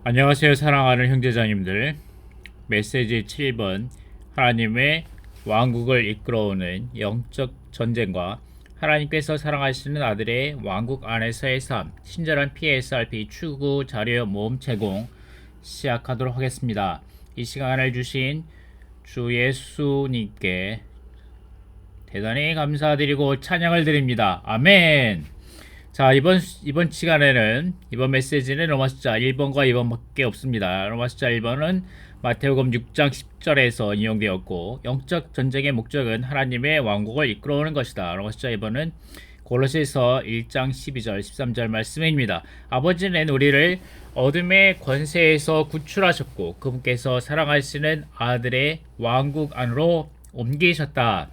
안녕하세요, 사랑하는 형제자님들. 메시지 7번, 하나님의 왕국을 이끌어오는 영적 전쟁과 하나님께서 사랑하시는 아들의 왕국 안에서의 삶, 친절한 PSRP 추구 자료 모음 제공 시작하도록 하겠습니다. 이 시간을 주신 주 예수님께 대단히 감사드리고 찬양을 드립니다. 아멘. 자, 이번 시간에는, 이번 메시지는 로마 숫자 1번과 2번밖에 없습니다. 로마 숫자 1번은 마태복음 6장 10절에서 인용되었고, 영적 전쟁의 목적은 하나님의 왕국을 이끌어오는 것이다. 로마 숫자 2번은 골로새서 1장 12절 13절 말씀입니다. 아버지는 우리를 어둠의 권세에서 구출하셨고 그분께서 사랑하시는 아들의 왕국 안으로 옮기셨다.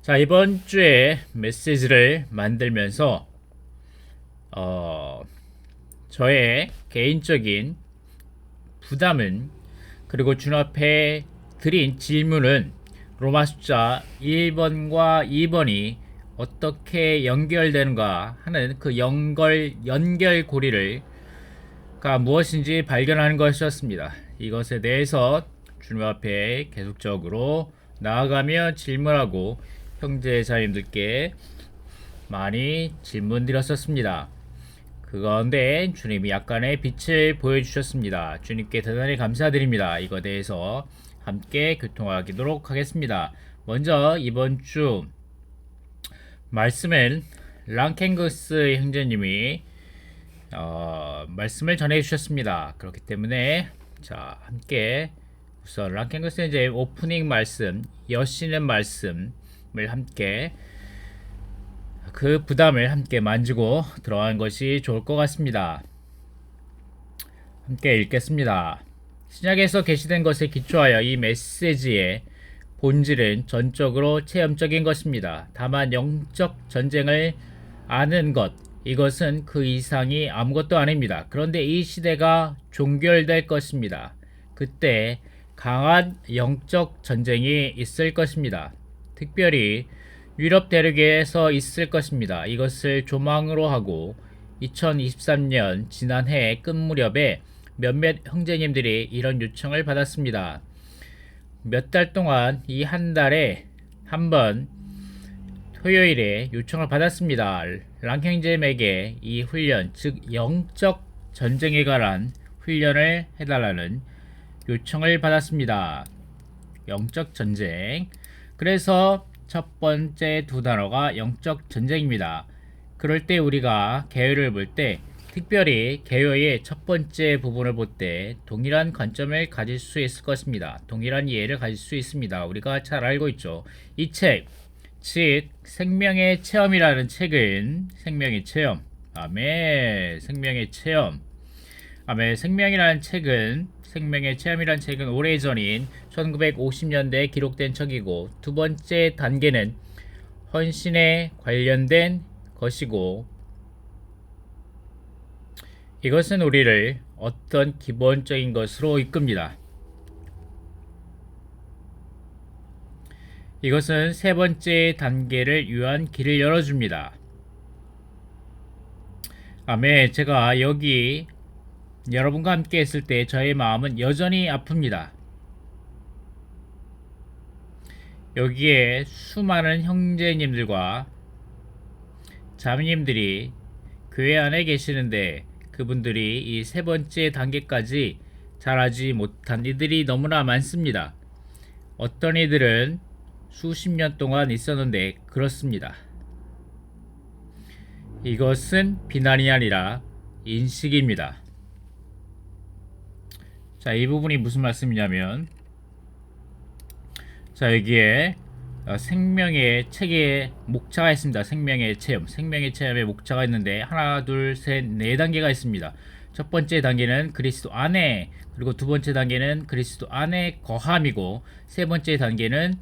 자, 이번 주에 메시지를 만들면서 저의 개인적인 부담은, 그리고 준 앞에 드린 질문은 로마 숫자 1번과 2번이 어떻게 연결되는가 하는 그 연결고리가 무엇인지 발견하는 것이었습니다. 이것에 대해서 주님 앞에 계속적으로 나아가며 질문하고 형제자님들께 많이 질문 드렸었습니다. 그 가운데 주님이 약간의 빛을 보여주셨습니다. 주님께 대단히 감사드립니다. 이거에 대해서 함께 교통하도록 하겠습니다. 먼저 이번 주 말씀은 랑캥거스 형제님이 말씀을 전해주셨습니다. 그렇기 때문에 자, 함께 우선 랑캥거스 형제 오프닝 말씀, 여시는 말씀을 함께, 그 부담을 함께 만지고 들어가는 것이 좋을 것 같습니다. 함께 읽겠습니다. 신약에서 계시된 것에 기초하여 이 메시지의 본질은 전적으로 체험적인 것입니다. 다만 영적 전쟁을 아는 것, 이것은 그 이상이 아무것도 아닙니다. 그런데 이 시대가 종결될 것입니다. 그때 강한 영적 전쟁이 있을 것입니다. 특별히 유럽 대륙에서 있을 것입니다. 이것을 조망으로 하고 2023년 지난해 끝 무렵에 몇몇 형제님들이 이런 요청을 받았습니다. 몇 달 동안 이 한 달에 한 번 토요일에 요청을 받았습니다. 랑형제에게 이 훈련, 즉 영적 전쟁에 관한 훈련을 해달라는 요청을 받았습니다. 영적 전쟁. 그래서 첫 번째 두 단어가 영적 전쟁입니다. 그럴 때 우리가 개요를 볼 때, 특별히 개요의 첫 번째 부분을 볼 때 동일한 관점을 가질 수 있을 것입니다. 동일한 이해를 가질 수 있습니다. 우리가 잘 알고 있죠. 이 책, 즉 생명의 체험이라는 책은, 생명의 체험, 아멘, 생명의 체험, 아멘, 생명의 체험이라는 책은 오래전인 1950년대에 기록된 책이고, 두 번째 단계는 헌신에 관련된 것이고, 이것은 우리를 어떤 기본적인 것으로 이끕니다. 이것은 세 번째 단계를 위한 길을 열어줍니다. 아멘. 제가 여기 여러분과 함께 했을 때 저의 마음은 여전히 아픕니다. 여기에 수많은 형제님들과 자매님들이 교회 안에 계시는데, 그분들이 이 세 번째 단계까지 잘하지 못한 이들이 너무나 많습니다. 어떤 이들은 수십 년 동안 있었는데 그렇습니다. 이것은 비난이 아니라 인식입니다. 자, 이 부분이 무슨 말씀이냐면, 자, 여기에 생명의 책에 목차가 있습니다. 생명의 체험에 목차가 있는데 하나, 둘, 셋, 네 단계가 있습니다. 첫 번째 단계는 그리스도 안에, 그리고 두 번째 단계는 그리스도 안에 거함이고, 세 번째 단계는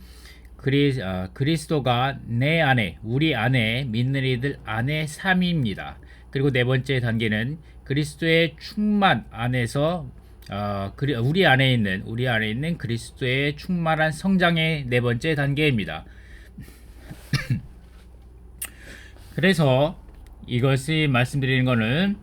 그리스도가 내 안에, 우리 안에, 믿는 이들 안에 삶입니다. 그리고 네 번째 단계는 그리스도의 충만 안에서 우리 안에 있는 그리스도의 충만한 성장의 네 번째 단계입니다. 그래서 이것이 말씀드리는 것은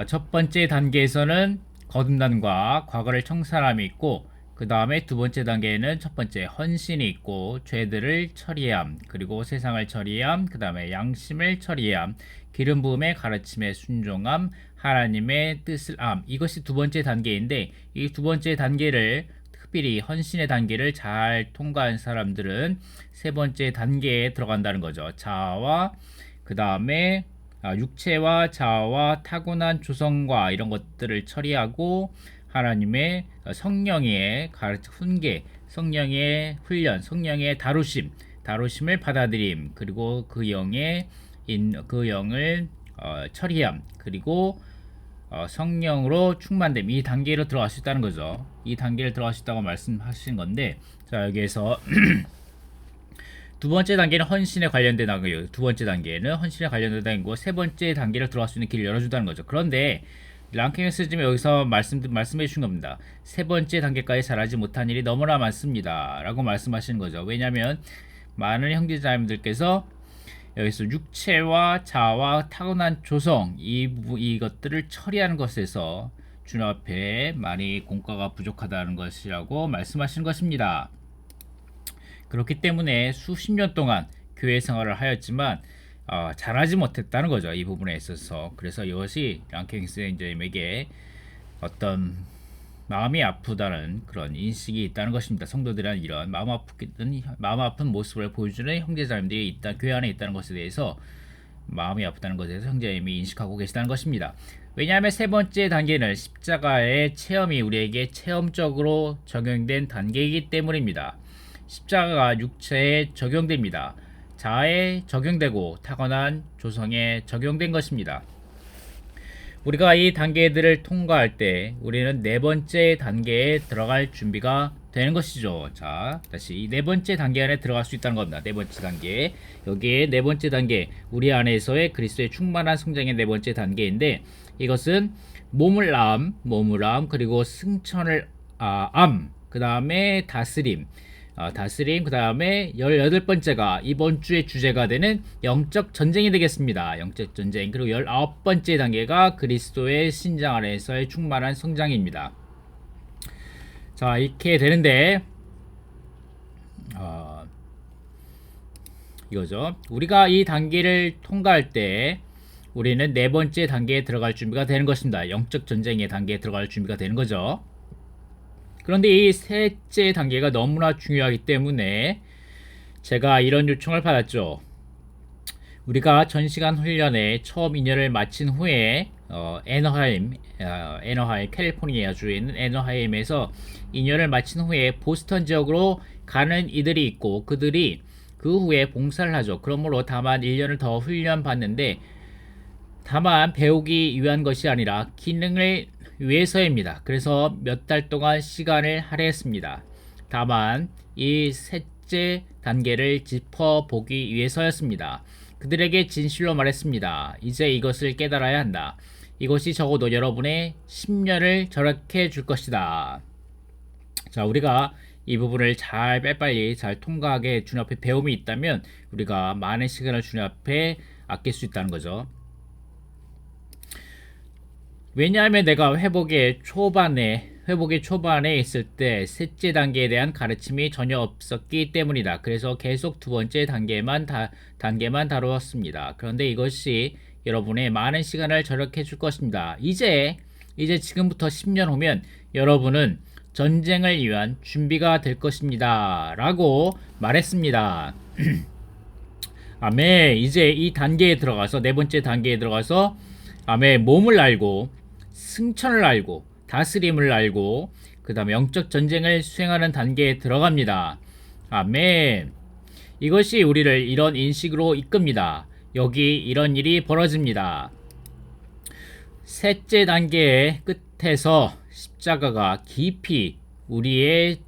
첫 번째 단계에서는 거듭남과 과거를 청산함이 있고, 그 다음에 두 번째 단계에는 첫 번째 헌신이 있고, 죄들을 처리함, 그리고 세상을 처리함, 그 다음에 양심을 처리함, 기름 부음의 가르침에 순종함, 하나님의 뜻을 암. 이것이 두 번째 단계인데, 이 두 번째 단계를, 특별히 헌신의 단계를 잘 통과한 사람들은 세 번째 단계에 들어간다는 거죠. 자아와 그 다음에 육체와 자아와 타고난 조성과 이런 것들을 처리하고, 하나님의 성령의 훈계, 성령의 훈련, 성령의 다루심을 받아들임, 그리고 그 영을 처리함, 그리고 성령으로 충만됨, 이 단계로 들어갈 수 있다는 거죠. 이 단계를 들어갈 수 있다고 말씀하신 건데, 자 여기에서 두 번째 단계는 헌신에 관련된 단계예요. 두 번째 단계는 헌신에 관련된 단계고, 세 번째 단계를 들어갈 수 있는 길을 열어준다는 거죠. 그런데 랑킹스님이 여기서 말씀해 주신 겁니다. 세 번째 단계까지 잘하지 못한 일이 너무나 많습니다 라고 말씀하시는 거죠. 왜냐하면 많은 형제자매들께서 여기서 육체와 자아와 타고난 조성, 이것들을 처리하는 것에서 주님 앞에 많이 공과가 부족하다는 것이라고 말씀하시는 것입니다. 그렇기 때문에 수십 년 동안 교회 생활을 하였지만 잘하지 못했다는 거죠. 이 부분에 있어서. 그래서 이것이 랑킹스님에게 어떤 마음이 아프다는 그런 인식이 있다는 것입니다. 성도들은 이런 마음 아픈 모습을 보여주는 형제자매들이 있다, 교회 안에 있다는 것에 대해서 마음이 아프다는 것에 대해서 형제님이 인식하고 계시다는 것입니다. 왜냐하면 세 번째 단계는 십자가의 체험이 우리에게 체험적으로 적용된 단계이기 때문입니다. 십자가가 육체에 적용됩니다. 자아에 적용되고 타고난 조성에 적용된 것입니다. 우리가 이 단계들을 통과할 때 우리는 네 번째 단계에 들어갈 준비가 되는 것이죠. 자, 다시 이 네 번째 단계 안에 들어갈 수 있다는 겁니다. 네 번째 단계. 여기에 네 번째 단계, 우리 안에서의 그리스도의 충만한 성장의 네 번째 단계인데, 이것은 몸을 암, 그리고 승천을 그 다음에 다스림, 그 다음에 18번째가 이번 주의 주제가 되는 영적 전쟁이 되겠습니다. 영적 전쟁. 그리고 19번째 단계가 그리스도의 신장 안에서의 충만한 성장입니다. 자, 이렇게 되는데 이거죠. 우리가 이 단계를 통과할 때 우리는 네 번째 단계에 들어갈 준비가 되는 것입니다. 영적 전쟁의 단계에 들어갈 준비가 되는 거죠. 그런데 이 셋째 단계가 너무나 중요하기 때문에 제가 이런 요청을 받았죠. 우리가 전시간 훈련에 처음 2년을 마친 후에 애너하임, 캘리포니아주에 있는 애너하임에서 2년을 마친 후에 보스턴 지역으로 가는 이들이 있고, 그들이 그 후에 봉사를 하죠. 그러므로 다만 1년을 더 훈련 받는데, 다만 배우기 위한 것이 아니라 기능을 위해서입니다. 그래서 몇 달 동안 시간을 할애했습니다. 다만 이 셋째 단계를 짚어보기 위해서였습니다. 그들에게 진실로 말했습니다. 이제 이것을 깨달아야 한다. 이것이 적어도 여러분의 10년을 절약해 줄 것이다. 자, 우리가 이 부분을 빨리 잘 통과하게 주님 앞에 배움이 있다면 우리가 많은 시간을 주님 앞에 아낄 수 있다는 거죠. 왜냐하면 내가 회복의 초반에 있을 때 셋째 단계에 대한 가르침이 전혀 없었기 때문이다. 그래서 계속 두 번째 단계만 다루었습니다. 그런데 이것이 여러분의 많은 시간을 절약해 줄 것입니다. 이제 지금부터 10년 후면 여러분은 전쟁을 위한 준비가 될 것입니다. 라고 말했습니다. 아멘. 이제 이 단계에 들어가서, 네 번째 단계에 들어가서 아멘, 몸을 알고 승천을 알고 다스림을 알고 그 다음에 영적 전쟁을 수행하는 단계에 들어갑니다. 아멘. 이것이 우리를 이런 인식으로 이끕니다. 여기 이런 일이 벌어집니다. 셋째 단계의 끝에서 십자가가 깊이 우리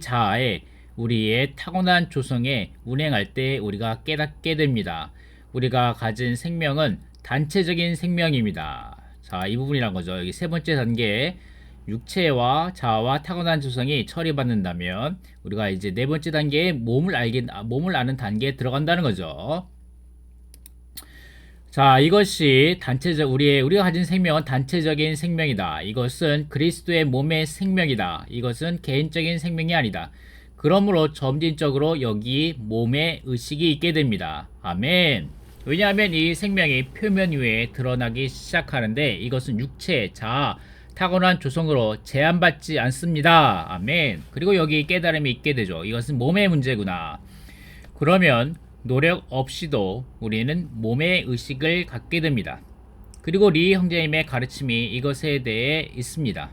자아에, 우리의 타고난 조성에 운행할 때 우리가 깨닫게 됩니다. 우리가 가진 생명은 단체적인 생명입니다. 자, 이 부분이란 거죠. 여기 세 번째 단계에 육체와 자아와 타고난 조성이 처리받는다면 우리가 이제 네 번째 단계에 몸을 아는 단계에 들어간다는 거죠. 자, 이것이 우리가 가진 생명은 단체적인 생명이다. 이것은 그리스도의 몸의 생명이다. 이것은 개인적인 생명이 아니다. 그러므로 점진적으로 여기 몸에 의식이 있게 됩니다. 아멘. 왜냐하면 이 생명이 표면 위에 드러나기 시작하는데 이것은 육체, 자아, 타고난 조성으로 제한받지 않습니다. 아멘. 그리고 여기 깨달음이 있게 되죠. 이것은 몸의 문제구나. 그러면 노력 없이도 우리는 몸의 의식을 갖게 됩니다. 그리고 리 형제님의 가르침이 이것에 대해 있습니다.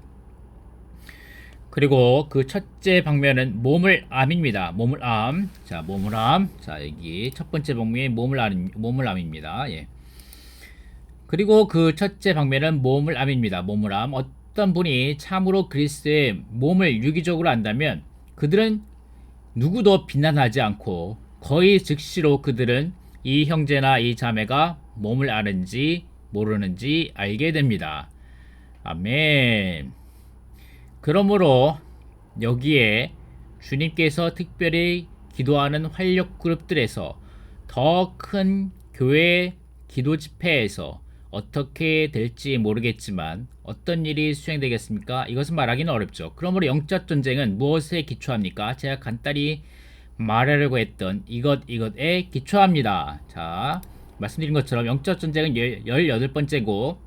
그리고 그 첫째 방면은 몸을 암입니다. 몸을 암. 자, 몸을 암. 자, 여기 첫 번째 방면이 몸을 암입니다. 예. 그리고 그 첫째 방면은 몸을 암입니다. 몸을 암. 어떤 분이 참으로 그리스도의 몸을 유기적으로 안다면 그들은 누구도 비난하지 않고 거의 즉시로 그들은 이 형제나 이 자매가 몸을 아는지 모르는지 알게 됩니다. 아멘. 그러므로 여기에 주님께서 특별히 기도하는 활력 그룹들에서 더 큰 교회 기도 집회에서 어떻게 될지 모르겠지만 어떤 일이 수행되겠습니까? 이것은 말하기는 어렵죠. 그러므로 영적 전쟁은 무엇에 기초합니까? 제가 간단히 말하려고 했던 이것에 기초합니다. 자, 말씀드린 것처럼 영적 전쟁은 18번째고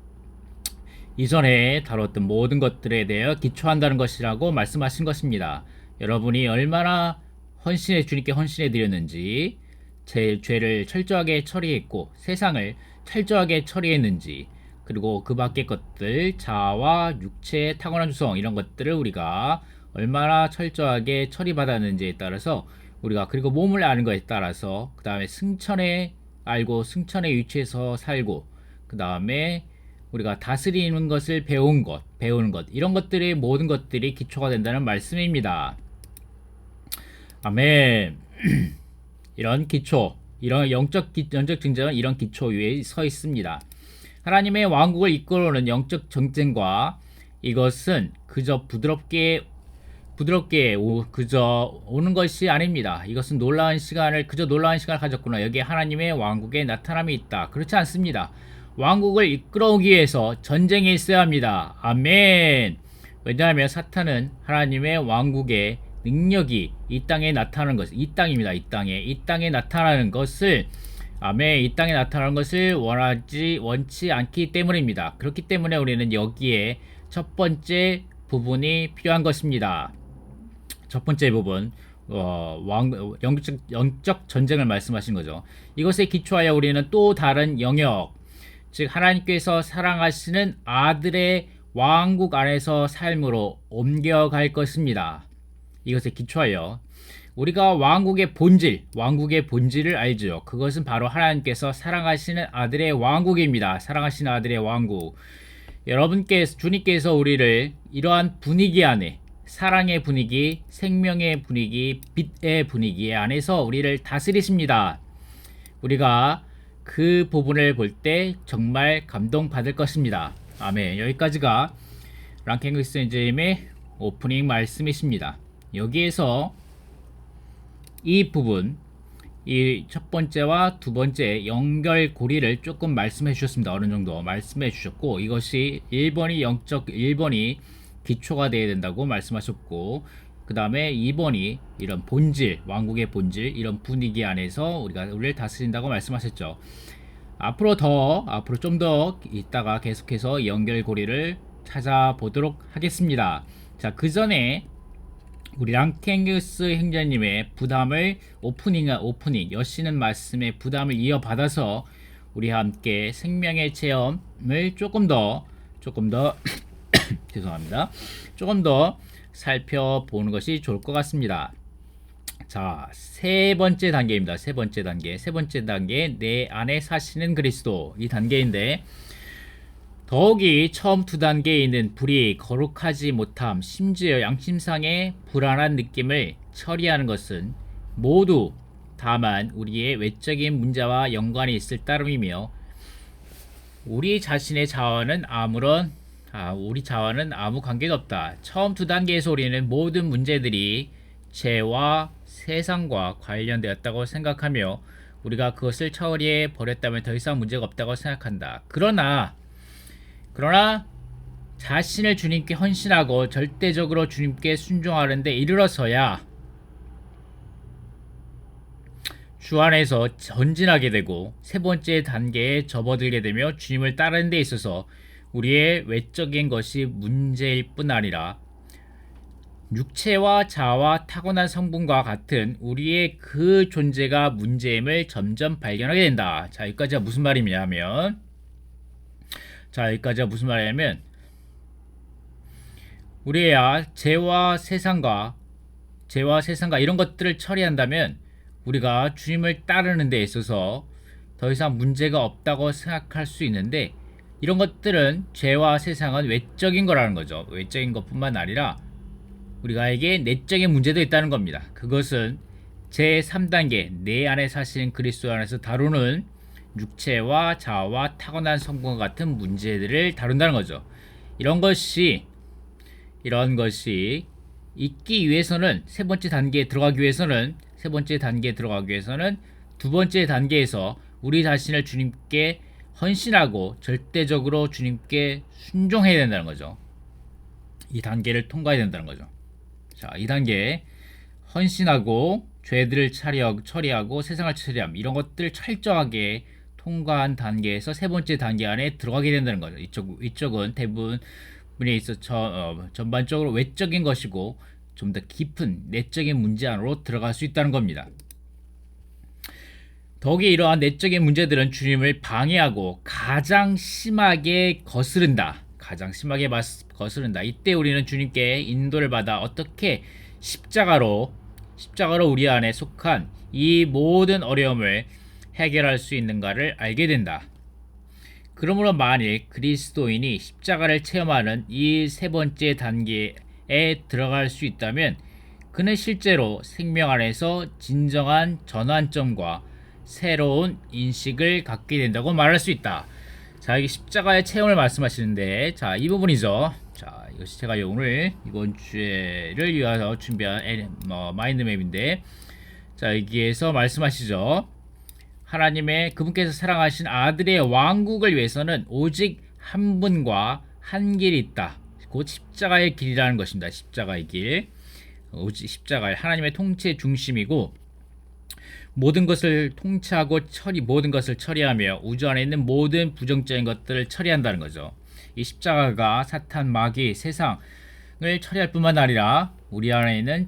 이전에 다뤘던 모든 것들에 대해 기초한다는 것이라고 말씀하신 것입니다. 여러분이 얼마나 주님께 헌신해 드렸는지, 제 죄를 철저하게 처리했고 세상을 철저하게 처리했는지, 그리고 그 밖의 것들, 자아와 육체의 타고난 조성 이런 것들을 우리가 얼마나 철저하게 처리받았는지에 따라서 우리가, 그리고 몸을 아는 것에 따라서, 그 다음에 승천에 알고 승천의 위치에서 살고, 그 다음에 우리가 다스리는 것을 배우는 것, 이런 것들이 모든 것들이 기초가 된다는 말씀입니다. 아멘. 이런 기초, 이런 영적 증자는 이런 기초 위에 서 있습니다. 하나님의 왕국을 이끌어오는 영적 정쟁과 이것은 그저 부드럽게 그저 오는 것이 아닙니다. 이것은 그저 놀라운 시간을 가졌구나. 여기에 하나님의 왕국의 나타남이 있다. 그렇지 않습니다. 왕국을 이끌어오기 위해서 전쟁이 있어야 합니다. 아멘. 왜냐하면 사탄은 하나님의 왕국의 능력이 이 땅에 나타나는 것, 이 땅입니다. 이 땅에 나타나는 것을, 아멘, 이 땅에 나타나는 것을 원치 않기 때문입니다. 그렇기 때문에 우리는 여기에 첫 번째 부분이 필요한 것입니다. 첫 번째 부분, 영적 전쟁을 말씀하신 거죠. 이것에 기초하여 우리는 또 다른 영역, 즉 하나님께서 사랑하시는 아들의 왕국 안에서 삶으로 옮겨갈 것입니다. 이것에 기초하여 우리가 왕국의 본질을 알죠. 그것은 바로 하나님께서 사랑하시는 아들의 왕국입니다. 사랑하시는 아들의 왕국. 주님께서 우리를 이러한 분위기 안에, 사랑의 분위기, 생명의 분위기, 빛의 분위기 안에서 우리를 다스리십니다. 우리가 그 부분을 볼 때 정말 감동받을 것입니다. 아멘. 여기까지가 랑켄그스님의 오프닝 말씀이십니다. 여기에서 이 부분, 이 첫 번째와 두 번째 연결고리를 조금 말씀해 주셨습니다. 어느 정도 말씀해 주셨고, 이것이 1번이 기초가 되어야 된다고 말씀하셨고, 그 다음에 2번이 이런 본질, 왕국의 본질, 이런 분위기 안에서 우리를 다스린다고 말씀하셨죠. 앞으로 좀 더 이따가 계속해서 연결고리를 찾아보도록 하겠습니다. 자, 그 전에 우리 랑켄규스 행자님의 오프닝 여시는 말씀의 부담을 이어받아서 우리 함께 생명의 체험을 조금 더 죄송합니다. 조금 더 살펴보는 것이 좋을 것 같습니다. 자, 세 번째 단계입니다. 세 번째 단계, 내 안에 사시는 그리스도, 이 단계인데, 더욱이 처음 두 단계에 있는 불이 거룩하지 못함, 심지어 양심상의 불안한 느낌을 처리하는 것은 모두 다만 우리의 외적인 문제와 연관이 있을 따름이며, 우리 자신의 자아와는 우리 자아와는 아무 관계가 없다. 처음 두 단계에서 우리는 모든 문제들이 죄와 세상과 관련되었다고 생각하며 우리가 그것을 처리해 버렸다면 더 이상 문제가 없다고 생각한다. 그러나 자신을 주님께 헌신하고 절대적으로 주님께 순종하는 데 이르러서야 주 안에서 전진하게 되고 세 번째 단계에 접어들게 되며 주님을 따르는 데 있어서 우리의 외적인 것이 문제일 뿐 아니라 육체와 자아와 타고난 성분과 같은 우리의 그 존재가 문제임을 점점 발견하게 된다. 자, 여기까지가 무슨 말이냐면 우리야 죄와 세상과 이런 것들을 처리한다면 우리가 주님을 따르는 데 있어서 더 이상 문제가 없다고 생각할 수 있는데, 이런 것들은 죄와 세상은 외적인 거라는 거죠. 외적인 것뿐만 아니라 우리가에게 내적인 문제도 있다는 겁니다. 그것은 제3단계 내 안에 사시는 그리스도 안에서 다루는 육체와 자아와 타고난 성분과 같은 문제들을 다룬다는 거죠. 이런 것이 있기 위해서는 세 번째 단계에 들어가기 위해서는 두 번째 단계에서 우리 자신을 주님께 헌신하고 절대적으로 주님께 순종해야 된다는 거죠. 이 단계를 통과해야 된다는 거죠. 자, 이 단계 헌신하고 죄들을 처리하고 세상을 처리함, 이런 것들을 철저하게 통과한 단계에서 세 번째 단계 안에 들어가게 된다는 거죠. 이쪽은 대부분에 있어 전반적으로 외적인 것이고 좀 더 깊은 내적인 문제 안으로 들어갈 수 있다는 겁니다. 더욱이 이러한 내적인 문제들은 주님을 방해하고 가장 심하게 거스른다. 이때 우리는 주님께 인도를 받아 어떻게 십자가로 우리 안에 속한 이 모든 어려움을 해결할 수 있는가를 알게 된다. 그러므로 만일 그리스도인이 십자가를 체험하는 이 세 번째 단계에 들어갈 수 있다면 그는 실제로 생명 안에서 진정한 전환점과 새로운 인식을 갖게 된다고 말할 수 있다. 자, 여기 십자가의 체험을 말씀하시는데, 자, 이 부분이죠. 자, 이것이 제가 오늘 이번 주에를 위해서 준비한 마인드맵인데, 자, 여기에서 말씀하시죠. 하나님의 그분께서 사랑하신 아들의 왕국을 위해서는 오직 한 분과 한 길이 있다. 곧 십자가의 길이라는 것입니다. 십자가의 길. 오직 십자가, 하나님의 통치의 중심이고 모든 것을 통치하고 모든 것을 처리하며 우주 안에 있는 모든 부정적인 것들을 처리한다는 거죠. 이 십자가가 사탄, 마귀, 세상을 처리할 뿐만 아니라 우리 안에 있는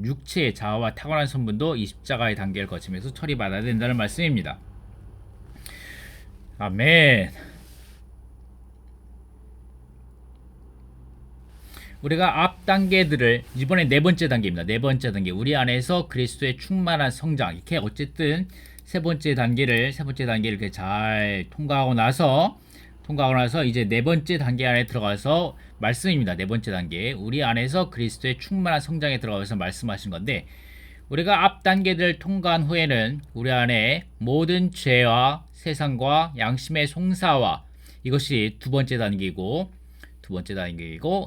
육체의 자아와 타고난 성분도 이 십자가의 단계를 거치면서 처리받아야 된다는 말씀입니다. 아멘. 우리가 앞 단계들을 이번에 네 번째 단계입니다. 네 번째 단계, 우리 안에서 그리스도의 충만한 성장. 이렇게 어쨌든 세 번째 단계를 이렇게 잘 통과하고 나서 이제 네 번째 단계 안에 들어가서 말씀입니다. 네 번째 단계, 우리 안에서 그리스도의 충만한 성장에 들어가서 말씀하신 건데, 우리가 앞 단계들을 통과한 후에는 우리 안에 모든 죄와 세상과 양심의 송사와, 이것이 두 번째 단계이고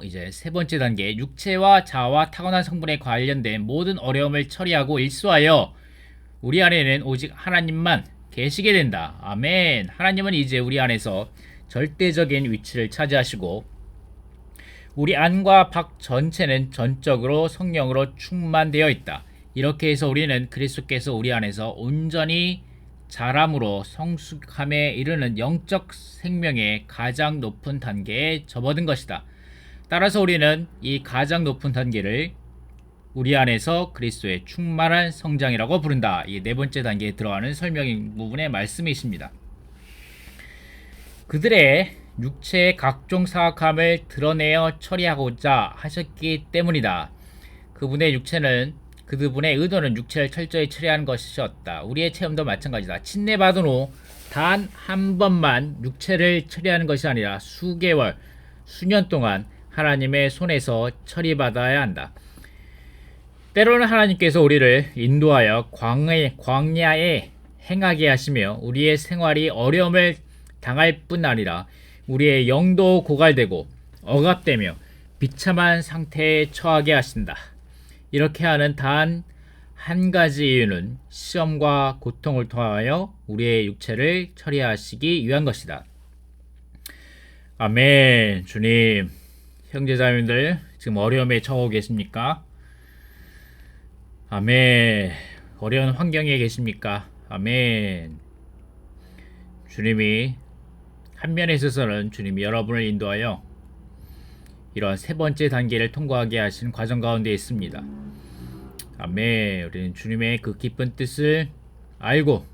이제 세 번째 단계, 육체와 자아와 타고난 성분에 관련된 모든 어려움을 처리하고 일수하여 우리 안에는 오직 하나님만 계시게 된다. 아멘. 하나님은 이제 우리 안에서 절대적인 위치를 차지하시고 우리 안과 밖 전체는 전적으로 성령으로 충만되어 있다. 이렇게 해서 우리는 그리스도께서 우리 안에서 온전히 자람으로 성숙함에 이르는 영적 생명의 가장 높은 단계에 접어든 것이다. 따라서 우리는 이 가장 높은 단계를 우리 안에서 그리스도의 충만한 성장이라고 부른다. 이 네 번째 단계에 들어가는 설명 부분의 말씀이십니다. 그들의 육체의 각종 사악함을 드러내어 처리하고자 하셨기 때문이다. 그분의 의도는 육체를 철저히 처리하는 것이었다. 우리의 체험도 마찬가지다. 침례받은 후 단 한 번만 육체를 처리하는 것이 아니라 수개월, 수년 동안 하나님의 손에서 처리받아야 한다. 때로는 하나님께서 우리를 인도하여 광야에 행하게 하시며 우리의 생활이 어려움을 당할 뿐 아니라 우리의 영도 고갈되고 억압되며 비참한 상태에 처하게 하신다. 이렇게 하는 단 한 가지 이유는 시험과 고통을 통하여 우리의 육체를 처리하시기 위한 것이다. 아멘. 주님, 형제자매들 지금 어려움에 처하고 계십니까? 아멘. 어려운 환경에 계십니까? 아멘. 주님이 한 면에 있어서는 주님이 여러분을 인도하여 이런 세 번째 단계를 통과하게 하신 과정 가운데 있습니다. 아멘. 우리는 주님의 그 기쁜 뜻을 알고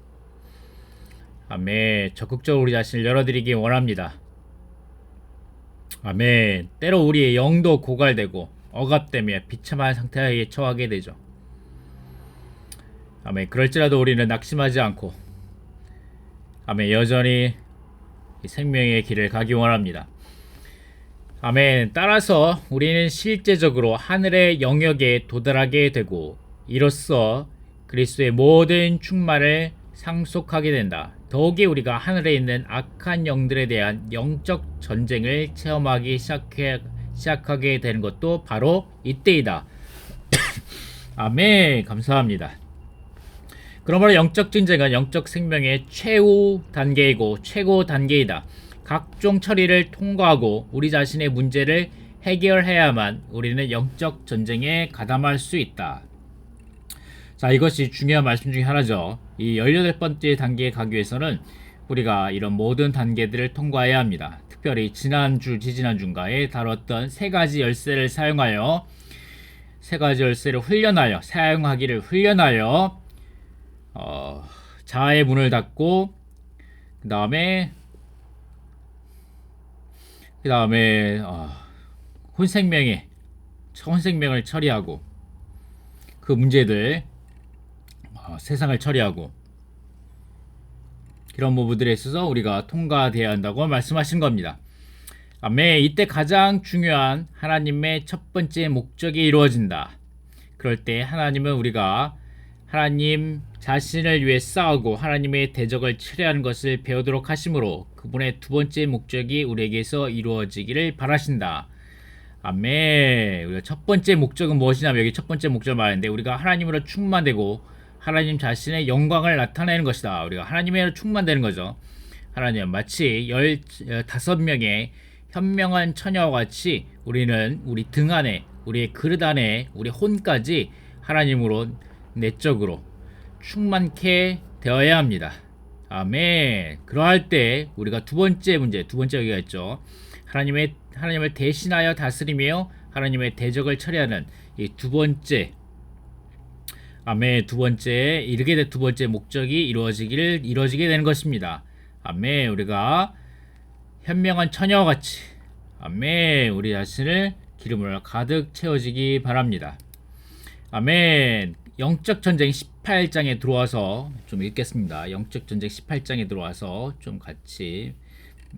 아멘. 적극적으로 우리 자신을 열어드리기 원합니다. 아멘. 때로 우리의 영도 고갈되고 억압되며 비참한 상태에 처하게 되죠. 아멘. 그럴지라도 우리는 낙심하지 않고 아멘. 여전히 이 생명의 길을 가기 원합니다. 아멘. 따라서 우리는 실제적으로 하늘의 영역에 도달하게 되고 이로써 그리스도의 모든 충만을 상속하게 된다. 더욱이 우리가 하늘에 있는 악한 영들에 대한 영적 전쟁을 체험하기 시작하게 되는 것도 바로 이때이다. 아멘. 감사합니다. 그러므로 영적 전쟁은 영적 생명의 최후 단계이고 최고 단계이다. 각종 처리를 통과하고 우리 자신의 문제를 해결해야만 우리는 영적 전쟁에 가담할 수 있다. 자, 이것이 중요한 말씀 중에 하나죠. 이 18번째 단계에 가기 위해서는 우리가 이런 모든 단계들을 통과해야 합니다. 특별히 지난주, 지지난주인가에 다뤘던 세 가지 열쇠를 사용하여 사용하기를 훈련하여 자아의 문을 닫고 그 다음에 혼생명을 처리하고 그 문제들 세상을 처리하고 그런 부분들에 있어서 우리가 통과되어야 한다고 말씀하신 겁니다. 아멘. 이때 가장 중요한 하나님의 첫 번째 목적이 이루어진다. 그럴 때 하나님은 우리가 하나님 자신을 위해 싸우고 하나님의 대적을 처리하는 것을 배우도록 하심으로 그분의 두 번째 목적이 우리에게서 이루어지기를 바라신다. 아멘. 우리가 첫 번째 목적은 무엇이냐면 여기 첫 번째 목적을 말하는데 우리가 하나님으로 충만되고 하나님 자신의 영광을 나타내는 것이다. 우리가 하나님으로 충만되는 거죠. 하나님 마치 15명의 현명한 처녀와 같이 우리는 우리 등 안에 우리의 그릇 안에 우리 혼까지 하나님으로 내적으로 충만케 되어야 합니다. 아멘. 그러할 때 우리가 두 번째 여기가 있죠. 하나님을 대신하여 다스리며 하나님의 대적을 처리하는 이 두 번째 아멘. 두 번째 목적이 이루어지게 되는 것입니다. 아멘. 우리가 현명한 처녀와 같이 아멘. 우리 자신을 기름으로 가득 채워지기 바랍니다. 아멘. 영적 전쟁 18장에 들어와서 좀 읽겠습니다. 영적 전쟁 18장에 들어와서 좀 같이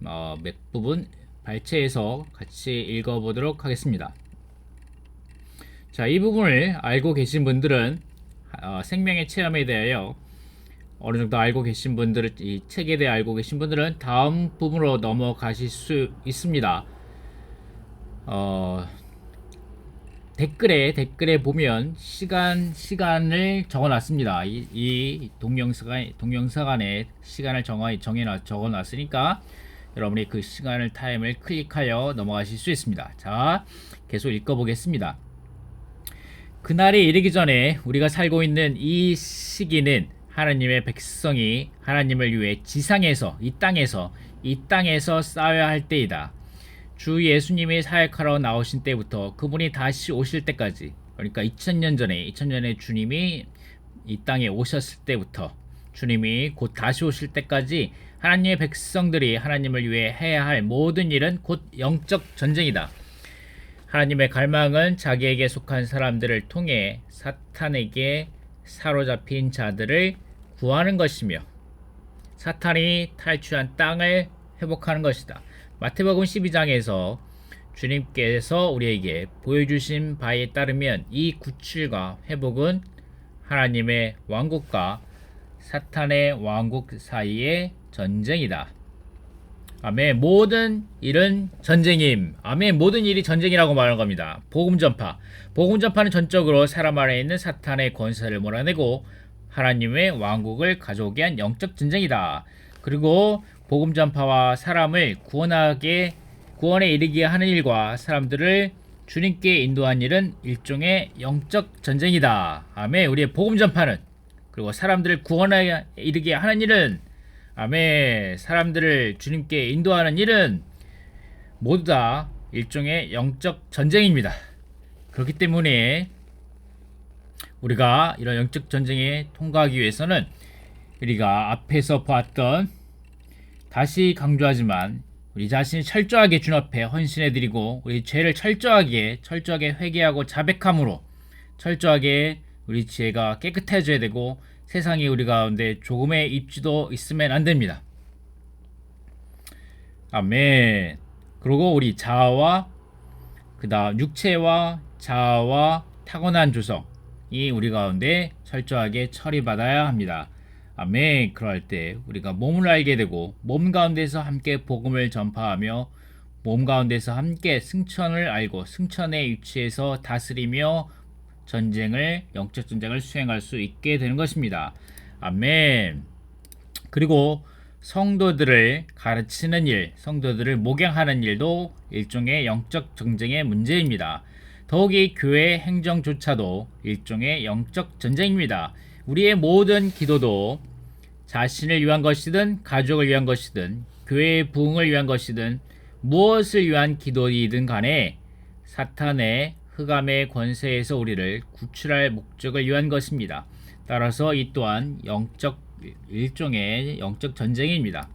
몇 부분 발췌해서 같이 읽어보도록 하겠습니다. 자, 이 부분을 알고 계신 분들은 생명의 체험에 대하여 어느 정도 알고 계신 분들은 이 책에 대해 알고 계신 분들은 다음 부분으로 넘어가실 수 있습니다. 댓글에 보면 시간을 적어놨습니다. 이 동영상안에 시간을 적어놨으니까 여러분이 그 타임을 클릭하여 넘어가실 수 있습니다. 자, 계속 읽어보겠습니다. 그날이 이르기 전에 우리가 살고 있는 이 시기는 하나님의 백성이 하나님을 위해 이 땅에서 싸워야 할 때이다. 주 예수님이 사역하러 나오신 때부터 그분이 다시 오실 때까지, 그러니까 2000년에 주님이 이 땅에 오셨을 때부터 주님이 곧 다시 오실 때까지 하나님의 백성들이 하나님을 위해 해야 할 모든 일은 곧 영적 전쟁이다. 하나님의 갈망은 자기에게 속한 사람들을 통해 사탄에게 사로잡힌 자들을 구하는 것이며 사탄이 탈취한 땅을 회복하는 것이다. 마태복음 12장에서 주님께서 우리에게 보여주신 바에 따르면 이 구출과 회복은 하나님의 왕국과 사탄의 왕국 사이의 전쟁이다. 아멘. 모든 일은 전쟁임. 아멘. 모든 일이 전쟁이라고 말하는 겁니다. 복음 전파. 복음 전파는 전적으로 사람 안에 있는 사탄의 권세를 몰아내고 하나님의 왕국을 가져오게 한 영적 전쟁이다. 그리고 복음 전파와 사람을 구원에 이르게 하는 일과 사람들을 주님께 인도한 일은 일종의 영적 전쟁이다. 아멘. 우리의 복음 전파는, 그리고 사람들을 구원에 이르게 하는 일은, 아멘, 사람들을 주님께 인도하는 일은 모두 다 일종의 영적 전쟁입니다. 그렇기 때문에 우리가 이런 영적 전쟁에 통과하기 위해서는 우리가 앞에서 보았던, 다시 강조하지만, 우리 자신이 철저하게 주님 앞에 헌신해드리고 우리 죄를 철저하게 회개하고 자백함으로 철저하게 우리 죄가 깨끗해져야 되고, 세상이 우리 가운데 조금의 입지도 있으면 안 됩니다. 아멘. 그리고 우리 자아와 그다음 육체와 자아와 타고난 조성이 우리 가운데 철저하게 처리받아야 합니다. 아멘. 그럴 때 우리가 몸을 알게 되고 몸 가운데서 함께 복음을 전파하며 몸 가운데서 함께 승천을 알고 승천의 위치에서 다스리며 영적 전쟁을 수행할 수 있게 되는 것입니다. 아멘. 그리고 성도들을 가르치는 일, 성도들을 목양하는 일도 일종의 영적 전쟁의 문제입니다. 더욱이 교회 행정조차도 일종의 영적 전쟁입니다. 우리의 모든 기도도 자신을 위한 것이든 가족을 위한 것이든 교회의 부흥을 위한 것이든 무엇을 위한 기도이든 간에 사탄의 흑암의 권세에서 우리를 구출할 목적을 위한 것입니다. 따라서 이 또한 일종의 영적 전쟁입니다.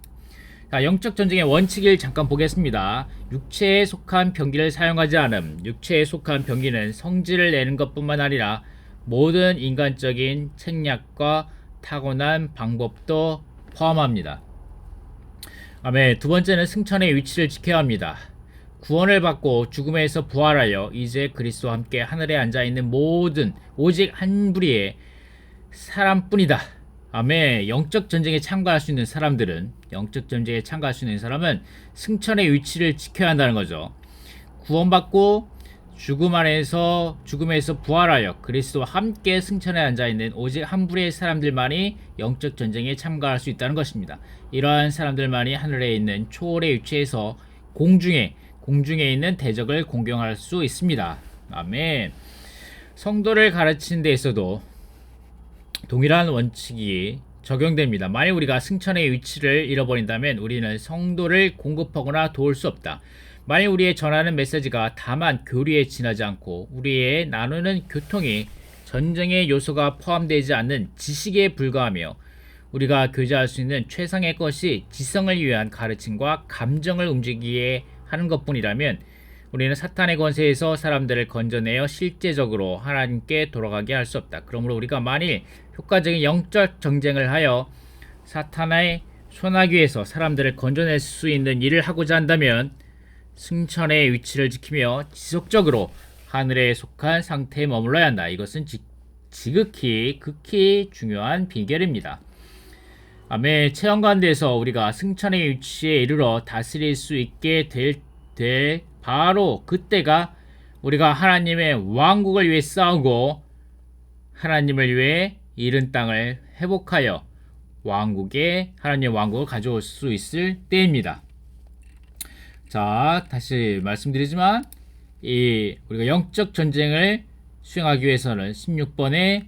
자, 영적 전쟁의 원칙을 잠깐 보겠습니다. 육체에 속한 병기를 사용하지 않음. 육체에 속한 병기는 성질을 내는 것뿐만 아니라 모든 인간적인 책략과 타고난 방법도 포함합니다. 아멘. 두 번째는 승천의 위치를 지켜야 합니다. 구원을 받고 죽음에서 부활하여 이제 그리스도와 함께 하늘에 앉아있는 모든 오직 한 부리의 사람뿐이다. 아멘. 영적 전쟁에 참가할 수 있는 사람은 승천의 위치를 지켜야 한다는 거죠. 구원받고 죽음에서 부활하여 그리스도와 함께 승천에 앉아있는 오직 한 부리의 사람들만이 영적 전쟁에 참가할 수 있다는 것입니다. 이러한 사람들만이 하늘에 있는 초월의 위치에서 공중에 있는 대적을 공경할 수 있습니다. 아멘. 성도를 가르치는 데 있어도 동일한 원칙이 적용됩니다. 만약 우리가 승천의 위치를 잃어버린다면 우리는 성도를 공급하거나 도울 수 없다. 만약 우리의 전하는 메시지가 다만 교리에 지나지 않고 우리의 나누는 교통이 전쟁의 요소가 포함되지 않는 지식에 불과하며 우리가 교제할 수 있는 최상의 것이 지성을 위한 가르침과 감정을 움직이게 하는 것뿐이라면 우리는 사탄의 권세에서 사람들을 건져내어 실제적으로 하나님께 돌아가게 할 수 없다. 그러므로 우리가 만일 효과적인 영적 전쟁을 하여 사탄의 손아귀에서 사람들을 건져낼 수 있는 일을 하고자 한다면 승천의 위치를 지키며 지속적으로 하늘에 속한 상태에 머물러야 한다. 이것은 극히 중요한 비결입니다. 아멘. 체험 가운데서 우리가 승천의 위치에 이르러 다스릴 수 있게 될 바로 그때가 우리가 하나님의 왕국을 위해 싸우고 하나님을 위해 잃은 땅을 회복하여 하나님의 왕국을 가져올 수 있을 때입니다. 자, 다시 말씀드리지만 우리가 영적 전쟁을 수행하기 위해서는 16번의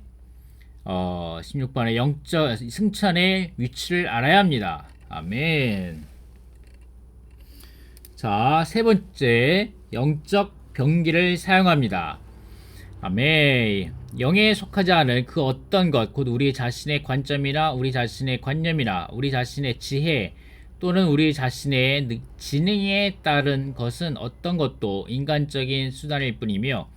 영적 승천의 위치를 알아야 합니다. 아멘. 자, 세 번째, 영적 병기를 사용합니다. 아멘. 영에 속하지 않은 그 어떤 것, 곧 우리 자신의 관점이나 우리 자신의 관념이나 우리 자신의 지혜 또는 우리 자신의 지능에 따른 것은 어떤 것도 인간적인 수단일 뿐이며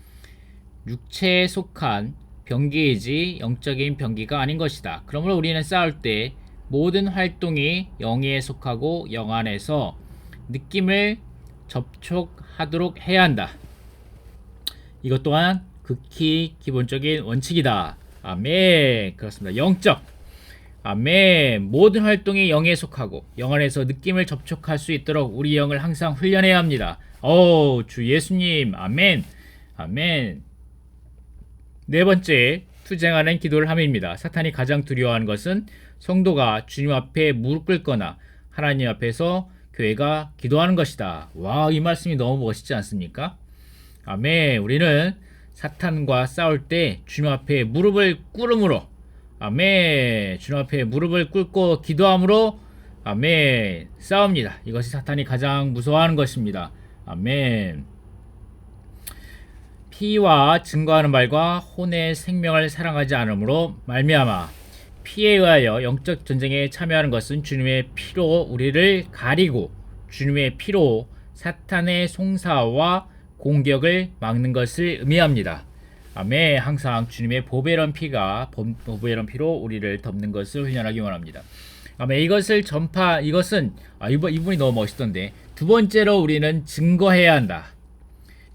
육체에 속한 병기이지 영적인 병기가 아닌 것이다. 그러므로 우리는 싸울 때 모든 활동이 영에 속하고 영 안에서 느낌을 접촉하도록 해야 한다. 이것 또한 극히 기본적인 원칙이다. 아멘. 그렇습니다. 아멘. 모든 활동이 영에 속하고 영 안에서 느낌을 접촉할 수 있도록 우리 영을 항상 훈련해야 합니다. 주 예수님. 아멘. 아멘. 네 번째, 투쟁하는 기도를 함입니다. 사탄이 가장 두려워하는 것은 성도가 주님 앞에 무릎 꿇거나 하나님 앞에서 교회가 기도하는 것이다. 와, 이 말씀이 너무 멋있지 않습니까? 아멘. 우리는 사탄과 싸울 때 주님 앞에 무릎을 꿇음으로, 아멘, 주님 앞에 무릎을 꿇고 기도함으로, 아멘, 싸웁니다. 이것이 사탄이 가장 무서워하는 것입니다. 아멘. 피와 증거하는 말과 혼의 생명을 사랑하지 않으므로 말미암아 피에 의하여 영적 전쟁에 참여하는 것은 주님의 피로 우리를 가리고 주님의 피로 사탄의 송사와 공격을 막는 것을 의미합니다. 아멘. 항상 주님의 보배로운 보배로운 피로 우리를 덮는 것을 훈련하기 원합니다. 아멘. 이분이 너무 멋있던데, 두 번째로 우리는 증거해야 한다.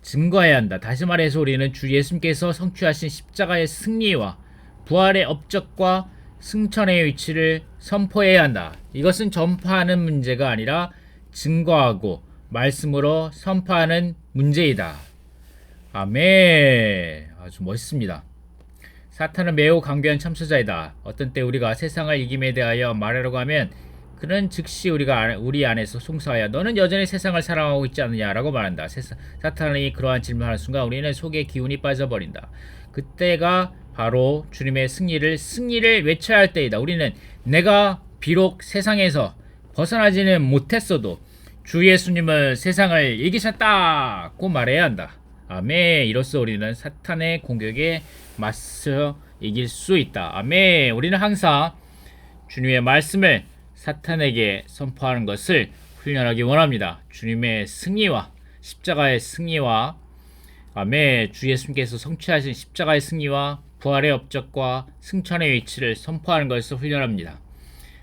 증거해야 한다. 다시 말해서 우리는 주 예수님께서 성취하신 십자가의 승리와 부활의 업적과 승천의 위치를 선포해야 한다. 이것은 전파하는 문제가 아니라 증거하고 말씀으로 선포하는 문제이다. 아멘. 아주 멋있습니다. 사탄은 매우 강교한 참소자이다. 어떤 때 우리가 세상을 이김에 대하여 말하려고 하면 그는 즉시 우리 안에서 송사하여 너는 여전히 세상을 사랑하고 있지 않느냐라고 말한다. 사탄이 그러한 질문을 하는 순간 우리는 속에 기운이 빠져버린다. 그때가 바로 주님의 승리를 외쳐야 할 때이다. 우리는 내가 비록 세상에서 벗어나지는 못했어도 주 예수님은 세상을 이기셨다고 말해야 한다. 아멘. 이로써 우리는 사탄의 공격에 맞서 이길 수 있다. 아멘. 우리는 항상 주님의 말씀을 사탄에게 선포하는 것을 훈련하기 원합니다. 주님의 승리와 십자가의 승리와, 아멘, 주 예수님께서 성취하신 십자가의 승리와 부활의 업적과 승천의 위치를 선포하는 것을 훈련합니다.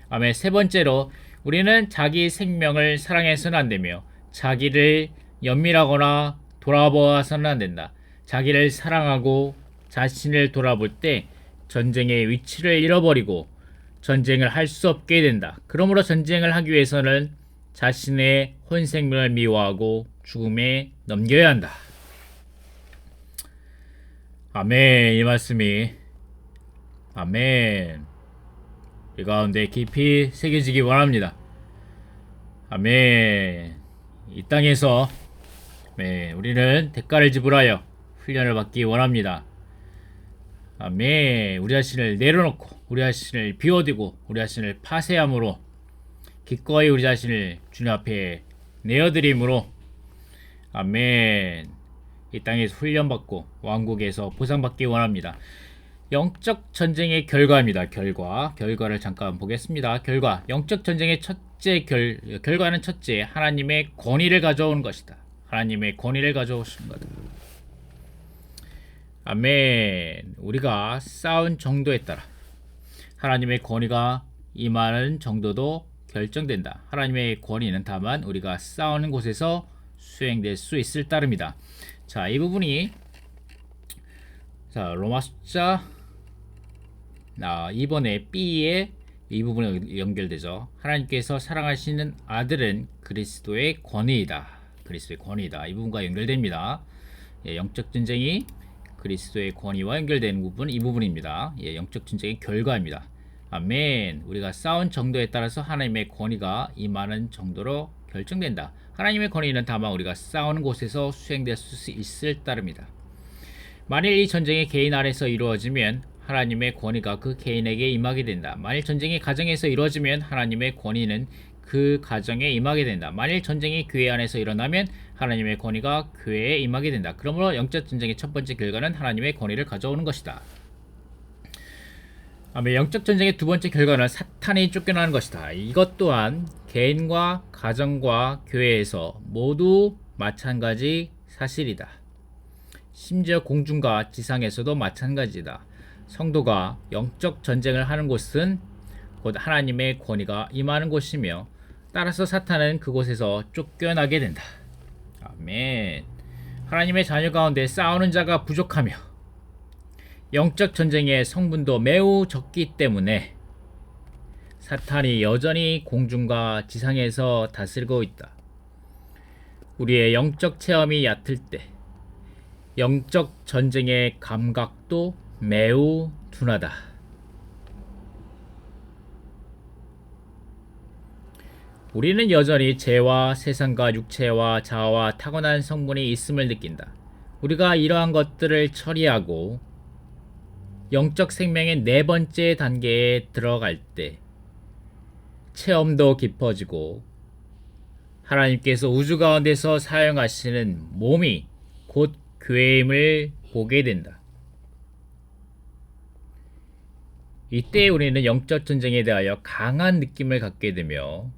아멘. 세 번째로 우리는 자기 생명을 사랑해서는 안 되며 자기를 연민하거나 돌아보아서는 안 된다. 자기를 사랑하고 자신을 돌아볼 때 전쟁의 위치를 잃어버리고 전쟁을 할 수 없게 된다. 그러므로 전쟁을 하기 위해서는 자신의 혼생명을 미워하고 죽음에 넘겨야 한다. 아멘. 이 말씀이, 아멘, 이 가운데 깊이 새겨지기 원합니다. 아멘. 이 땅에서, 아멘, 우리는 대가를 지불하여 훈련을 받기 원합니다. 아멘. 우리 자신을 내려놓고 우리 자신을 비워두고 우리 자신을 파쇄함으로 기꺼이 우리 자신을 주님 앞에 내어드림으로, 아멘, 이 땅에서 훈련받고 왕국에서 보상받기 원합니다. 영적 전쟁의 결과입니다. 결과를 잠깐 보겠습니다. 영적 전쟁의 결과는 첫째, 하나님의 권위를 가져오는 것이다. 하나님의 권위를 가져오신 거다. 아멘. 우리가 싸운 정도에 따라 하나님의 권위가 임하는 정도도 결정된다. 하나님의 권위는 다만 우리가 싸우는 곳에서 수행될 수 있을 따름이다. 자, 이 부분이, 로마 숫자 2번의 B에 이 부분이 연결되죠. 하나님께서 사랑하시는 아들은 그리스도의 권위이다. 그리스도의 권위이다. 이 부분과 연결됩니다. 영적 전쟁이 그리스도의 권위와 연결되는 부분, 이 부분입니다. 영적 전쟁의 결과입니다. 아멘. 우리가 싸운 정도에 따라서 하나님의 권위가 임하는 정도로 결정된다. 하나님의 권위는 다만 우리가 싸우는 곳에서 수행될 수 있을 따름이다. 만일 이 전쟁이 개인 안에서 이루어지면 하나님의 권위가 그 개인에게 임하게 된다. 만일 전쟁이 가정에서 이루어지면 하나님의 권위는 그 가정에 임하게 된다. 만일 전쟁이 교회 안에서 일어나면 하나님의 권위가 교회에 임하게 된다. 그러므로 영적 전쟁의 첫 번째 결과는 하나님의 권위를 가져오는 것이다. 아멘. 영적 전쟁의 두 번째 결과는 사탄이 쫓겨나는 것이다. 이것 또한 개인과 가정과 교회에서 모두 마찬가지 사실이다. 심지어 공중과 지상에서도 마찬가지다. 성도가 영적 전쟁을 하는 곳은 곧 하나님의 권위가 임하는 곳이며 따라서 사탄은 그곳에서 쫓겨나게 된다. 아멘. 하나님의 자녀 가운데 싸우는 자가 부족하며 영적 전쟁의 성분도 매우 적기 때문에 사탄이 여전히 공중과 지상에서 다스리고 있다. 우리의 영적 체험이 얕을 때 영적 전쟁의 감각도 매우 둔하다. 우리는 여전히 죄와 세상과 육체와 자아와 타고난 성분이 있음을 느낀다. 우리가 이러한 것들을 처리하고 영적 생명의 네 번째 단계에 들어갈 때 체험도 깊어지고 하나님께서 우주 가운데서 사용하시는 몸이 곧 교회임을 보게 된다. 이때 우리는 영적 전쟁에 대하여 강한 느낌을 갖게 되며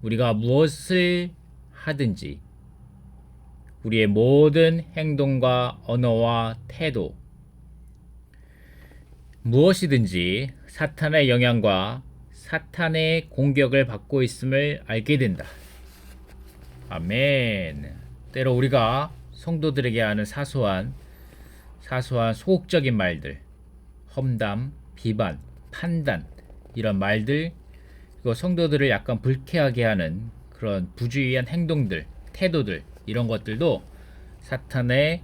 우리가 무엇을 하든지 우리의 모든 행동과 언어와 태도 무엇이든지 사탄의 영향과 사탄의 공격을 받고 있음을 알게 된다. 아멘. 때로 우리가 성도들에게 하는 사소한 소극적인 말들, 험담, 비반, 판단 이런 말들 그리고 성도들을 약간 불쾌하게 하는 그런 부주의한 행동들, 태도들 이런 것들도 사탄의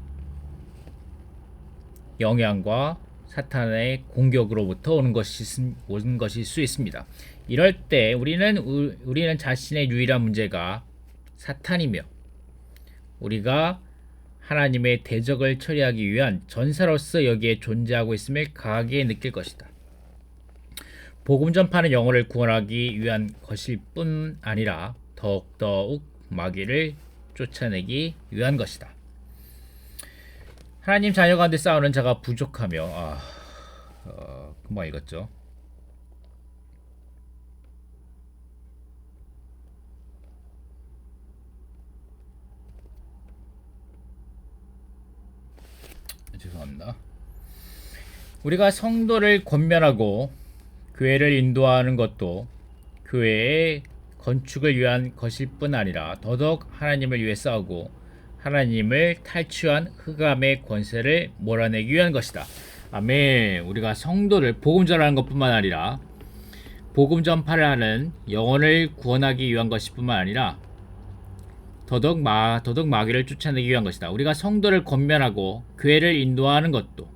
영향과 사탄의 공격으로부터 오는 것일 수 있습니다. 이럴 때 우리는 자신의 유일한 문제가 사탄이며 우리가 하나님의 대적을 처리하기 위한 전사로서 여기에 존재하고 있음을 강하게 느낄 것이다. 복음 전파는 영혼을 구원하기 위한 것일 뿐 아니라 더욱 마귀를 쫓아내기 위한 것이다. 하나님 자녀 가운데 싸우는 자가 부족하며 금방 읽었죠. 죄송합니다. 우리가 성도를 권면하고 교회를 인도하는 것도 교회의 건축을 위한 것일 뿐 아니라 더더욱 하나님을 위해 싸우고 하나님을 탈취한 흑암의 권세를 몰아내기 위한 것이다. 아멘. 우리가 성도를 복음 전하는 것뿐만 아니라 복음 전파를 하는 영혼을 구원하기 위한 것일 뿐만 아니라 더더욱 마귀를 쫓아내기 위한 것이다. 우리가 성도를 권면하고 교회를 인도하는 것도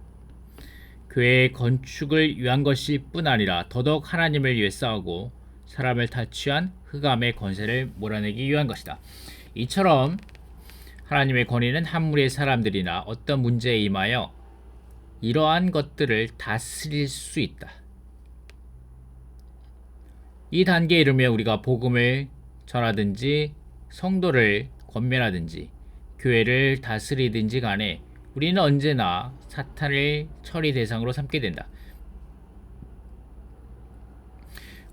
교회의 건축을 위한 것일 뿐 아니라 더더욱 하나님을 위해 싸우고 사람을 탈취한 흑암의 권세를 몰아내기 위한 것이다. 이처럼 하나님의 권위는 한 무리의 사람들이나 어떤 문제에 임하여 이러한 것들을 다스릴 수 있다. 이 단계에 이르면 우리가 복음을 전하든지 성도를 권면하든지 교회를 다스리든지 간에 우리는 언제나 사탄을 처리 대상으로 삼게 된다.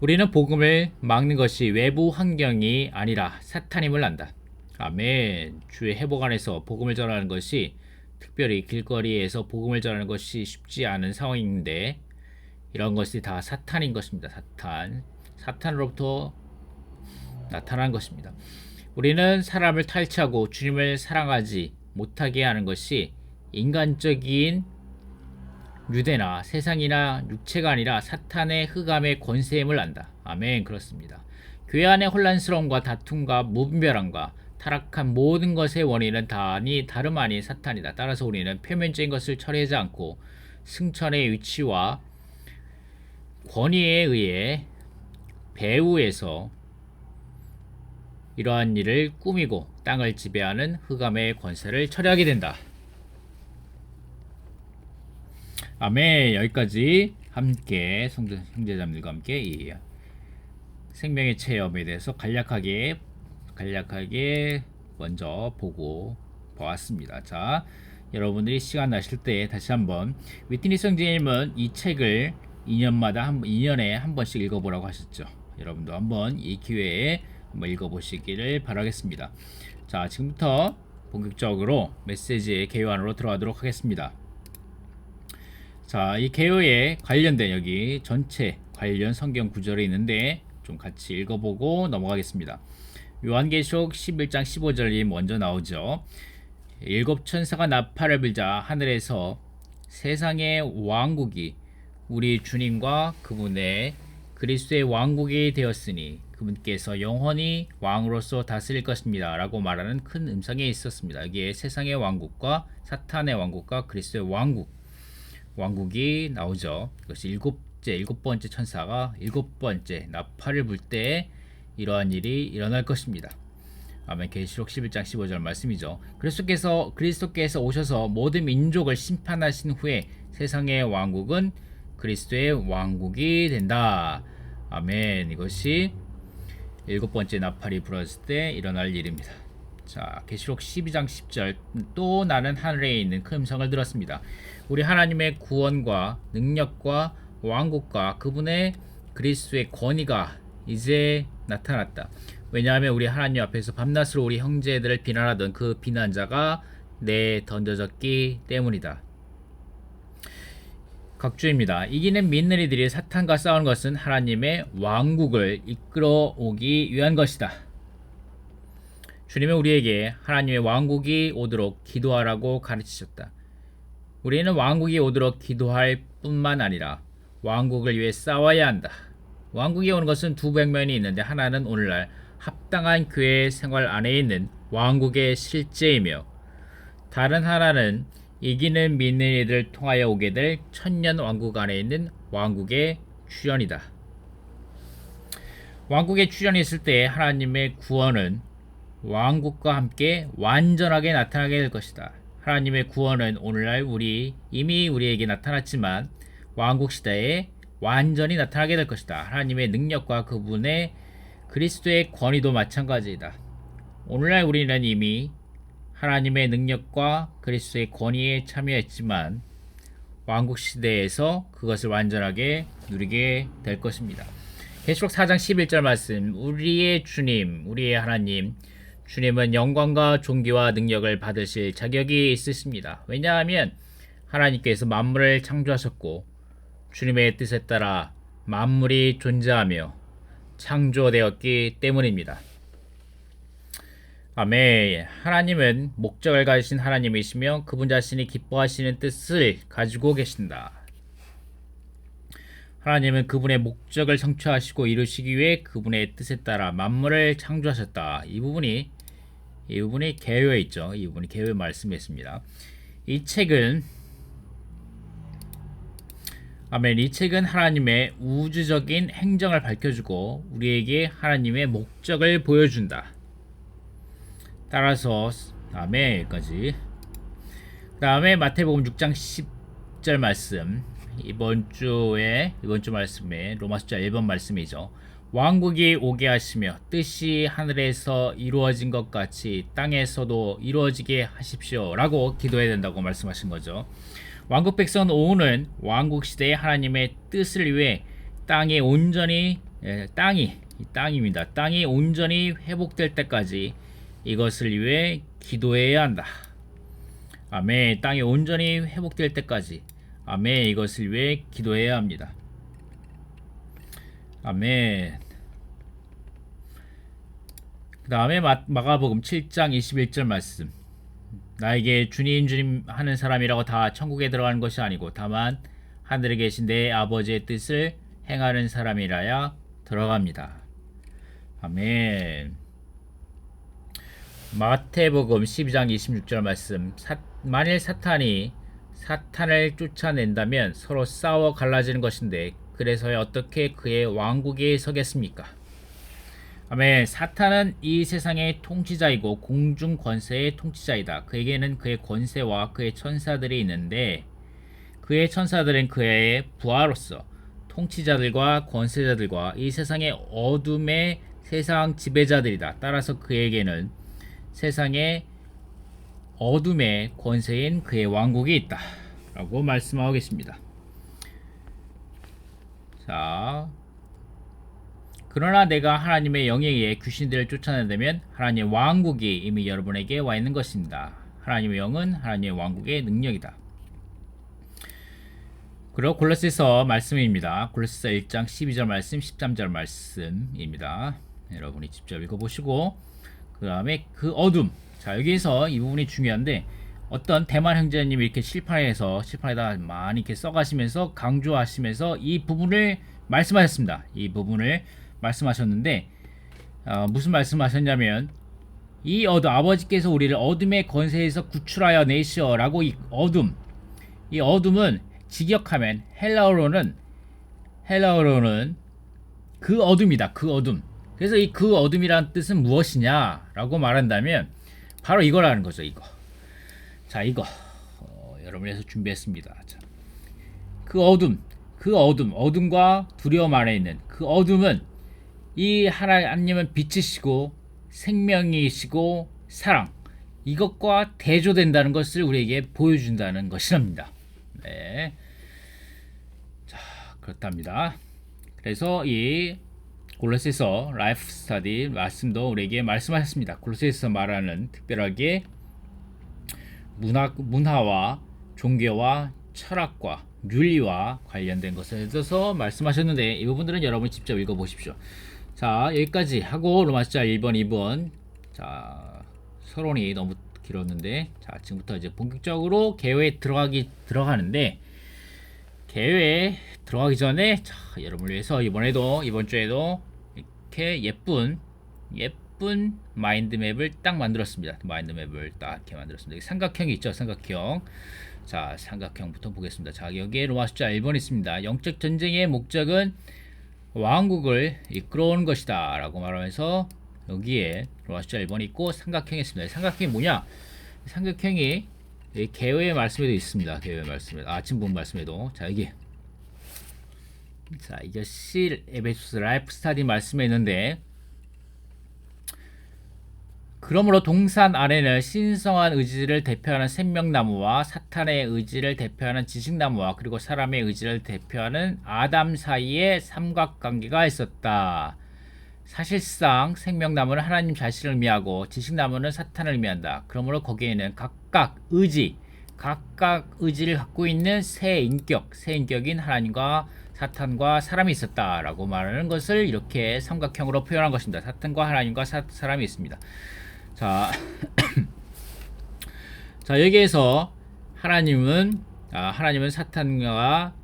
우리는 복음을 막는 것이 외부 환경이 아니라 사탄임을 안다. 아멘. 주의 회복 안에서 복음을 전하는 것이 특별히 길거리에서 복음을 전하는 것이 쉽지 않은 상황인데 이런 것이 다 사탄인 것입니다. 사탄으로부터 나타난 것입니다. 우리는 사람을 탈취하고 주님을 사랑하지 못하게 하는 것이 인간적인 유대나 세상이나 육체가 아니라 사탄의 흑암의 권세임을 안다. 아멘. 그렇습니다. 교회 안의 혼란스러움과 다툼과 무분별함과 타락한 모든 것의 원인은 다름 아닌 사탄이다. 따라서 우리는 표면적인 것을 처리하지 않고 승천의 위치와 권위에 의해 배후에서 이러한 일을 꾸미고 땅을 지배하는 흑암의 권세를 처리하게 된다. 아멘. 여기까지 함께 형제자매들과 함께 이 생명의 체험에 대해서 간략하게 먼저 보고 보았습니다. 자, 여러분들이 시간 나실 때 다시 한번 위트니 성지님은 이 책을 2년에 한 번씩 읽어보라고 하셨죠. 여러분도 한번 이 기회에 한번 읽어보시기를 바라겠습니다. 자, 지금부터 본격적으로 메시지의 개요 안으로 들어가도록 하겠습니다. 자, 이 개요에 관련된 여기 전체 관련 성경 구절이 있는데 좀 같이 읽어보고 넘어가겠습니다. 요한계시록 11장 15절이 먼저 나오죠. 일곱 천사가 나팔을 불자 하늘에서 세상의 왕국이 우리 주님과 그분의 그리스도의 왕국이 되었으니 그분께서 영원히 왕으로서 다스릴 것입니다 라고 말하는 큰 음성이 있었습니다. 여기에 세상의 왕국과 사탄의 왕국과 그리스도의 왕국이 나오죠. 이것이 일곱 번째 천사가 일곱 번째 나팔을 불 때 이러한 일이 일어날 것입니다. 아멘. 계시록 11장 15절 말씀이죠. 그리스도께서 오셔서 모든 민족을 심판하신 후에 세상의 왕국은 그리스도의 왕국이 된다. 아멘. 이것이 일곱 번째 나팔이 불었을 때 일어날 일입니다. 자, 계시록 12장 10절 또 나는 하늘에 있는 큰 음성을 들었습니다. 우리 하나님의 구원과 능력과 왕국과 그분의 그리스도의 권위가 이제 나타났다. 왜냐하면 우리 하나님 앞에서 밤낮으로 우리 형제들을 비난하던 그 비난자가 내던져졌기 때문이다. 각주입니다. 이기는 민느리들이 사탄과 싸우는 것은 하나님의 왕국을 이끌어 오기 위한 것이다. 주님은 우리에게 하나님의 왕국이 오도록 기도하라고 가르치셨다. 우리는 왕국이 오도록 기도할 뿐만 아니라 왕국을 위해 싸워야 한다. 왕국이 오는 것은 두 방면이 있는데 하나는 오늘날 합당한 교회 생활 안에 있는 왕국의 실제이며 다른 하나는 이기는 민느리들을 통하여 오게 될 천년 왕국 안에 있는 왕국의 출현이다. 왕국의 출현이 있을 때 하나님의 구원은 왕국과 함께 완전하게 나타나게 될 것이다. 하나님의 구원은 오늘날 이미 우리에게 나타났지만 왕국 시대에 완전히 나타나게 될 것이다. 하나님의 능력과 그분의 그리스도의 권위도 마찬가지이다. 오늘날 우리는 이미 하나님의 능력과 그리스도의 권위에 참여했지만 왕국 시대에서 그것을 완전하게 누리게 될 것입니다. 계시록 4장 11절 말씀 우리의 주님, 우리의 하나님 주님은 영광과 존귀와 능력을 받으실 자격이 있으십니다. 왜냐하면 하나님께서 만물을 창조하셨고 주님의 뜻에 따라 만물이 존재하며 창조되었기 때문입니다. 아멘. 하나님은 목적을 가지신 하나님이시며 그분 자신이 기뻐하시는 뜻을 가지고 계신다. 하나님은 그분의 목적을 성취하시고 이루시기 위해 그분의 뜻에 따라 만물을 창조하셨다. 이 부분이 계회에 있죠. 이 부분이 계회 말씀이었습니다. 이 책은 하나님의 우주적인 행정을 밝혀주고 우리에게 하나님의 목적을 보여준다. 따라서 여기까지. 그 다음에 마태복음 6장 10절 말씀 이번 주 말씀에 로마 숫자 1번 말씀이죠. 왕국이 오게 하시며 뜻이 하늘에서 이루어진 것 같이 땅에서도 이루어지게 하십시오 라고 기도해야 된다고 말씀하신 거죠. 왕국 백성 오는 왕국 시대의 하나님의 뜻을 위해 땅이 온전히 회복될 때까지 이것을 위해 기도해야 한다. 아멘. 땅이 온전히 회복될 때까지 아멘. 이것을 위해 기도해야 합니다. 아멘. 그 다음에 마가복음 7장 21절 말씀 나에게 주님 주님 하는 사람이라고 다 천국에 들어가는 것이 아니고 다만 하늘에 계신 내 아버지의 뜻을 행하는 사람이라야 들어갑니다. 아멘. 마태복음 12장 26절 말씀 만일 사탄을 쫓아낸다면 서로 싸워 갈라지는 것인데 그래서야 어떻게 그의 왕국에 서겠습니까? 아멘. 사탄은 이 세상의 통치자이고 공중 권세의 통치자이다. 그에게는 그의 권세와 그의 천사들이 있는데 그의 천사들은 그의 부하로서 통치자들과 권세자들과 이 세상의 어둠의 세상 지배자들이다. 따라서 그에게는 세상의 어둠의 권세인 그의 왕국이 있다 라고 말씀하고 계십니다. 자, 그러나 내가 하나님의 영에 의해 귀신들을 쫓아낸다면 하나님의 왕국이 이미 여러분에게 와 있는 것입니다. 하나님의 영은 하나님의 왕국의 능력이다. 그리고 골로새서 말씀입니다. 골로새서 1장 12절 말씀 13절 말씀입니다. 여러분이 직접 읽어보시고 그 다음에 그 어둠, 자 여기에서 이 부분이 중요한데 어떤 대만 형제님이 이렇게 실판에다 많이 이렇게 써가시면서 강조하시면서 이 부분을 말씀하셨습니다. 이 부분을 말씀하셨는데 무슨 말씀하셨냐면 이 아버지께서 우리를 어둠의 권세에서 구출하여 내시어라고 이 어둠은 직역하면 헬라어로는 그 어둠이다. 그 어둠. 그래서 이 그 어둠이란 뜻은 무엇이냐라고 말한다면 바로 이거라는 거죠. 이거. 자, 이거 여러분을 위해서 준비했습니다. 자, 어둠과 두려움 안에 있는 그 어둠은 이 하나님은 빛이시고 생명이시고 사랑, 이것과 대조된다는 것을 우리에게 보여준다는 것이랍니다. 네. 자, 그렇답니다. 그래서 이 골로새서 라이프 스터디 말씀도 우리에게 말씀하셨습니다. 골로새서 말하는 특별하게 문화와 종교와 철학과 윤리와 관련된 것에 대해서 말씀하셨는데 이 부분들은 여러분이 직접 읽어보십시오. 자, 여기까지 하고 로마서 1번 2번 자, 서론이 너무 길었는데 자, 지금부터 이제 본격적으로 개요에 들어가는데 개요에 들어가기 전에 자, 여러분을 위해서 이번 주에도 이렇게 예쁜 마인드맵을 딱 만들었습니다. 마인드맵을 딱 이렇게 만들었습니다. 삼각형이 있죠. 삼각형. 자, 삼각형부터 보겠습니다. 자, 여기에 로마 숫자 1번 있습니다. 영적 전쟁의 목적은 왕국을 이끌어오는 것이다 라고 말하면서 여기에 로마 숫자 1번이 있고 삼각형이 있습니다. 삼각형이 뭐냐? 삼각형이 개요의 말씀에도 있습니다. 개요의 말씀에 아침 본 말씀에도 자, 이게 자, 이것이 에베소스 라이프 스타디 말씀에 있는데 그러므로 동산 아래는 신성한 의지를 대표하는 생명나무와 사탄의 의지를 대표하는 지식나무와 그리고 사람의 의지를 대표하는 아담 사이에 삼각관계가 있었다. 사실상 생명나무는 하나님 자신을 의미하고 지식나무는 사탄을 의미한다. 그러므로 거기에는 각각 의지를 갖고 있는 새 인격인 하나님과 사탄과 사람이 있었다라고 말하는 것을 이렇게 삼각형으로 표현한 것입니다. 사탄과 하나님과 사람이 있습니다. 자, 자, 여기에서 하나님은 사탄과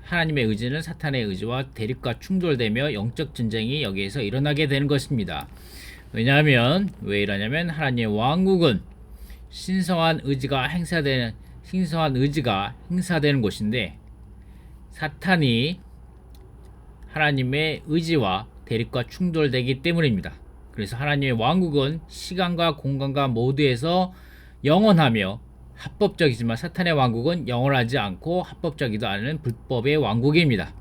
하나님의 의지는 사탄의 의지와 대립과 충돌되며 영적 전쟁이 여기에서 일어나게 되는 것입니다. 왜냐하면 왜 이러냐면 하나님의 왕국은 신성한 의지가 행사되는 곳인데 사탄이 하나님의 의지와 대립과 충돌되기 때문입니다. 그래서 하나님의 왕국은 시간과 공간과 모두에서 영원하며 합법적이지만 사탄의 왕국은 영원하지 않고 합법적이도 않은 불법의 왕국입니다.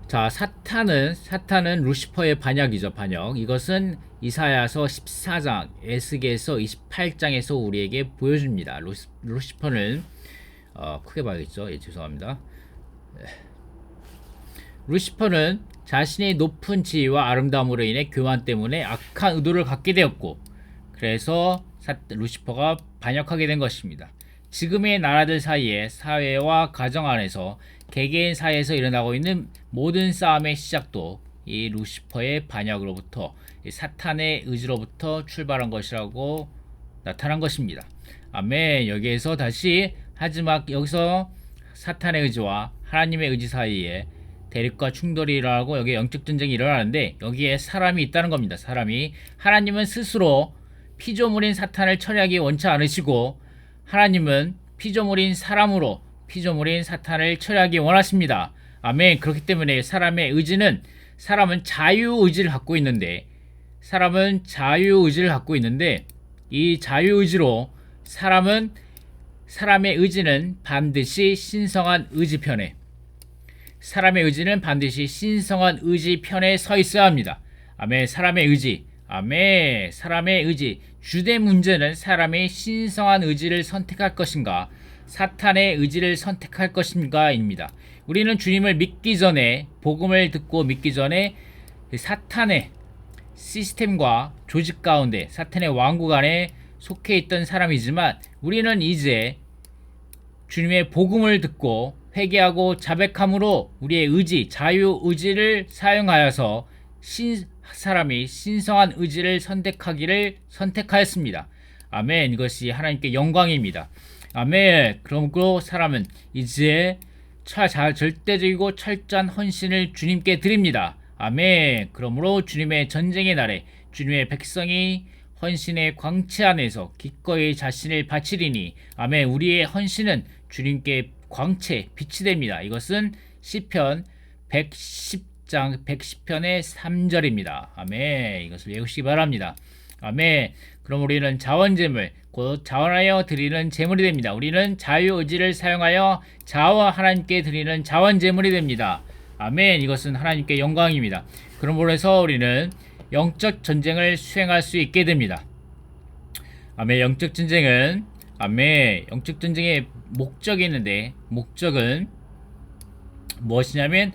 자, 사탄은 루시퍼의 반역이죠. 반역. 이것은 이사야서 14장, 에스겔서 28장에서 우리에게 보여줍니다. 루시퍼는 크게 봐야겠죠. 예, 죄송합니다. 루시퍼는 자신의 높은 지위와 아름다움으로 인해 교만 때문에 악한 의도를 갖게 되었고 그래서 루시퍼가 반역하게 된 것입니다. 지금의 나라들 사이에 사회와 가정 안에서 개개인 사이에서 일어나고 있는 모든 싸움의 시작도 이 루시퍼의 반역으로부터 사탄의 의지로부터 출발한 것이라고 나타난 것입니다. 아멘. 여기에서 다시 하지만 여기서 사탄의 의지와 하나님의 의지 사이에 대립과 충돌이 일어나고 여기에 영적 전쟁이 일어나는데 여기에 사람이 있다는 겁니다. 하나님은 스스로 피조물인 사탄을 처리하기 원치 않으시고 하나님은 피조물인 사탄을 처리하기 원하십니다. 아멘. 그렇기 때문에 사람은 자유의지를 갖고 있는데 이 자유의지로 사람의 의지는 반드시 신성한 의지 편에 서 있어야 합니다. 아멘. 사람의 의지. 주된 문제는 사람의 신성한 의지를 선택할 것인가, 사탄의 의지를 선택할 것인가입니다. 우리는 주님을 믿기 전에, 복음을 듣고 믿기 전에 사탄의 시스템과 조직 가운데, 사탄의 왕국 안에 속해 있던 사람이지만 우리는 이제 주님의 복음을 듣고 회개하고 자백함으로 우리의 자유의지를 사용하여서 사람이 신성한 의지를 선택하였습니다. 아멘. 이것이 하나님께 영광입니다. 아멘. 그러므로 사람은 이제 절대적이고 철저한 헌신을 주님께 드립니다. 아멘. 그러므로 주님의 전쟁의 날에 주님의 백성이 헌신의 광채 안에서 기꺼이 자신을 바치리니 아멘. 우리의 헌신은 주님께 광채, 빛이 됩니다. 이것은 시편 110장 110편의 3절입니다. 아멘. 이것을 외우시기 바랍니다. 아멘. 그럼 우리는 자원제물, 곧 자원하여 드리는 제물이 됩니다. 우리는 자유의지를 사용하여 자와 하나님께 드리는 자원제물이 됩니다. 아멘. 이것은 하나님께 영광입니다. 그러므로 해서 우리는 영적 전쟁을 수행할 수 있게 됩니다. 아멘. 영적 전쟁은 영적 전쟁의 목적이 있는데, 목적은 무엇이냐면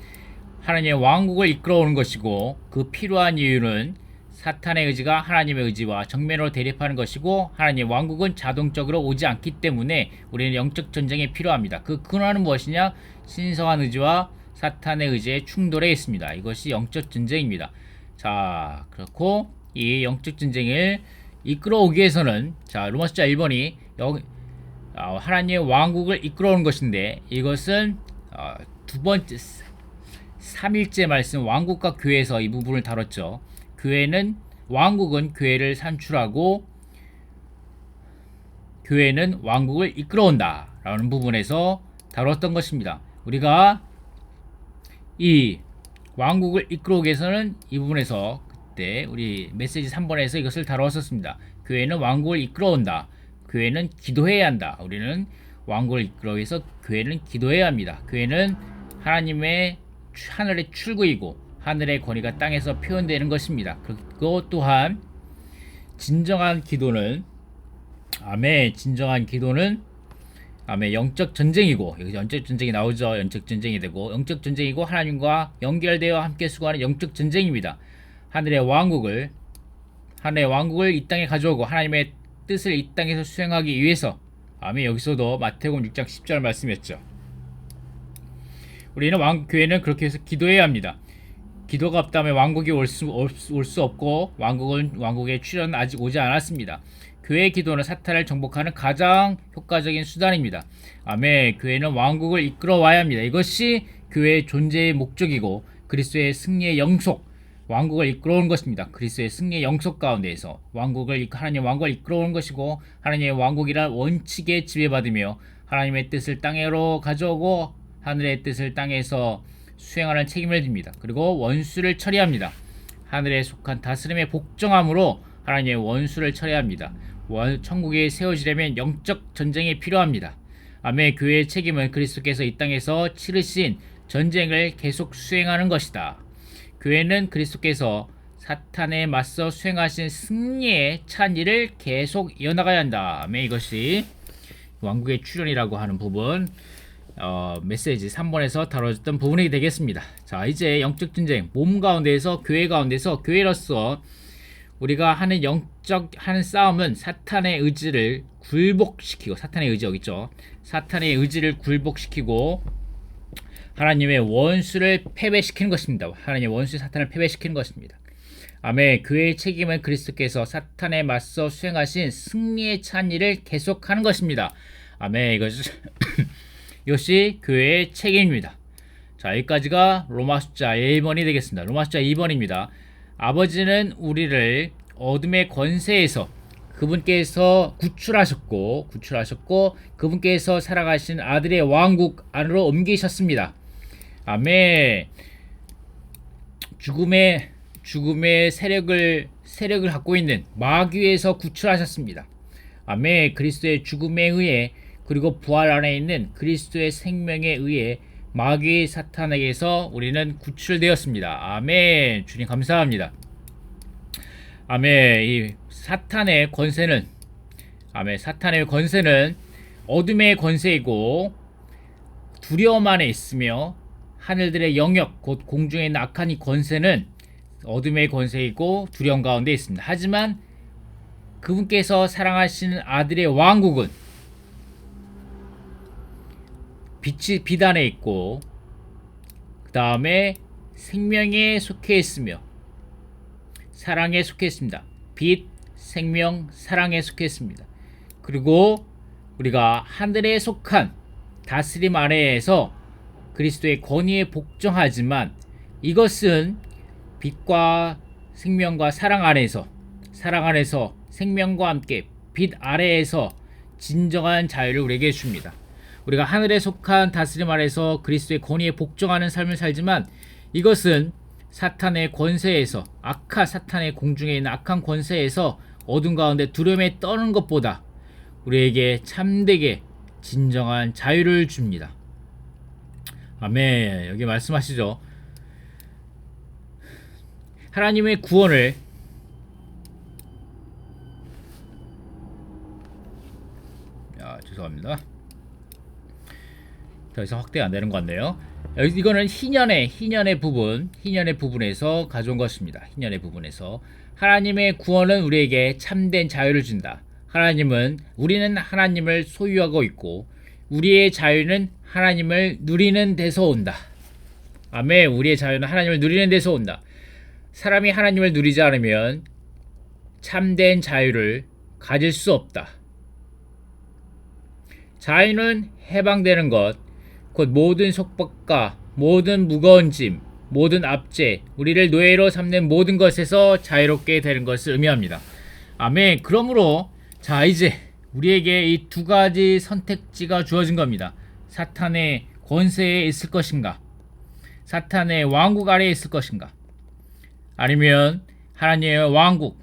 하나님의 왕국을 이끌어오는 것이고, 그 필요한 이유는 사탄의 의지가 하나님의 의지와 정면으로 대립하는 것이고, 하나님의 왕국은 자동적으로 오지 않기 때문에 우리는 영적 전쟁이 필요합니다. 그 근원은 무엇이냐? 신성한 의지와 사탄의 의지의 충돌에 있습니다. 이것이 영적 전쟁입니다. 자, 그렇고 이 영적 전쟁을 이끌어오기 위해서는, 자, 로마서 1번이 하나님의 왕국을 이끌어오는 것인데, 이것은 두 번째 3일째 말씀 왕국과 교회에서 이 부분을 다뤘죠. 왕국은 교회를 산출하고 교회는 왕국을 이끌어온다 라는 부분에서 다뤘던 것입니다. 우리가 이 왕국을 이끌어오기 위해서는 이 부분에서 그때 우리 메시지 3번에서 이것을 다루었었습니다. 교회는 왕국을 이끌어온다. 교회는 기도해야 한다. 우리는 왕국을 이끌어오기 위해서 교회는 기도해야 합니다. 교회는 하나님의 하늘의 출구이고 하늘의 권위가 땅에서 표현되는 것입니다. 그리고 또한 진정한 기도는 영적 전쟁이고, 여기 영적 전쟁이 나오죠. 영적 전쟁이 되고, 영적 전쟁이고 하나님과 연결되어 함께 수고하는 영적 전쟁입니다. 하늘의 왕국을 이 땅에 가져오고 하나님의 뜻을 이 땅에서 수행하기 위해서, 여기서도 마태복음 6장 10절 말씀이었죠. 우리는 교회는 그렇게 해서 기도해야 합니다. 기도가 없다면 왕국이 올 수 없고, 왕국의 출현은 아직 오지 않았습니다. 교회의 기도는 사탄을 정복하는 가장 효과적인 수단입니다. 아멘. 교회는 왕국을 이끌어 와야 합니다. 이것이 교회의 존재의 목적이고 그리스도의 승리의 영속, 왕국을 이끌어오는 것입니다. 그리스도의 승리의 영속 가운데에서 하나님의 왕국을 이끌어오는 것이고, 하나님의 왕국이란 원칙에 지배받으며 하나님의 뜻을 땅으로 가져오고 하늘의 뜻을 땅에서 수행하는 책임을 집니다. 그리고 원수를 처리합니다. 하늘에 속한 다스림의 복종함으로 하나님의 원수를 처리합니다. 천국에 세워지려면 영적 전쟁이 필요합니다. 아멘. 교회의 책임은 그리스도께서 이 땅에서 치르신 전쟁을 계속 수행하는 것이다. 교회는 그리스도께서 사탄에 맞서 수행하신 승리의 찬일을 계속 이어나가야 한다. 아멘. 이것이 왕국의 출현이라고 하는 부분, 메시지 3번에서 다뤄졌던 부분이 되겠습니다. 자, 이제 영적 전쟁, 몸 가운데에서 교회 가운데서 교회로서 우리가 하는 하는 싸움은 사탄의 의지를 굴복시키고, 사탄의 의지 여기 있죠. 사탄의 의지를 굴복시키고 하나님의 원수를 패배시키는 것입니다. 하나님의 원수 사탄을 패배시키는 것입니다. 아멘. 교회의 책임은 그리스도께서 사탄에 맞서 수행하신 승리의 찬일을 계속하는 것입니다. 아멘. 이것이 교회의 책임입니다. 자, 여기까지가 로마 숫자 1번이 되겠습니다. 로마 숫자 2번입니다. 아버지는 우리를 어둠의 권세에서 그분께서 구출하셨고 그분께서 살아가신 아들의 왕국 안으로 옮기셨습니다. 아멘. 죽음의 세력을 갖고 있는 마귀에서 구출하셨습니다. 아멘. 그리스도의 죽음에 의해, 그리고 부활 안에 있는 그리스도의 생명에 의해 마귀 사탄에게서 우리는 구출되었습니다. 아멘. 주님 감사합니다. 아멘. 이 사탄의 권세는 어둠의 권세이고 두려움 안에 있으며, 하늘들의 영역 곧 공중에 있는 악한 이 권세는 어둠의 권세이고 두려움 가운데 있습니다. 하지만 그분께서 사랑하시는 아들의 왕국은 빛 안에 있고, 그 다음에 생명에 속해 있으며 사랑에 속해 있습니다. 빛, 생명, 사랑에 속해 있습니다. 그리고 우리가 하늘에 속한 다스림 아래에서 그리스도의 권위에 복종하지만 이것은 빛과 생명과 사랑 안에서 생명과 함께 빛 아래에서 진정한 자유를 우리에게 줍니다. 우리가 하늘에 속한 다스림 아래에서 그리스도의 권위에 복종하는 삶을 살지만 이것은 사탄의 권세에서 사탄의 공중에 있는 악한 권세에서 어둠 가운데 두려움에 떠는 것보다 우리에게 참되게 진정한 자유를 줍니다. 아멘. 여기 말씀하시죠. 하나님의 구원을 죄송합니다. 더 이상 확대가 안 되는 것 같네요. 이거는 희년의 부분에서 가져온 것입니다. 희년의 부분에서 하나님의 구원은 우리에게 참된 자유를 준다. 우리는 하나님을 소유하고 있고 우리의 자유는 하나님을 누리는 데서 온다. 아멘. 우리의 자유는 하나님을 누리는 데서 온다. 사람이 하나님을 누리지 않으면 참된 자유를 가질 수 없다. 자유는 해방되는 것, 곧 모든 속박과 모든 무거운 짐, 모든 압제, 우리를 노예로 삼는 모든 것에서 자유롭게 되는 것을 의미합니다. 아멘. 그러므로 자, 이제 우리에게 이 두 가지 선택지가 주어진 겁니다. 사탄의 권세에 있을 것인가? 사탄의 왕국 아래에 있을 것인가? 아니면 하나님의 왕국,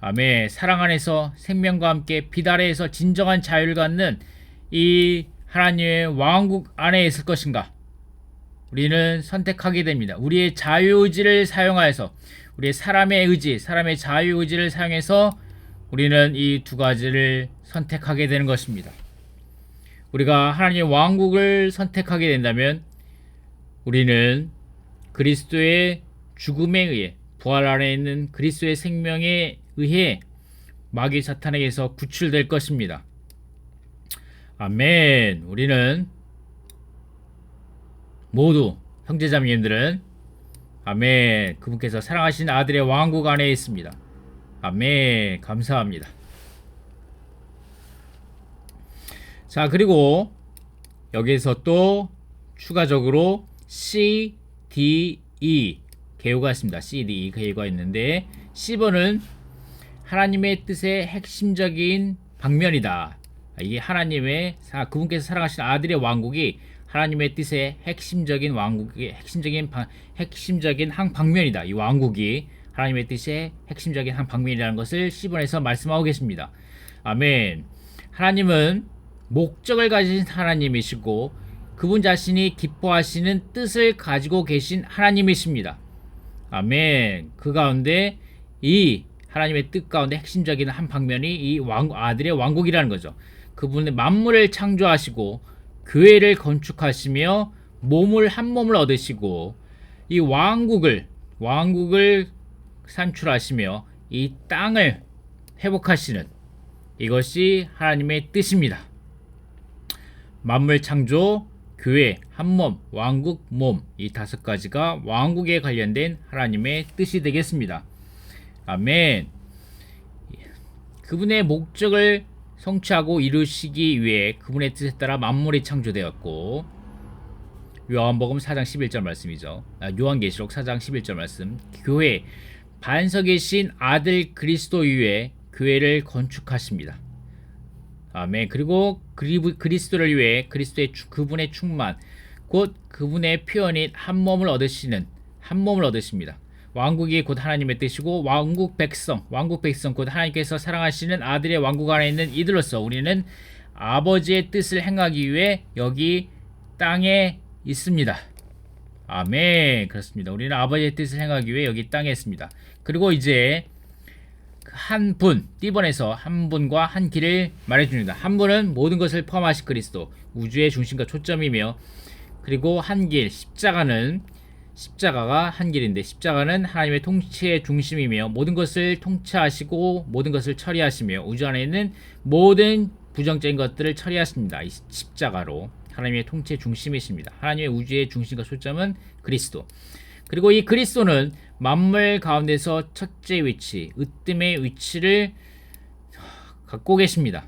아멘, 사랑 안에서 생명과 함께 빛 아래에서 진정한 자유를 갖는 이 하나님의 왕국 안에 있을 것인가? 우리는 선택하게 됩니다. 우리의 자유의지를 사용하여서, 우리의 사람의 자유의지를 사용해서 우리는 이 두 가지를 선택하게 되는 것입니다. 우리가 하나님의 왕국을 선택하게 된다면 우리는 그리스도의 죽음에 의해, 부활 안에 있는 그리스도의 생명에 의해 마귀 사탄에게서 구출될 것입니다. 아멘. 우리는 모두 형제자매님들은 아멘, 그분께서 사랑하신 아들의 왕국 안에 있습니다. 아멘. 감사합니다. 자, 그리고 여기에서 또 추가적으로 C, D, E 개요가 있습니다. C, D, E 개요가 있는데 10번은 하나님의 뜻의 핵심적인 방면이다. 이게 그분께서 사랑하신 아들의 왕국이 하나님의 뜻의 핵심적인 한 방면이다. 이 왕국이 하나님의 뜻의 핵심적인 한 방면이라는 것을 10번에서 말씀하고 계십니다. 아멘. 하나님은 목적을 가진 하나님이시고 그분 자신이 기뻐하시는 뜻을 가지고 계신 하나님이십니다. 아멘. 그 가운데 이 하나님의 뜻 가운데 핵심적인 한 방면이 이 아들의 왕국이라는 거죠. 그분의 만물을 창조하시고 교회를 건축하시며 한 몸을 얻으시고 이 왕국을 산출하시며 이 땅을 회복하시는 이것이 하나님의 뜻입니다. 만물 창조, 교회, 한 몸, 왕국, 몸, 이 다섯 가지가 왕국에 관련된 하나님의 뜻이 되겠습니다. 아멘. 그분의 목적을 성취하고 이루시기 위해 그분의 뜻에 따라 만물이 창조되었고, 요한복음 4장 11절 말씀이죠. 요한계시록 4장 11절 말씀. 교회, 반석이신 아들 그리스도 위에 교회를 건축하십니다. 아멘. 그리고 그리스도를 위해 그분의 충만, 곧 그분의 표현인 한 몸을 얻으십니다. 왕국이 곧 하나님의 뜻이고 왕국 백성 곧 하나님께서 사랑하시는 아들의 왕국 안에 있는 이들로서 우리는 아버지의 뜻을 행하기 위해 여기 땅에 있습니다. 아멘. 그렇습니다. 우리는 아버지의 뜻을 행하기 위해 여기 땅에 있습니다. 그리고 이제 한 분, 띠번에서 한 분과 한 길을 말해줍니다. 한 분은 모든 것을 포함하신 그리스도, 우주의 중심과 초점이며, 그리고 한 길, 십자가가 한 길인데, 십자가는 하나님의 통치의 중심이며 모든 것을 통치하시고 모든 것을 처리하시며 우주 안에 있는 모든 부정적인 것들을 처리하십니다. 이 십자가로 하나님의 통치의 중심이십니다. 하나님의 우주의 중심과 초점은 그리스도. 그리고 이 그리스도는 만물 가운데서 첫째 위치, 으뜸의 위치를 갖고 계십니다.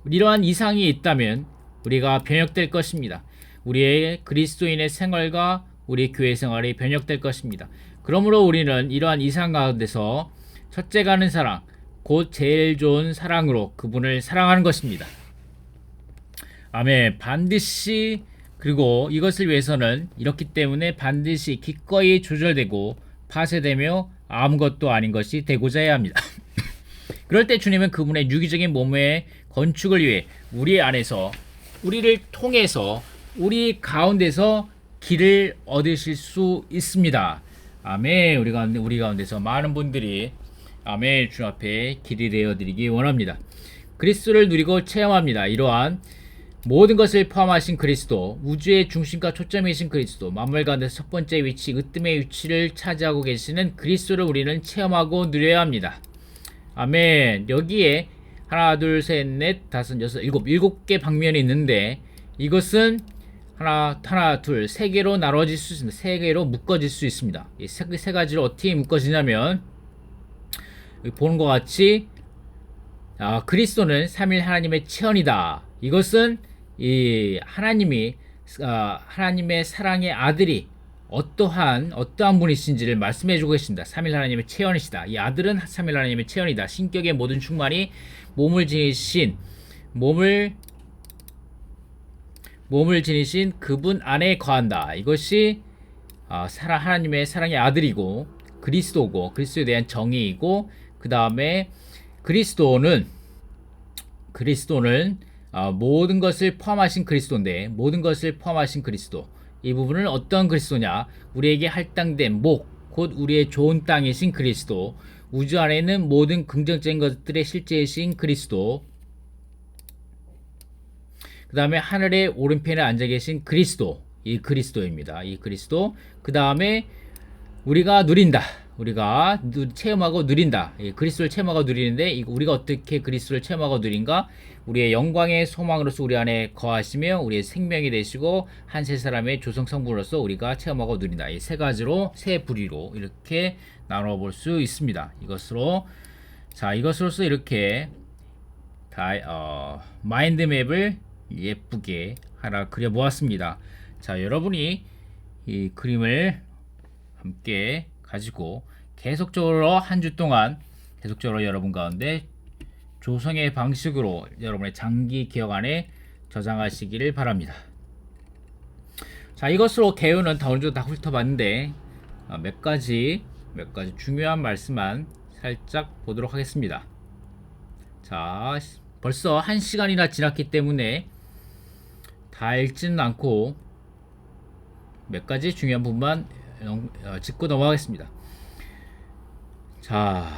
이러한 이상이 있다면 우리가 변혁될 것입니다. 우리의 그리스도인의 생활과 우리 교회 생활이 변혁될 것입니다. 그러므로 우리는 이러한 이상 가운데서 첫째 가는 사랑, 곧 제일 좋은 사랑으로 그분을 사랑하는 것입니다. 아멘. 반드시, 그리고 이것을 위해서는 이렇기 때문에 반드시 기꺼이 조절되고 파쇄되며 아무것도 아닌 것이 되고자 해야 합니다. 그럴 때 주님은 그분의 유기적인 몸의 건축을 위해 우리 안에서, 우리를 통해서, 우리 가운데서 길을 얻으실 수 있습니다. 아멘. 우리 가운데서 많은 분들이 아멘 주 앞에 길이 되어드리기 원합니다. 그리스도를 누리고 체험합니다. 이러한 모든 것을 포함하신 그리스도, 우주의 중심과 초점이신 그리스도, 만물 가운데 첫 번째 위치, 으뜸의 위치를 차지하고 계시는 그리스도를 우리는 체험하고 누려야 합니다. 아멘. 여기에 하나, 둘, 셋, 넷, 다섯, 여섯, 일곱 개 방면이 있는데 이것은 하나, 둘, 세 개로 나눠질 수 있습니다. 세 개로 묶어질 수 있습니다. 이 세 가지로 어떻게 묶어지냐면 보는 것 같이 그리스도는 삼일 하나님의 체현이다. 이것은 이 하나님의 사랑의 아들이 어떠한 분이신지를 말씀해주고 계십니다. 삼일 하나님의 체현이시다. 이 아들은 삼일 하나님의 체현이다. 신격의 모든 충만이 몸을 지니신 그분 안에 거한다. 이것이 하나님의 사랑의 아들이고 그리스도고 그리스도에 대한 정의이고 그 다음에 그리스도는 모든 것을 포함하신 그리스도인데 모든 것을 포함하신 그리스도 이 부분은 어떤 그리스도냐 우리에게 할당된 목 곧 우리의 좋은 땅이신 그리스도 우주 안에 있는 모든 긍정적인 것들의 실제이신 그리스도 그 다음에 하늘의 오른편에 앉아 계신 그리스도 이 그리스도입니다. 이 그리스도 그 다음에 우리가 체험하고 누린다. 그리스도를 체험하고 누리는데 우리가 어떻게 그리스도를 체험하고 누린가? 우리의 영광의 소망으로서 우리 안에 거하시며 우리의 생명이 되시고 한 세 사람의 조성 성분으로서 우리가 체험하고 누린다. 이 세 가지로 세 부리로 이렇게 나눠 볼 수 있습니다. 이것으로서 이렇게 마인드맵을 예쁘게 하나 그려 보았습니다. 자, 여러분이 이 그림을 함께 가지고 계속적으로 한 주 동안 계속적으로 여러분 가운데 조성의 방식으로 여러분의 장기 기억 안에 저장하시기를 바랍니다. 자, 이것으로 개요는 어느 정도 다 훑어봤는데 몇 가지 중요한 말씀만 살짝 보도록 하겠습니다. 자, 벌써 1시간이나 지났기 때문에 다 읽지는 않고 몇 가지 중요한 부분만 짚고 넘어가겠습니다. 자,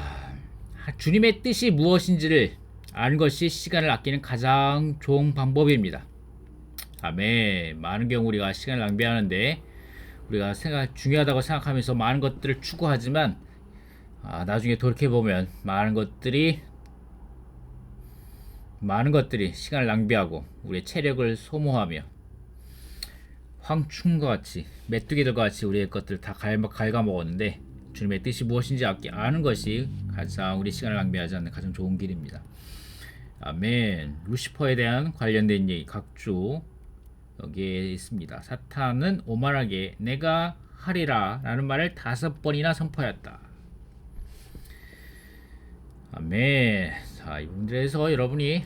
주님의 뜻이 무엇인지를 아는 것이 시간을 아끼는 가장 좋은 방법입니다. 아멘. 많은 경우 우리가 시간을 낭비하는데 우리가 중요하다고 생각하면서 많은 것들을 추구하지만 나중에 돌이켜보면 많은 것들이 시간을 낭비하고 우리의 체력을 소모하며 황충과 같이 메뚜기들과 같이 우리의 것들을 다 갉아먹었는데 주님의 뜻이 무엇인지 아는 것이 가장 우리 시간을 낭비하지 않는 가장 좋은 길입니다. 아멘. 루시퍼에 대한 관련된 얘기 각주 여기에 있습니다. 사탄은 오만하게 내가 하리라 라는 말을 5번이나 선포하였다. 아멘. 자, 이 부분들에서 여러분이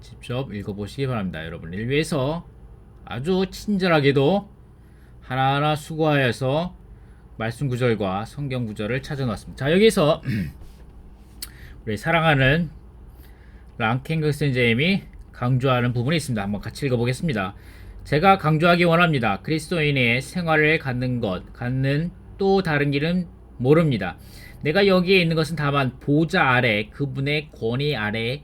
직접 읽어보시기 바랍니다. 여러분을 위해서 아주 친절하게도 하나하나 수고하여서 말씀 구절과 성경 구절을 찾아놨습니다. 자, 여기서 우리 사랑하는 랑켄그 선생님이 강조하는 부분이 있습니다. 한번 같이 읽어보겠습니다. 제가 강조하기 원합니다. 그리스도인의 생활을 갖는 또 다른 길은 모릅니다. 내가 여기에 있는 것은 다만 보좌 아래 그분의 권위 아래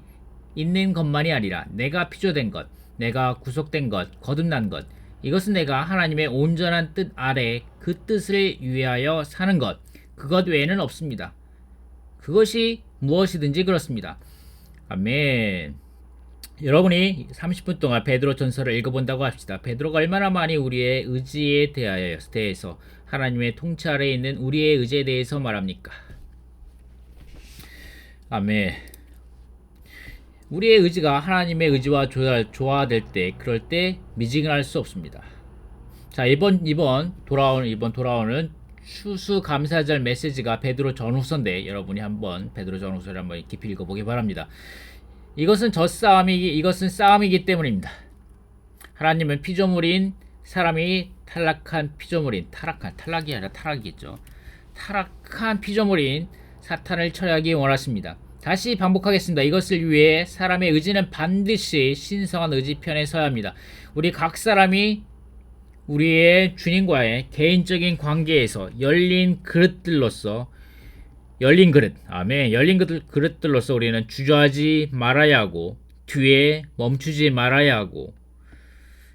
있는 것만이 아니라 내가 피조된 것, 내가 구속된 것, 거듭난 것, 이것은 내가 하나님의 온전한 뜻 아래 그 뜻을 위하여 사는 것, 그것 외에는 없습니다. 그것이 무엇이든지 그렇습니다. 아멘. 여러분이 30분 동안 베드로 전서를 읽어본다고 합시다. 베드로가 얼마나 많이 우리의 의지에 대해서 하나님의 통치 아래에 있는 우리의 의지에 대해서 말합니까? 아멘. 우리의 의지가 하나님의 의지와 조화될 때, 그럴 때 미진할 수 없습니다. 자, 이번 돌아오는 추수감사절 메시지가 베드로 전후서인데, 여러분이 한번 베드로 전후서를 한번 깊이 읽어보기 바랍니다. 이것은 싸움이기 때문입니다. 하나님은 피조물인 사람이 탈락이 아니라 타락이겠죠. 타락한 피조물인 사탄을 처리하기 원하십니다. 다시 반복하겠습니다. 이것을 위해 사람의 의지는 반드시 신성한 의지 편에 서야 합니다. 우리 각 사람이 우리의 주님과의 개인적인 관계에서 열린 그릇들로서 우리는 주저하지 말아야 하고 뒤에 멈추지 말아야 하고,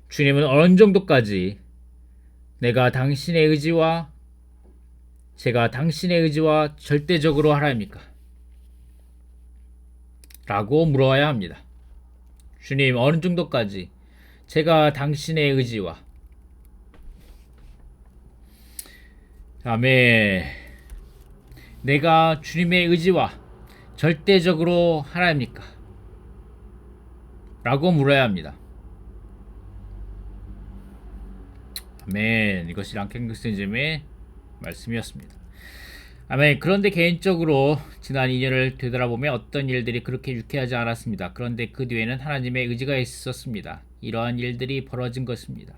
주님은 어느 정도까지 제가 당신의 의지와 절대적으로 하라 합니까? 라고 물어야 합니다. 주님, 어느 정도까지 제가 당신의 의지와, 아멘, 내가 주님의 의지와 절대적으로 하라 합니까? 라고 물어야 합니다. 아멘. 이것이 랑켄교수님의 말씀이었습니다. 아멘. 그런데 개인적으로 지난 2년을 되돌아보면 어떤 일들이 그렇게 유쾌하지 않았습니다. 그런데 그 뒤에는 하나님의 의지가 있었습니다. 이러한 일들이 벌어진 것입니다.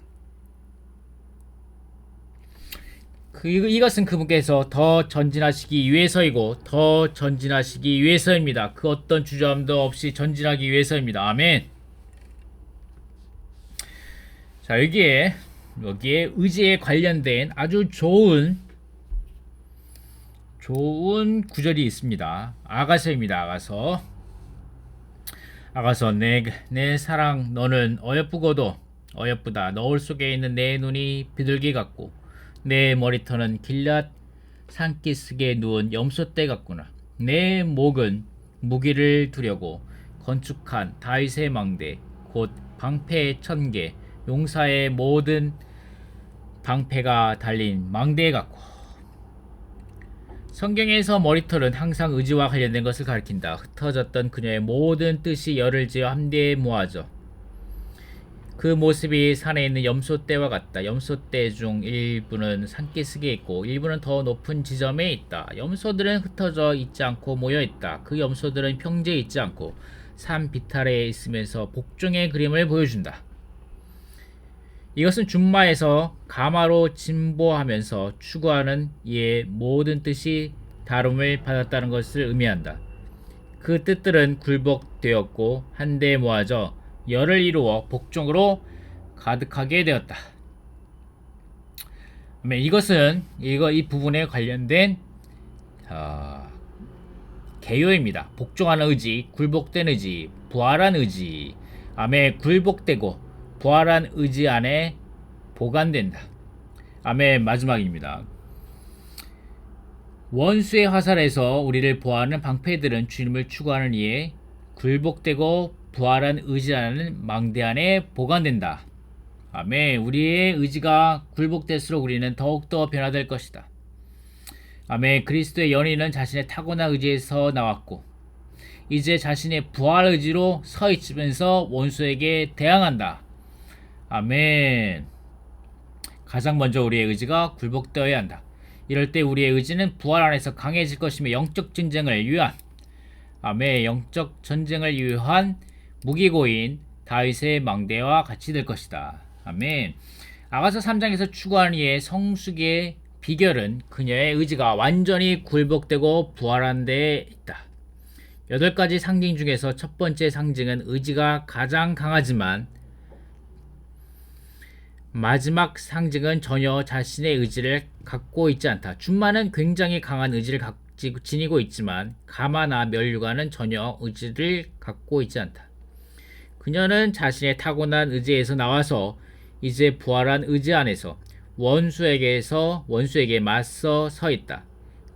이것은 그분께서 더 전진하시기 위해서이고 더 전진하시기 위해서입니다. 그 어떤 주저함도 없이 전진하기 위해서입니다. 아멘. 자, 여기에 의지에 관련된 아주 좋은 구절이 있습니다. 아가서입니다. 아가서 내 사랑, 너는 어여쁘다. 너울 속에 있는 내 눈이 비둘기 같고 내 머리털은 길랏 산기슭에 누운 염소떼 같구나. 내 목은 무기를 두려고 건축한 다윗의 망대, 곧 방패의 천개, 용사의 모든 방패가 달린 망대 같고. 성경에서 머리털은 항상 의지와 관련된 것을 가리킨다. 흩어졌던 그녀의 모든 뜻이 열을 지어 함대에 모아져 그 모습이 산에 있는 염소떼와 같다. 염소떼 중 일부는 산기슭에 있고 일부는 더 높은 지점에 있다. 염소들은 흩어져 있지 않고 모여 있다. 그 염소들은 평지에 있지 않고 산 비탈에 있으면서 복종의 그림을 보여준다. 이것은 준마에서 가마로 진보하면서 추구하는 이의 모든 뜻이 다름을 받았다는 것을 의미한다. 그 뜻들은 굴복되었고 한데에 모아져 열을 이루어 복종으로 가득하게 되었다. 이것은 이 부분에 관련된 개요입니다. 복종하는 의지, 굴복된 의지, 부활한 의지. 굴복되고 부활한 의지 안에 보관된다. 마지막입니다. 원수의 화살에서 우리를 보호하는 방패들은 주님을 추구하는 이에 굴복되고 부활한 의지 안에는 망대 안에 보관된다. 우리의 의지가 굴복될수록 우리는 더욱더 변화될 것이다. 그리스도의 연인은 자신의 타고난 의지에서 나왔고 이제 자신의 부활 의지로 서 있으면서 원수에게 대항한다. 가장 먼저 우리의 의지가 굴복되어야 한다. 이럴 때 우리의 의지는 부활 안에서 강해질 것이며 영적 전쟁을 위한 무기고인 다윗의 망대와 같이 될 것이다. 아가서 3장에서 추구하는 이의 성숙의 비결은 그녀의 의지가 완전히 굴복되고 부활한 데에 있다. 8가지 상징 중에서 첫 번째 상징은 의지가 가장 강하지만 마지막 상징은 전혀 자신의 의지를 갖고 있지 않다. 준마는 굉장히 강한 의지를 지니고 있지만 가마나 멸류관은 전혀 의지를 갖고 있지 않다. 그녀는 자신의 타고난 의지에서 나와서 이제 부활한 의지 안에서 원수에게 맞서 서 있다.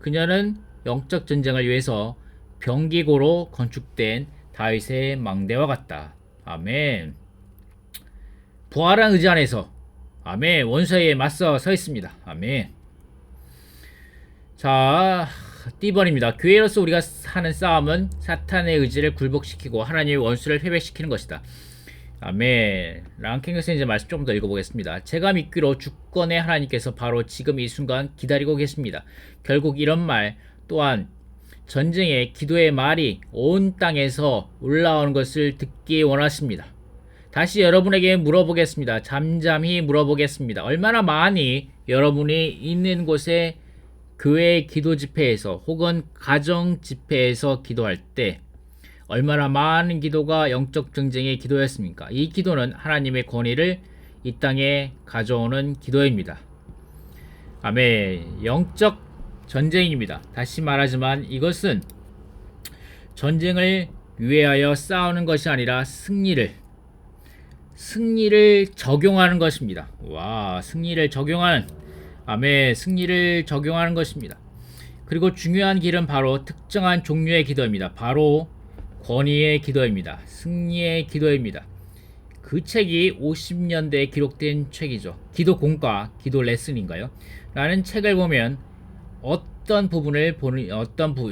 그녀는 영적 전쟁을 위해서 병기고로 건축된 다윗의 망대와 같다. 부활한 의지 안에서 원수에게 맞서 서 있습니다. 자, D번입니다. 교회로서 우리가 하는 싸움은 사탄의 의지를 굴복시키고 하나님의 원수를 패배시키는 것이다. 아멘. 랑킹에서 이제 말씀 좀 더 읽어보겠습니다. 제가 믿기로 주권의 하나님께서 바로 지금 이 순간 기다리고 계십니다. 결국 이런 말 또한 전쟁의 기도의 말이 온 땅에서 올라오는 것을 듣기 원하십니다. 다시 여러분에게 물어보겠습니다. 잠잠히 물어보겠습니다. 얼마나 많이 여러분이 있는 곳에 교회 기도 집회에서 혹은 가정 집회에서 기도할 때 얼마나 많은 기도가 영적 전쟁의 기도였습니까? 이 기도는 하나님의 권위를 이 땅에 가져오는 기도입니다. 아멘. 영적 전쟁입니다. 다시 말하지만 이것은 전쟁을 위하여 싸우는 것이 아니라 승리를 적용하는 것입니다. 와, 승리를 적용하는, 아멘, 승리를 적용하는 것입니다. 그리고 중요한 길은 바로 특정한 종류의 기도입니다. 바로 권위의 기도입니다. 승리의 기도입니다. 그 책이 50년대에 기록된 책이죠. 기도 공과 기도 레슨인가요? 라는 책을 보면 어떤 부분을 보는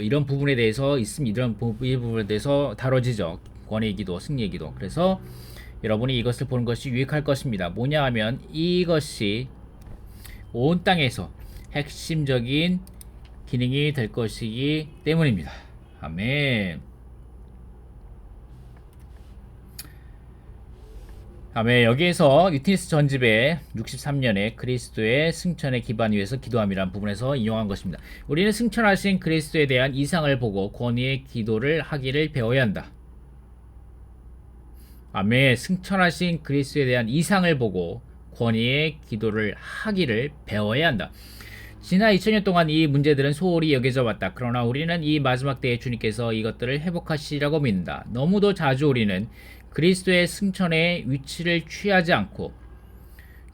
이런 부분에 대해서 있습니다. 이런 부분에 대해서 다뤄지죠. 권위의 기도, 승리의 기도. 그래서 여러분이 이것을 보는 것이 유익할 것입니다. 뭐냐 하면 이것이 온 땅에서 핵심적인 기능이 될 것이기 때문입니다. 아멘. 아멘. 여기에서 유티니스 전집의 63년에 그리스도의 승천의 기반 위에서 기도함이라는 부분에서 인용한 것입니다. 우리는 승천하신 그리스도에 대한 이상을 보고 권위의 기도를 하기를 배워야 한다. 아멘. 승천하신 그리스도에 대한 이상을 보고 권위의 기도를 하기를 배워야 한다. 지난 2000년 동안 이 문제들은 소홀히 여겨져 왔다. 그러나 우리는 이 마지막 때에 주님께서 이것들을 회복하시리라고 믿는다. 너무도 자주 우리는 그리스도의 승천의 위치를 취하지 않고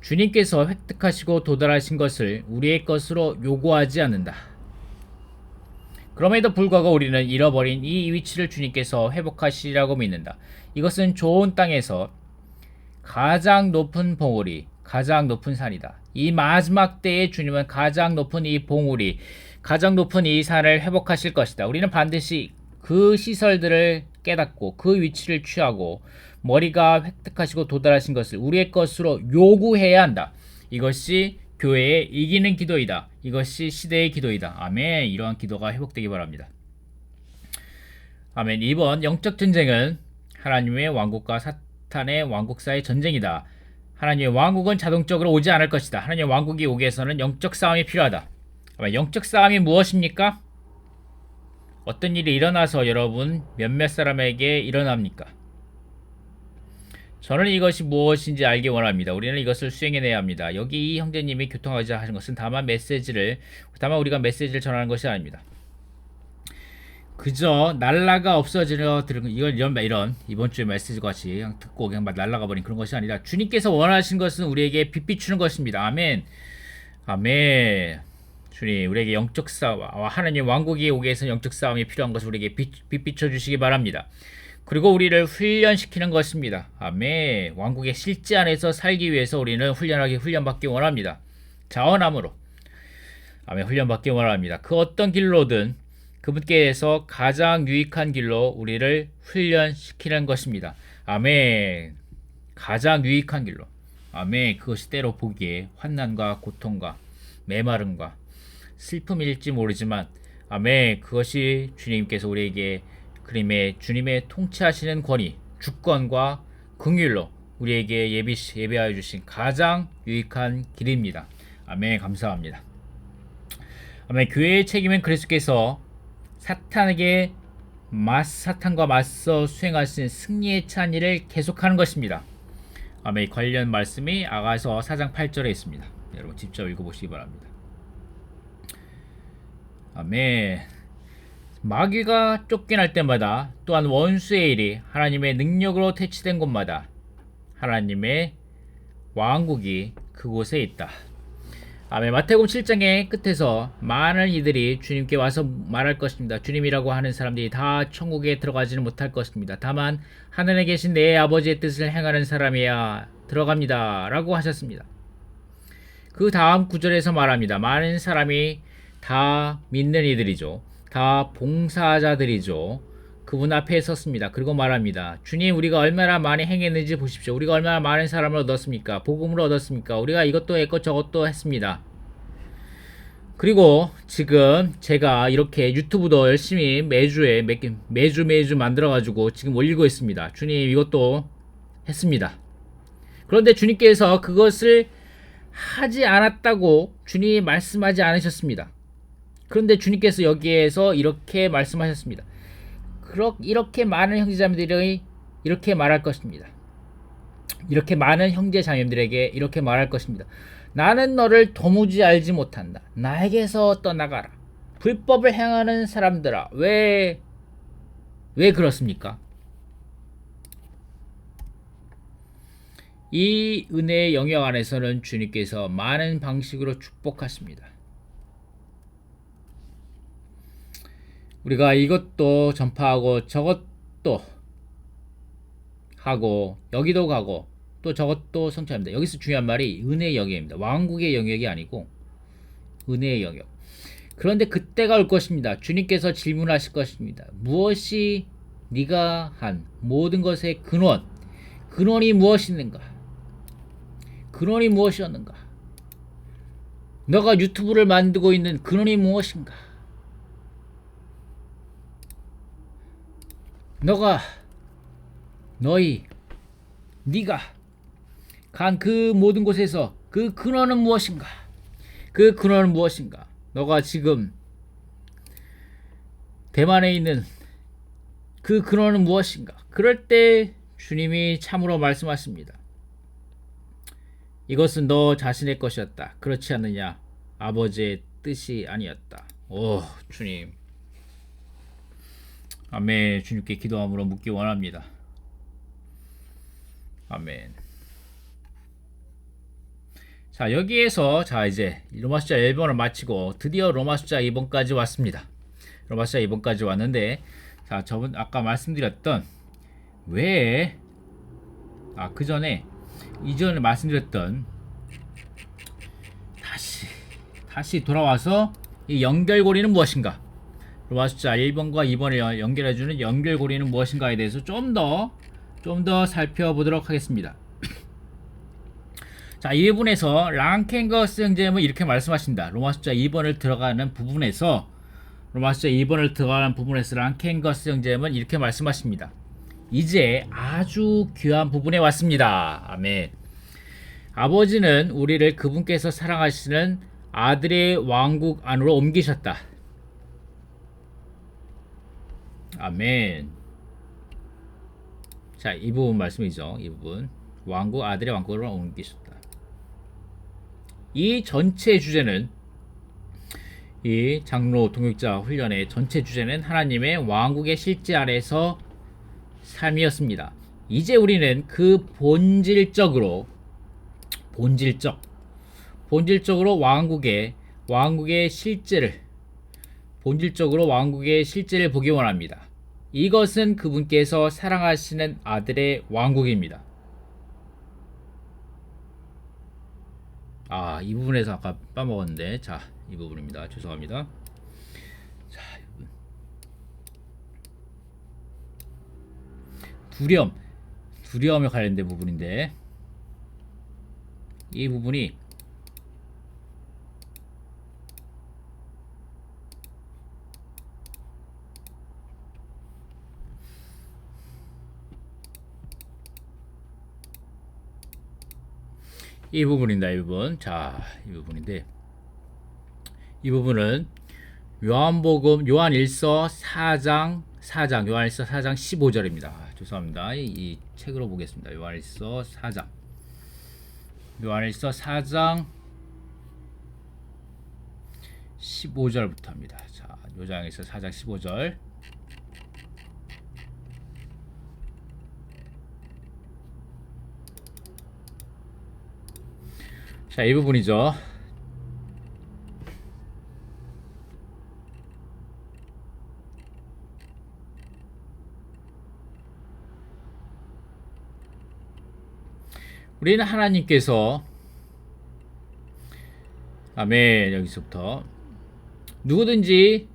주님께서 획득하시고 도달하신 것을 우리의 것으로 요구하지 않는다. 그럼에도 불구하고 우리는 잃어버린 이 위치를 주님께서 회복하시리라고 믿는다. 이것은 좋은 땅에서 가장 높은 봉우리, 가장 높은 산이다. 이 마지막 때에 주님은 가장 높은 이 봉우리, 가장 높은 이 산을 회복하실 것이다. 우리는 반드시 그 시설들을 깨닫고 그 위치를 취하고 머리가 획득하시고 도달하신 것을 우리의 것으로 요구해야 한다. 이것이 교회의 이기는 기도이다. 이것이 시대의 기도이다. 아멘. 이러한 기도가 회복되기 바랍니다. 아멘. 2번 영적 전쟁은 하나님의 왕국과 사탄의 왕국 사이의 전쟁이다. 하나님의 왕국은 자동적으로 오지 않을 것이다. 하나님의 왕국이 오기 위해서는 영적 싸움이 필요하다. 영적 싸움이 무엇입니까? 어떤 일이 일어나서 여러분 몇몇 사람에게 일어납니까? 저는 이것이 무엇인지 알기 원합니다. 우리는 이것을 수행해내야 합니다. 여기 이 형제님이 교통하자 하신 것은 다만 우리가 메시지를 전하는 것이 아닙니다. 그저 날라가 없어지려 들은 이런 이번 주의 메시지 같이 그냥 듣고 그냥 막 날라가 버린 그런 것이 아니라 주님께서 원하신 것은 우리에게 빛 비추는 것입니다. 아멘. 아멘. 주님, 우리에게 영적 싸움, 하나님 왕국이 오기 위해서 영적 싸움이 필요한 것을 우리에게 빛 비춰주시기 바랍니다. 그리고 우리를 훈련시키는 것입니다. 아멘. 왕국의 실제 안에서 살기 위해서 우리는 훈련받기 원합니다. 자원함으로. 아멘. 훈련받기 원합니다. 그 어떤 길로든 그분께서 가장 유익한 길로 우리를 훈련시키는 것입니다. 아멘. 가장 유익한 길로. 아멘. 그것이 때로 보기에 환난과 고통과 메마름과 슬픔일지 모르지만 아멘. 그것이 주님께서 우리에게 주님의 통치하시는 권위, 주권과 긍휼로 우리에게 예비하여 주신 가장 유익한 길입니다. 아멘. 감사합니다. 아멘. 교회의 책임은 그리스도께서 사탄과 맞서 수행하신 승리의 찬이를 계속하는 것입니다. 아멘. 관련 말씀이 아가서 4장 8절에 있습니다. 여러분 직접 읽어보시기 바랍니다. 아멘. 마귀가 쫓겨날 때마다 또한 원수의 일이 하나님의 능력으로 퇴치된 곳마다 하나님의 왕국이 그곳에 있다. 아멘. 마태복음 7장의 끝에서 많은 이들이 주님께 와서 말할 것입니다. 주님이라고 하는 사람들이 다 천국에 들어가지는 못할 것입니다. 다만 하늘에 계신 내 아버지의 뜻을 행하는 사람이야 들어갑니다 라고 하셨습니다. 그 다음 구절에서 말합니다. 많은 사람이 다 믿는 이들이죠. 다 봉사자들이죠. 그분 앞에 섰습니다. 그리고 말합니다. 주님, 우리가 얼마나 많이 행했는지 보십시오. 우리가 얼마나 많은 사람을 얻었습니까? 복음을 얻었습니까? 우리가 이것도 했고 저것도 했습니다. 그리고 지금 제가 이렇게 유튜브도 열심히 매주 만들어가지고 지금 올리고 있습니다. 주님, 이것도 했습니다. 그런데 주님께서 그것을 하지 않았다고 주님이 말씀하지 않으셨습니다. 그런데 주님께서 여기에서 이렇게 말씀하셨습니다. 이렇게 많은 형제자매들이 이렇게 말할 것입니다. 이렇게 많은 형제자매들에게 이렇게 말할 것입니다. 나는 너를 도무지 알지 못한다. 나에게서 떠나가라. 불법을 행하는 사람들아. 왜 그렇습니까? 이 은혜의 영역 안에서는 주님께서 많은 방식으로 축복하십니다. 우리가 이것도 전파하고 저것도 하고 여기도 가고 또 저것도 성취합니다. 여기서 중요한 말이 은혜의 영역입니다. 왕국의 영역이 아니고 은혜의 영역. 그런데 그때가 올 것입니다. 주님께서 질문하실 것입니다. 무엇이 네가 한 모든 것의 근원이 무엇이었는가? 근원이 무엇이었는가? 너가 유튜브를 만들고 있는 근원이 무엇인가? 네가 간 그 모든 곳에서 그 근원은 무엇인가? 그 근원은 무엇인가? 너가 지금 대만에 있는 그 근원은 무엇인가? 그럴 때 주님이 참으로 말씀하십니다. 이것은 너 자신의 것이었다. 그렇지 않느냐? 아버지의 뜻이 아니었다. 오, 주님. 아멘. 주님께 기도함으로 묻기 원합니다. 아멘. 자, 여기에서 이제 로마 숫자 1번을 마치고 드디어 로마 숫자 2번까지 왔습니다. 로마 숫자 2번까지 왔는데, 자, 저번 아까 말씀드렸던 이전에 말씀드렸던 다시 돌아와서 이 연결고리는 무엇인가? 로마 숫자 1번과 2번을 연결해주는 연결고리는 무엇인가에 대해서 좀 더 살펴보도록 하겠습니다. 자, 이 부분에서 랑켄거스 형제님은 이렇게 말씀하신다. 로마 숫자 2번을 들어가는 부분에서 랑켄거스 형제님은 이렇게 말씀하십니다. 이제 아주 귀한 부분에 왔습니다. 아멘. 아버지는 우리를 그분께서 사랑하시는 아들의 왕국 안으로 옮기셨다. 아멘. 자, 이 부분 말씀이죠. 이 부분. 아들의 왕국으로 옮기셨다. 이 전체 주제는, 이 장로 동역자 훈련의 전체 주제는 하나님의 왕국의 실제 아래서 삶이었습니다. 이제 우리는 그 본질적으로 왕국의 실제를 보기 원합니다. 이것은 그분께서 사랑하시는 아들의 왕국입니다. 이 부분에서 아까 빠먹었는데, 자, 이 부분입니다. 죄송합니다. 자, 두려움에 관련된 부분인데, 이 부분이 이 부분입니다. 이 부분. 자, 이 부분인데, 이 부분은 요한일서 4장 15절입니다. 죄송합니다. 이 책으로 보겠습니다. 요한일서 4장 15절부터입니다. 자, 요한일서 4장 15절. 자, 이 부분이죠. 우리는 하나님께서, 아멘, 여기서부터 누구든지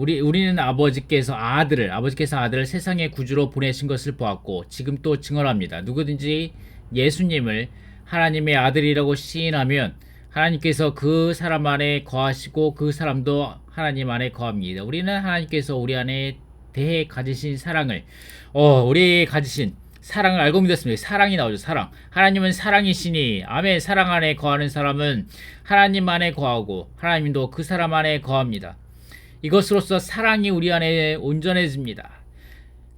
우리는 아버지께서 아들을 세상의 구주로 보내신 것을 보았고 지금 또 증언합니다. 누구든지 예수님을 하나님의 아들이라고 시인하면 하나님께서 그 사람 안에 거하시고 그 사람도 하나님 안에 거합니다. 우리는 하나님께서 우리 안에 대해 가지신 사랑을 우리 가지신 사랑을 알고 믿었습니다. 사랑이 나오죠. 사랑. 하나님은 사랑이시니 아멘. 사랑 안에 거하는 사람은 하나님 안에 거하고 하나님도 그 사람 안에 거합니다. 이것으로써 사랑이 우리 안에 온전해집니다.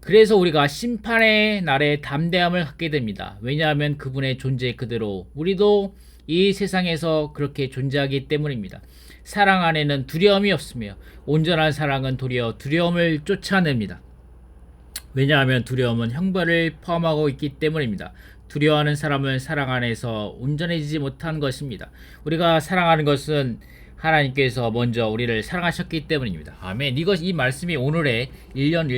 그래서 우리가 심판의 날에 담대함을 갖게 됩니다. 왜냐하면 그분의 존재 그대로 우리도 이 세상에서 그렇게 존재하기 때문입니다. 사랑 안에는 두려움이 없으며 온전한 사랑은 도리어 두려움을 쫓아냅니다. 왜냐하면 두려움은 형벌을 포함하고 있기 때문입니다. 두려워하는 사람은 사랑 안에서 온전해지지 못한 것입니다. 우리가 사랑하는 것은 하나님께서 먼저 우리를 사랑하셨기 때문입니다. 아멘. 이 말씀이 오늘의 1년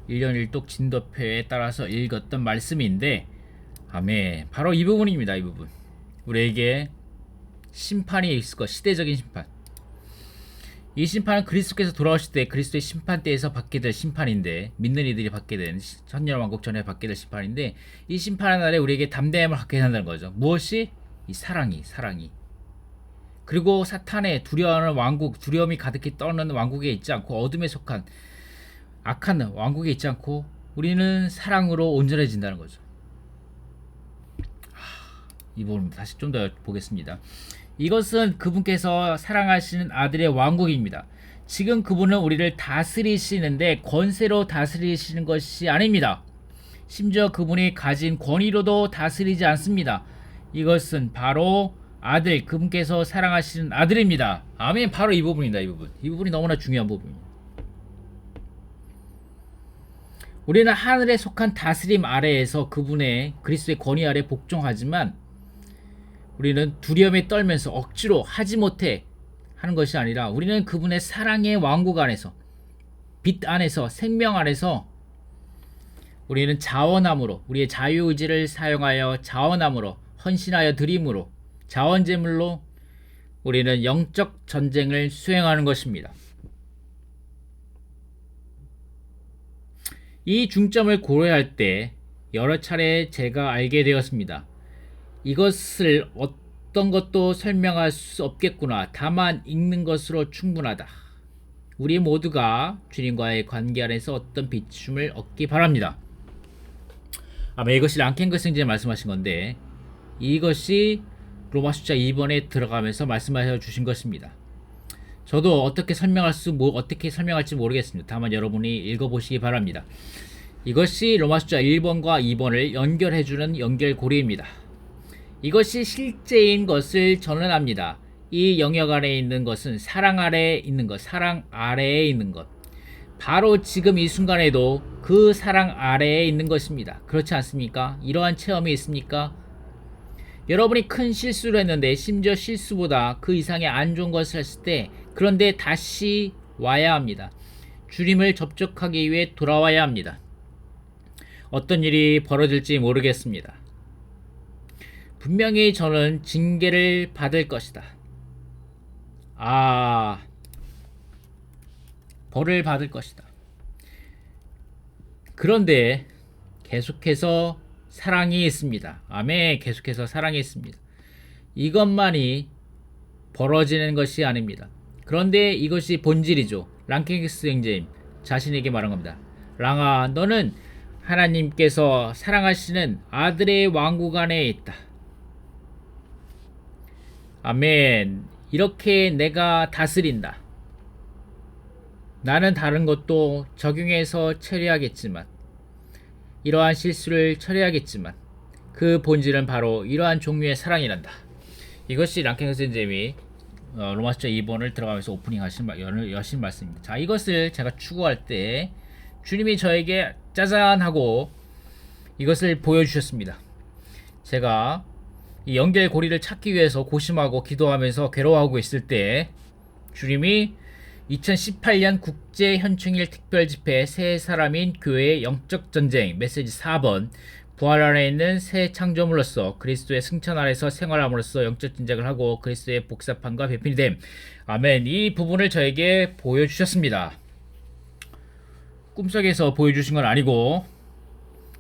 1독 진도표에 따라서 읽었던 말씀인데 아멘. 바로 이 부분입니다. 이 부분. 우리에게 심판이 있을 것, 시대적인 심판. 이 심판은 그리스도께서 돌아오실 때 그리스도의 심판대에서 받게 될 심판인데 믿는 이들이 받게 된 천년왕국 전에 받게 될 심판인데 이 심판의 날에 우리에게 담대함을 갖게 한다는 거죠. 무엇이? 이 사랑이 그리고 사탄의 두려워하는 왕국, 두려움이 가득히 떠는 왕국에 있지 않고 어둠에 속한 악한 왕국에 있지 않고 우리는 사랑으로 온전해진다는 거죠. 이 부분 다시 좀 더 보겠습니다. 이것은 그분께서 사랑하시는 아들의 왕국입니다. 지금 그분은 우리를 다스리시는데 권세로 다스리시는 것이 아닙니다. 심지어 그분이 가진 권위로도 다스리지 않습니다. 이것은 바로 아들, 그분께서 사랑하시는 아들입니다. 아멘. 바로 이 부분입니다. 이 부분이 너무나 중요한 부분입니다. 우리는 하늘에 속한 다스림 아래에서 그분의 그리스도의 권위 아래 복종하지만 우리는 두려움에 떨면서 억지로 하지 못해 하는 것이 아니라 우리는 그분의 사랑의 왕국 안에서 빛 안에서 생명 안에서 우리는 자원함으로 우리의 자유의지를 사용하여 자원함으로 헌신하여 드림으로 자원제물로 우리는 영적 전쟁을 수행하는 것입니다. 이 중점을 고려할 때 여러 차례 제가 알게 되었습니다. 이것을 어떤 것도 설명할 수 없겠구나. 다만 읽는 것으로 충분하다. 우리 모두가 주님과의 관계 안에서 어떤 비춤을 얻기 바랍니다. 아마 이것이 랑켄거 선생님이 말씀하신 건데 이것이 로마 숫자 2번에 들어가면서 말씀하셔 주신 것입니다. 저도 어떻게 설명할지 모르겠습니다. 다만 여러분이 읽어보시기 바랍니다. 이것이 로마 숫자 1번과 2번을 연결해주는 연결고리입니다. 이것이 실제인 것을 전언합니다. 이 영역 안에 있는 것은 사랑 아래에 있는 것, 사랑 아래에 있는 것. 바로 지금 이 순간에도 그 사랑 아래에 있는 것입니다. 그렇지 않습니까? 이러한 체험이 있습니까? 여러분이 큰 실수를 했는데 심지어 실수보다 그 이상의 안 좋은 것을 했을 때 그런데 다시 와야 합니다. 주님을 접촉하기 위해 돌아와야 합니다. 어떤 일이 벌어질지 모르겠습니다. 분명히 저는 징계를 받을 것이다. 벌을 받을 것이다. 그런데 계속해서 사랑이 있습니다. 아멘. 계속해서 사랑이 있습니다. 이것만이 벌어지는 것이 아닙니다. 그런데 이것이 본질이죠. 랑켄기스 형제님 자신에게 말한 겁니다. 랑아, 너는 하나님께서 사랑하시는 아들의 왕국 안에 있다. 아멘. 이렇게 내가 다스린다. 나는 다른 것도 적용해서 처리하겠지만 이러한 실수를 처리하겠지만 그 본질은 바로 이러한 종류의 사랑이란다. 이것이 랑켄 선생님이 로마 숫자 2번을 들어가면서 오프닝 여신 말씀입니다. 자, 이것을 제가 추구할 때 주님이 저에게 짜잔 하고 이것을 보여주셨습니다. 제가 이 연결고리를 찾기 위해서 고심하고 기도하면서 괴로워하고 있을 때 주님이 2018년 국제현충일 특별집회 세 사람인 교회의 영적 전쟁 메시지 4번 부활 안에 있는 새 창조물로서 그리스도의 승천 아래서 생활함으로써 영적 진작을 하고 그리스도의 복사판과 배편이 됨. 아멘. 이 부분을 저에게 보여주셨습니다. 꿈속에서 보여주신 건 아니고,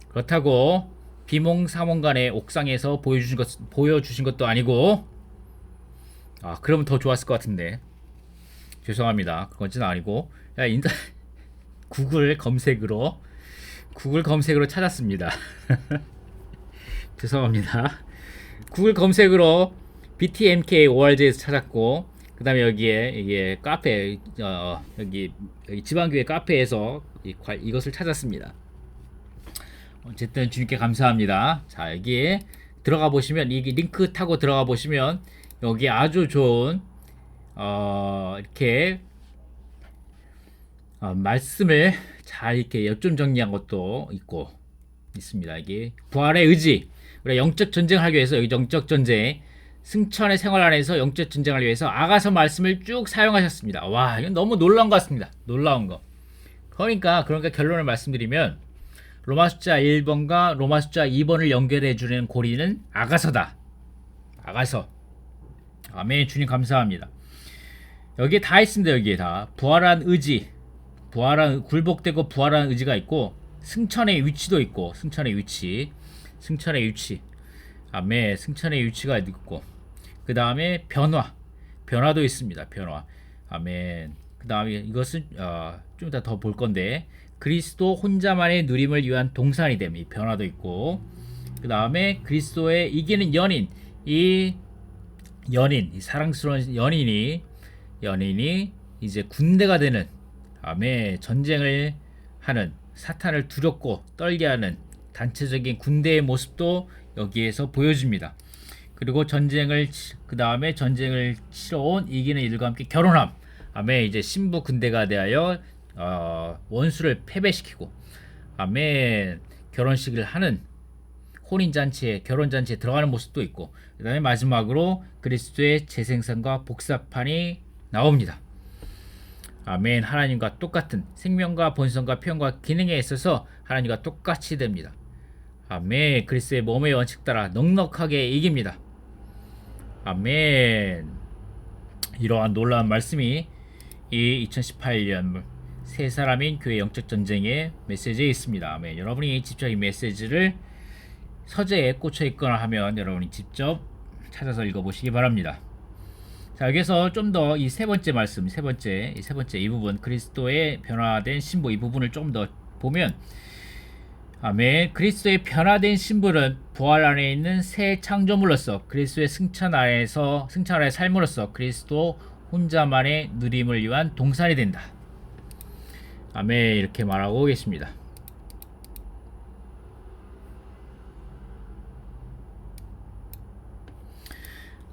그렇다고 비몽사몽간의 옥상에서 보여주신 것도 아니고, 그러면 더 좋았을 것 같은데. 죄송합니다. 그건 아니고, 구글 검색으로 찾았습니다. 죄송합니다. 구글 검색으로 BTMK ORG에서 찾았고, 그 다음에 여기에 이게 카페, 여기 지방교회 카페에서 이것을 찾았습니다. 어쨌든 주님께 감사합니다. 자, 여기에 들어가 보시면, 이 링크 타고 들어가 보시면 여기 아주 좋은 이렇게 말씀을 잘 이렇게 역점 정리한 것도 있습니다. 이게 부활의 의지, 우리가 영적 전쟁을 하기 위해서, 여기 영적 전쟁, 승천의 생활 안에서 영적 전쟁을 하기 위해서 아가서 말씀을 쭉 사용하셨습니다. 와, 이건 너무 놀라운 것 같습니다. 놀라운 거. 그러니까 결론을 말씀드리면, 로마 숫자 1번과 로마 숫자 2번을 연결해 주는 고리는 아가서다. 아가서. 아멘. 주님 감사합니다. 여기에 다 있습니다. 여기에 다 부활한 의지, 굴복되고 부활한 의지가 있고, 승천의 위치도 있고, 승천의 위치. 아멘. 승천의 위치가 있고, 그 다음에 변화도 있습니다. 변화. 아멘. 그 다음에 이것은 좀 이따 더 볼 건데, 그리스도 혼자만의 누림을 위한 동산이 됨. 이 변화도 있고, 그 다음에 그리스도의 이기는 연인, 이 사랑스러운 연인이 이제 군대가 되는, 아멘, 전쟁을 하는, 사탄을 두렵고 떨게 하는 단체적인 군대의 모습도 여기에서 보여줍니다. 그리고 그 다음에 전쟁을 치러온 이기는 이들과 함께 결혼함. 아멘. 이제 신부 군대가 되하여 원수를 패배시키고, 아멘, 결혼식을 하는, 결혼잔치에 들어가는 모습도 있고, 그 다음에 마지막으로 그리스도의 재생산과 복사판이 나옵니다. 아멘. 하나님과 똑같은 생명과 본성과 표현과 기능에 있어서 하나님과 똑같이 됩니다. 아멘. 그리스도의 몸의 원칙 따라 넉넉하게 이깁니다. 아멘. 이러한 놀라운 말씀이 이 2018년 세 사람인 교회 영적 전쟁의 메시지에 있습니다. 아멘. 여러분이 직접 이 메시지를 서재에 꽂혀 있거나 하면 여러분이 직접 찾아서 읽어보시기 바랍니다. 자, 여기서 좀 더 이 세 번째 말씀, 이 부분, 그리스도의 변화된 신부, 이 부분을 좀 더 보면, 아멘. 그리스도의 변화된 신부는 부활 안에 있는 새 창조물로서 그리스도의 승천 아래 삶으로써 그리스도 혼자만의 누림을 위한 동산이 된다. 아멘. 이렇게 말하고 계십니다.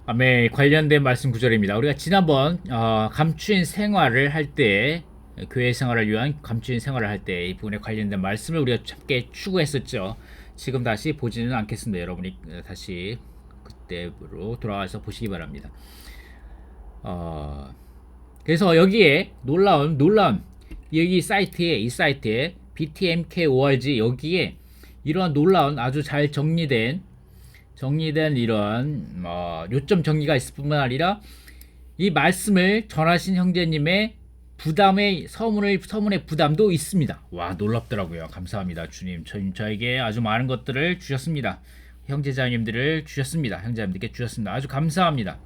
아멘. 관련된 말씀 구절입니다. 우리가 지난번 감추인 생활을 할 때, 교회 생활을 위한 감추인 생활을 할 때 이 부분에 관련된 말씀을 우리가 함께 추구했었죠. 지금 다시 보지는 않겠습니다. 여러분이 다시 그때로 돌아가서 보시기 바랍니다. 그래서 여기에 놀라운 여기 이 사이트에 BTMK ORG, 여기에 이러한 놀라운 아주 잘 정리된 이런 요점 정리가 있을 뿐만 아니라, 이 말씀을 전하신 형제님의 서문의 부담도 있습니다. 와, 놀랍더라고요. 감사합니다. 주님, 저에게 아주 많은 것들을 주셨습니다. 형제자님들을 주셨습니다. 형제자님들께 주셨습니다. 아주 감사합니다.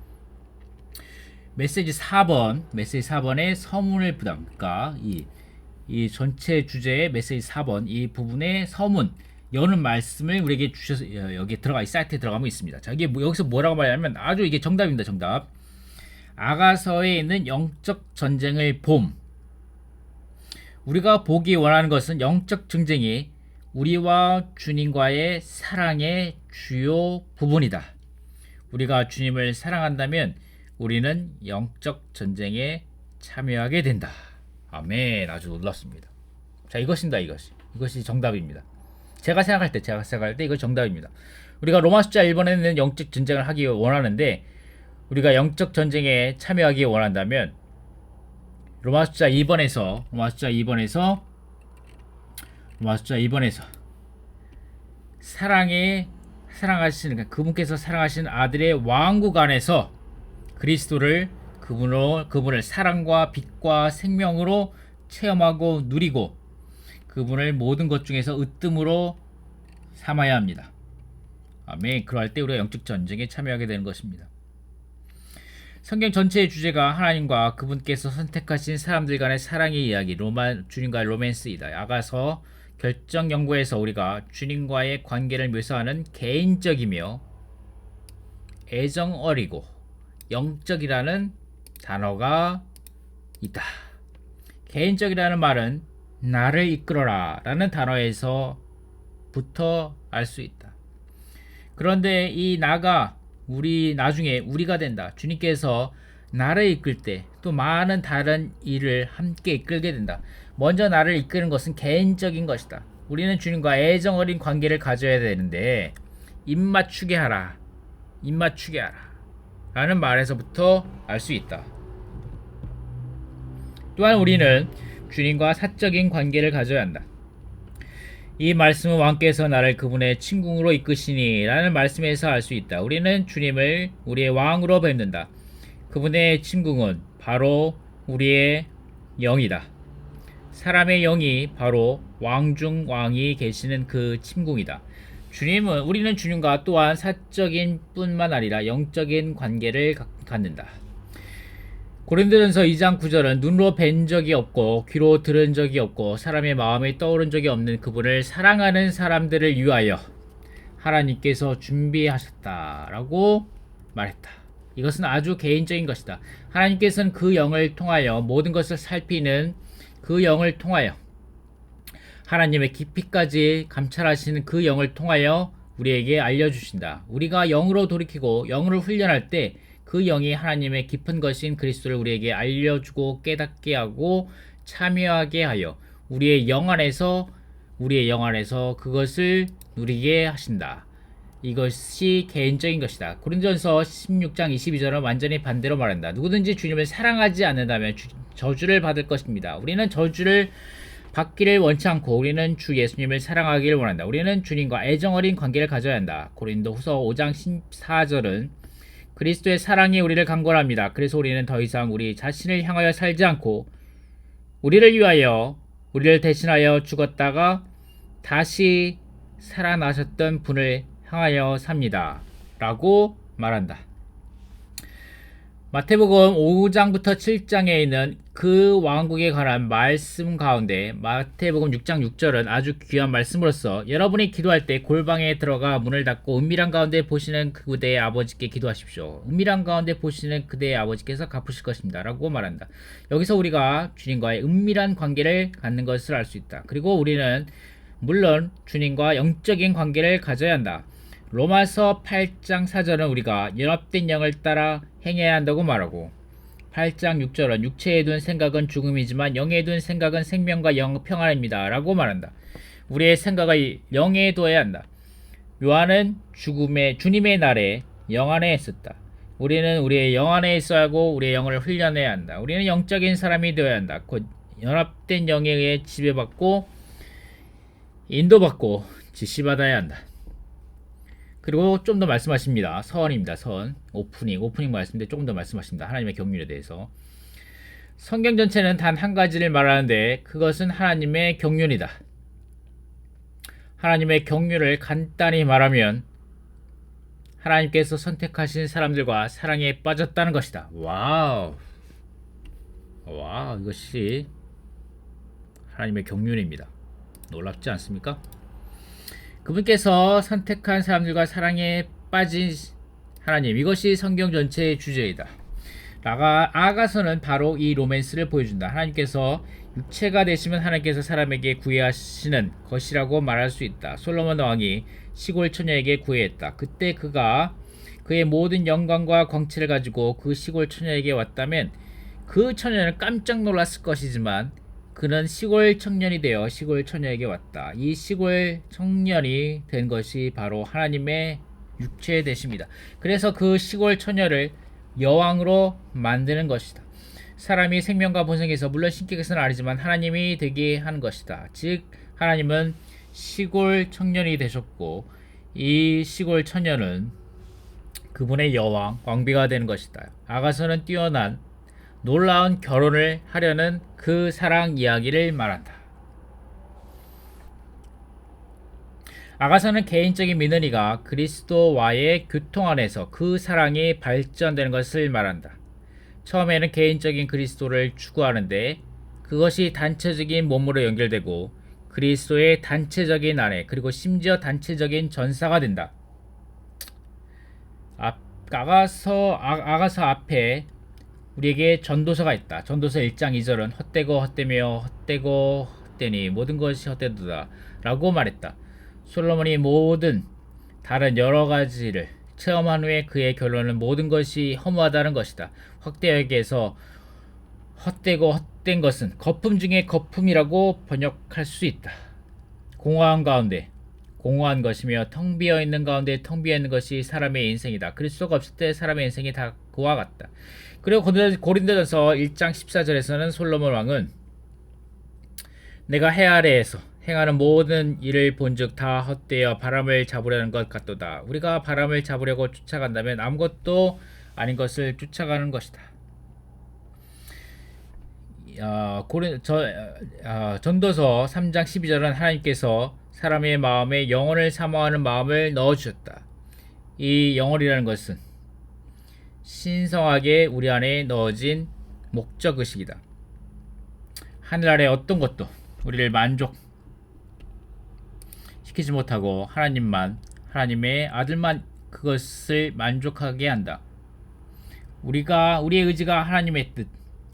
메시지 4번의 서문의 부담, 그러니까 이 전체 주제의 메시지 4번, 이 부분의 서문 여는 말씀을 우리에게 주셔서 여기 이 사이트에 들어가면 있습니다. 자, 이게 여기서 뭐라고 말하냐면, 아주 이게 정답입니다. 정답. 아가서에 있는 영적 전쟁을 우리가 보기 원하는 것은 영적 전쟁이 우리와 주님과의 사랑의 주요 부분이다. 우리가 주님을 사랑한다면 우리는 영적 전쟁에 참여하게 된다. 아멘. 아주 놀랍습니다. 자, 이것이 정답입니다. 제가 생각할 때 이거 정답입니다. 우리가 로마 숫자 1번에는 영적 전쟁을 하기 원하는데, 우리가 영적 전쟁에 참여하기 원한다면 로마 숫자 2번에서 사랑하시는 그분께서 사랑하시는 아들의 왕국 안에서 그리스도를 그분을 사랑과 빛과 생명으로 체험하고 누리고 그분을 모든 것 중에서 으뜸으로 삼아야 합니다. 아멘. 그럴 때 우리가 영적 전쟁에 참여하게 되는 것입니다. 성경 전체의 주제가 하나님과 그분께서 선택하신 사람들 간의 사랑의 이야기, 주님과의 로맨스이다. 아가서 결정 연구에서 우리가 주님과의 관계를 묘사하는 개인적이며 애정 어리고 영적이라는 단어가 있다. 개인적이라는 말은 나를 이끌어라 라는 단어에서부터 알 수 있다. 그런데 이 나가 나중에 우리가 된다. 주님께서 나를 이끌 때 또 많은 다른 일을 함께 이끌게 된다. 먼저 나를 이끄는 것은 개인적인 것이다. 우리는 주님과 애정 어린 관계를 가져야 되는데 입맞추게 하라 라는 말에서부터 알 수 있다. 또한 우리는 주님과 사적인 관계를 가져야 한다. 이 말씀은 왕께서 나를 그분의 친궁으로 이끄시니 라는 말씀에서 알 수 있다. 우리는 주님을 우리의 왕으로 뵙는다. 그분의 친궁은 바로 우리의 영이다. 사람의 영이 바로 왕 중 왕이 계시는 그 친궁이다. 우리는 주님과 또한 사적인 뿐만 아니라 영적인 관계를 갖는다. 고린도전서 2장 9절은 눈으로 뵌 적이 없고 귀로 들은 적이 없고 사람의 마음에 떠오른 적이 없는 그분을 사랑하는 사람들을 위하여 하나님께서 준비하셨다라고 말했다. 이것은 아주 개인적인 것이다. 하나님께서는 그 영을 통하여 모든 것을 살피는 그 영을 통하여 하나님의 깊이까지 감찰하시는 그 영을 통하여 우리에게 알려주신다. 우리가 영으로 돌이키고 영으로 훈련할 때 그 영이 하나님의 깊은 것인 그리스도를 우리에게 알려주고 깨닫게 하고 참여하게 하여 우리의 영 안에서 그것을 누리게 하신다. 이것이 개인적인 것이다. 고린도전서 16장 22절은 완전히 반대로 말한다. 누구든지 주님을 사랑하지 않는다면 저주를 받을 것입니다. 우리는 저주를 받기를 원치 않고 우리는 주 예수님을 사랑하기를 원한다. 우리는 주님과 애정 어린 관계를 가져야 한다. 고린도후서 5장 14절은 그리스도의 사랑이 우리를 강권합니다. 그래서 우리는 더 이상 우리 자신을 향하여 살지 않고 우리를 대신하여 죽었다가 다시 살아나셨던 분을 향하여 삽니다. 라고 말한다. 마태복음 5장부터 7장에 있는 그 왕국에 관한 말씀 가운데 마태복음 6장 6절은 아주 귀한 말씀으로서 여러분이 기도할 때 골방에 들어가 문을 닫고 은밀한 가운데 보시는 그대의 아버지께 기도하십시오. 은밀한 가운데 보시는 그대의 아버지께서 갚으실 것입니다. 라고 말한다. 여기서 우리가 주님과의 은밀한 관계를 갖는 것을 알 수 있다. 그리고 우리는 물론 주님과 영적인 관계를 가져야 한다. 로마서 8장 4절은 우리가 연합된 영을 따라 행해야 한다고 말하고 8장 6절은 육체에 둔 생각은 죽음이지만 영에 둔 생각은 생명과 평안입니다 라고 말한다. 우리의 생각을 영에 두어야 한다. 요한은 주님의 날에 영 안에 있었다. 우리는 우리의 영 안에 있어야 하고 우리의 영을 훈련해야 한다. 우리는 영적인 사람이 되어야 한다. 곧 연합된 영에 의해 지배받고 인도받고 지시받아야 한다. 그리고 좀 더 말씀하십니다. 서원입니다. 서원. 오프닝 말씀인데 조금 더 말씀하십니다. 하나님의 경륜에 대해서. 성경 전체는 단 한 가지를 말하는데 그것은 하나님의 경륜이다. 하나님의 경륜을 간단히 말하면 하나님께서 선택하신 사람들과 사랑에 빠졌다는 것이다. 와우, 이것이 하나님의 경륜입니다. 놀랍지 않습니까? 그분께서 선택한 사람들과 사랑에 빠진 하나님, 이것이 성경 전체의 주제이다. 아가서는 바로 이 로맨스를 보여준다. 하나님께서 육체가 되시면 하나님께서 사람에게 구애하시는 것이라고 말할 수 있다. 솔로몬 왕이 시골 처녀에게 구애했다. 그때 그가 그의 모든 영광과 광채를 가지고 그 시골 처녀에게 왔다면 그 처녀는 깜짝 놀랐을 것이지만 그는 시골 청년이 되어 시골 처녀에게 왔다. 이 시골 청년이 된 것이 바로 하나님의 육체 되십니다. 그래서 그 시골 처녀를 여왕으로 만드는 것이다. 사람이 생명과 본성에서 물론 신격에서는 아니지만 하나님이 되게 하는 것이다. 즉 하나님은 시골 청년이 되셨고 이 시골 처녀는 그분의 여왕, 왕비가 되는 것이다. 아가서는 뛰어난 놀라운 결혼을 하려는 그 사랑 이야기를 말한다. 아가서는 개인적인 민원이가 그리스도와의 교통 안에서 그 사랑이 발전되는 것을 말한다. 처음에는 개인적인 그리스도를 추구하는데 그것이 단체적인 몸으로 연결되고 그리스도의 단체적인 아내 그리고 심지어 단체적인 전사가 된다. 아가서 앞에 우리에게 전도서가 있다. 전도서 1장 2절은 헛되고 헛되며 헛되고 헛되니 모든 것이 헛되도다 라고 말했다. 솔로몬이 모든 다른 여러 가지를 체험한 후에 그의 결론은 모든 것이 허무하다는 것이다. 확대역에서 헛되고 헛된 것은 거품 중에 거품이라고 번역할 수 있다. 공허한 가운데 공허한 것이며 텅 비어 있는 가운데 텅 비어 있는 것이 사람의 인생이다. 그리스도가 없을 때 사람의 인생이 다 그와 같다. 그리고 고린도전서 1장 14절에서는 솔로몬 왕은 내가 해 아래에서 행하는 모든 일을 본즉 다 헛되어 바람을 잡으려는 것 같도다. 우리가 바람을 잡으려고 쫓아간다면 아무것도 아닌 것을 쫓아가는 것이다. 전도서 3장 12절은 하나님께서 사람의 마음에 영혼을 사모하는 마음을 넣어주셨다. 이 영혼이라는 것은 신성하게 우리 안에 넣어진 목적의식이다. 하늘 아래 어떤 것도 우리를 만족시키지 못하고 하나님만, 하나님의 아들만 그것을 만족하게 한다. 우리의 의지가 하나님의 뜻,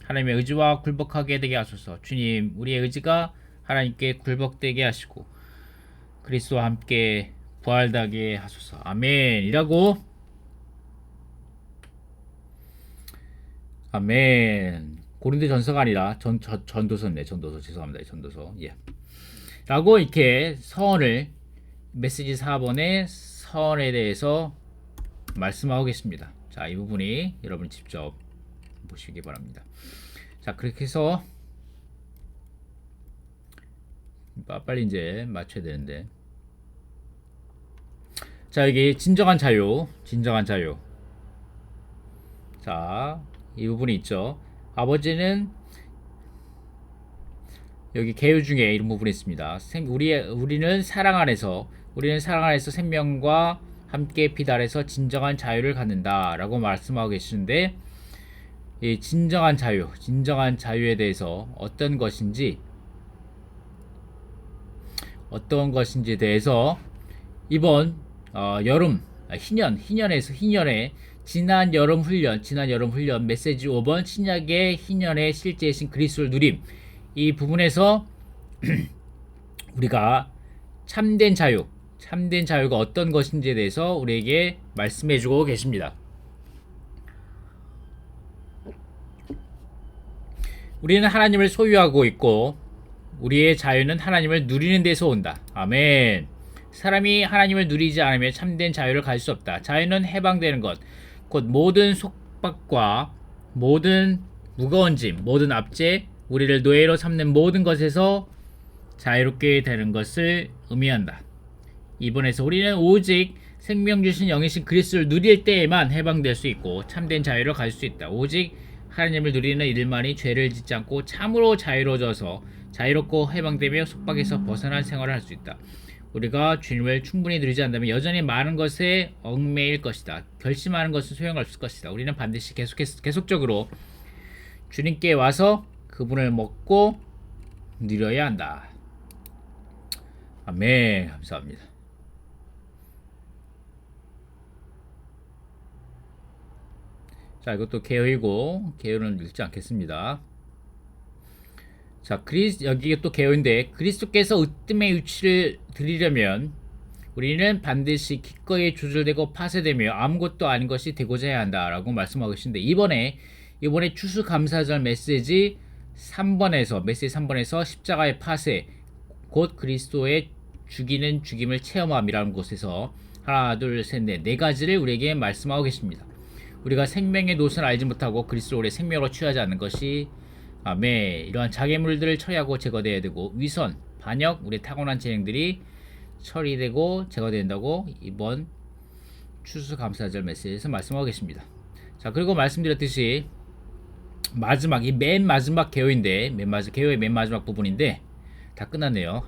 하나님의 의지와 굴복하게 되게 하소서. 주님, 우리의 의지가 하나님께 굴복되게 하시고 그리스도와 함께 부활하게 하소서. 아멘. 이라고 아멘. 고린도 전서가 아니라 전도서네. 전도서 죄송합니다. 전도서. 예. 라고 이렇게 서원을 메시지 4번의 서원에 대해서 말씀하고 계십니다. 자, 이 부분이 여러분 직접 보시기 바랍니다. 자, 그렇게 해서 빨리 이제 맞춰야 되는데. 자, 여기 진정한 자유. 자, 이 부분이 있죠. 아버지는 여기 개요 중에 이런 부분이 있습니다. 우리는 사랑 안에서 생명과 함께 빛 아래서 진정한 자유를 갖는다 라고 말씀하고 계시는데, 이 진정한 자유에 대해서 어떤 것인지에 대해서 이번 희년의 지난 여름 훈련 메시지 5번 신약의 희년의 실제이신 그리스도를 누림, 이 부분에서 우리가 참된 자유가 어떤 것인지에 대해서 우리에게 말씀해 주고 계십니다. 우리는 하나님을 소유하고 있고 우리의 자유는 하나님을 누리는 데서 온다. 아멘. 사람이 하나님을 누리지 않으면 참된 자유를 가질 수 없다. 자유는 해방되는 것, 곧 모든 속박과 모든 무거운 짐, 모든 압제, 우리를 노예로 삼는 모든 것에서 자유롭게 되는 것을 의미한다. 이번에서 우리는 오직 생명 주신 영이신 그리스도를 누릴 때에만 해방될 수 있고 참된 자유를 가질 수 있다. 오직 하나님을 누리는 이들만이 죄를 짓지 않고 참으로 자유로워져서 자유롭고 해방되며 속박에서 벗어난 생활을 할 수 있다. 우리가 주님을 충분히 누리지 않는다면 여전히 많은 것에 얽매일 것이다. 결심하는 것은 소용없을 것이다. 우리는 반드시 계속적으로 주님께 와서 그분을 먹고 누려야 한다. 아멘. 감사합니다. 자, 이것도 개요이고 개요는 읽지 않겠습니다. 자, 여기 또 개요인데, 그리스도께서 으뜸의 위치를 드리려면 우리는 반드시 기꺼이 조절되고 파쇄되며 아무것도 아닌 것이 되고자 해야 한다라고 말씀하고 계신데, 이번에 추수감사절 메시지 3번에서 십자가의 파쇄, 곧 그리스도의 죽임을 체험함이라는 곳에서 하나, 둘, 셋, 네 가지를 우리에게 말씀하고 계십니다. 우리가 생명의 노선을 알지 못하고 그리스도로 우리의 생명으로 취하지 않는 것이 아멘. 이러한 장애물들을 처리하고 제거되어야 되고, 위선, 반역, 우리의 타고난 재능들이 처리되고 제거된다고 이번 추수감사절 메시지에서 말씀하고 계십니다. 자, 그리고 말씀드렸듯이 마지막 이 맨 마지막 개요인데 개요의 맨 마지막 부분인데 다 끝났네요.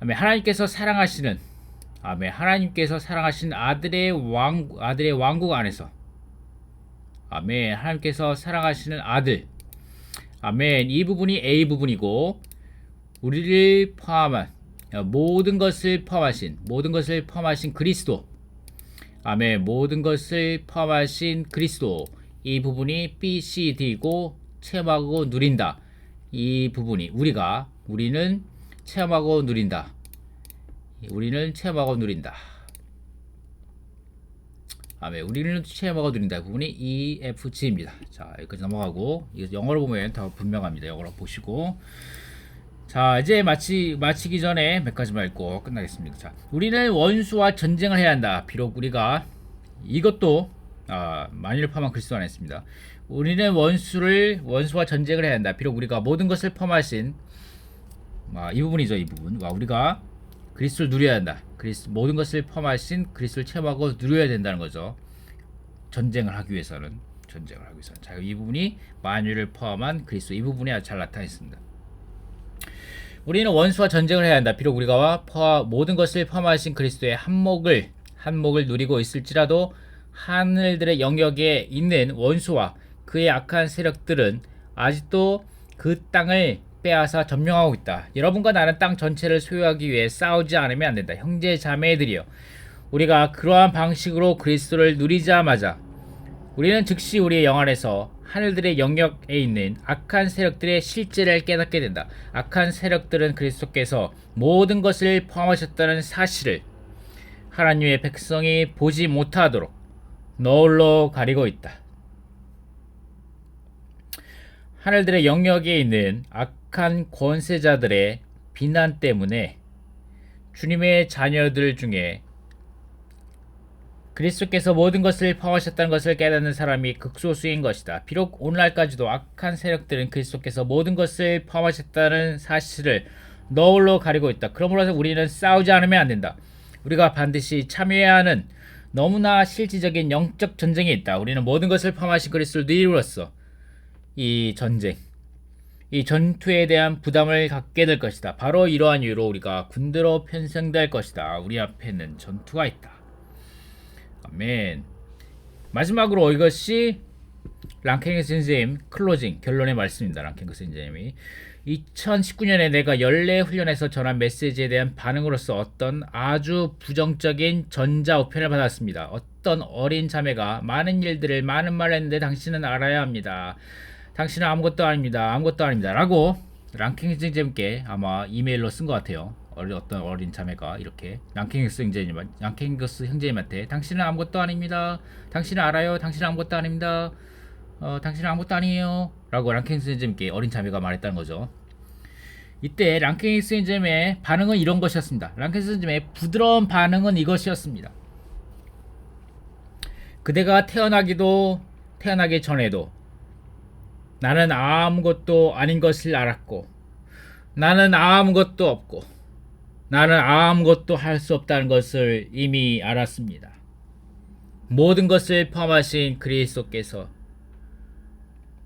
아멘. 하나님께서 사랑하시는 하나님께서 사랑하신 아들의 왕국 안에서 아멘. 하나님께서 사랑하시는 아들 아멘. 이 부분이 A 부분이고 우리를 포함한 모든 것을 포함하신 그리스도 아멘. 모든 것을 포함하신 그리스도 이 부분이 B, C, D고 체험하고 누린다. 이 부분이 우리는 체험하고 누린다. 아멘. 우리는 체험하고 누린다. 부분이 E, F, G입니다. 자, 여기까지 넘어가고 이거 영어로 보면 더 분명합니다. 영어로 보시고 자, 이제 마치기 전에 몇 가지만 읽고 끝나겠습니다. 자, 우리는 원수와 전쟁을 해야 한다. 비록 우리가 이것도 만일을 포함한 그리스도 안에 있습니다. 우리는 원수와 전쟁을 해야 한다. 비록 우리가 모든 것을 포함하신 이 부분이죠. 이 부분. 우리가 그리스도를 누려야 한다. 모든 것을 포함하신 그리스도를 체험하고 누려야 된다는 거죠. 전쟁을 하기 위해서는. 자, 이 부분이 만유를 포함한 그리스도 이 부분이 아주 잘 나타나 있습니다. 우리는 원수와 전쟁을 해야 한다. 비록 우리가 모든 것을 포함하신 그리스도의 한몫을 누리고 있을지라도 하늘들의 영역에 있는 원수와 그의 악한 세력들은 아직도 그 땅을 빼앗아 점령하고 있다. 여러분과 나는 땅 전체를 소유하기 위해 싸우지 않으면 안 된다. 형제 자매들이여, 우리가 그러한 방식으로 그리스도를 누리자마자 우리는 즉시 우리의 영 안에서 하늘들의 영역에 있는 악한 세력들의 실제를 깨닫게 된다. 악한 세력들은 그리스도께서 모든 것을 포함하셨다는 사실을 하나님의 백성이 보지 못하도록 너울로 가리고 있다. 하늘들의 영역에 있는 악한 권세자들의 비난 때문에 주님의 자녀들 중에 그리스도께서 모든 것을 포함하셨다는 것을 깨닫는 사람이 극소수인 것이다. 비록 오늘날까지도 악한 세력들은 그리스도께서 모든 것을 포함하셨다는 사실을 너울로 가리고 있다. 그러므로 우리는 싸우지 않으면 안 된다. 우리가 반드시 참여해야 하는 너무나 실질적인 영적 전쟁이 있다. 우리는 모든 것을 포함하신 그리스도를 누림으로써 이 전투에 대한 부담을 갖게 될 것이다. 바로 이러한 이유로 우리가 군대로 편성될 것이다. 우리 앞에는 전투가 있다. 아멘. 마지막으로 이것이 랑켄그 선생님 클로징 결론의 말씀입니다. 랑켄그 선생님이 2019년에 내가 연례 훈련에서 전한 메시지에 대한 반응으로서 어떤 아주 부정적인 전자우편을 받았습니다. 어떤 어린 자매가 많은 말을 했는데 당신은 알아야 합니다. 당신은 아무것도 아닙니다. 라고 랑켄그 선생님께 아마 이메일로 쓴 것 같아요. 어떤 어린 자매가 이렇게 랑켄스 형제님한테 당신은 아무것도 아닙니다. 당신은 알아요. 당신은 아무것도 아닙니다. 당신은 아무것도 아니에요. 라고 랑켄스 형제님께 어린 자매가 말했다는 거죠. 이때 랑켄스 형제님의 반응은 이런 것이었습니다. 랑켄스 형제님의 부드러운 반응은 이것이었습니다. 그대가 태어나기 전에도 나는 아무것도 아닌 것을 알았고, 나는 아무것도 없고, 나는 아무것도 할 수 없다는 것을 이미 알았습니다. 모든 것을 포함하신 그리스도께서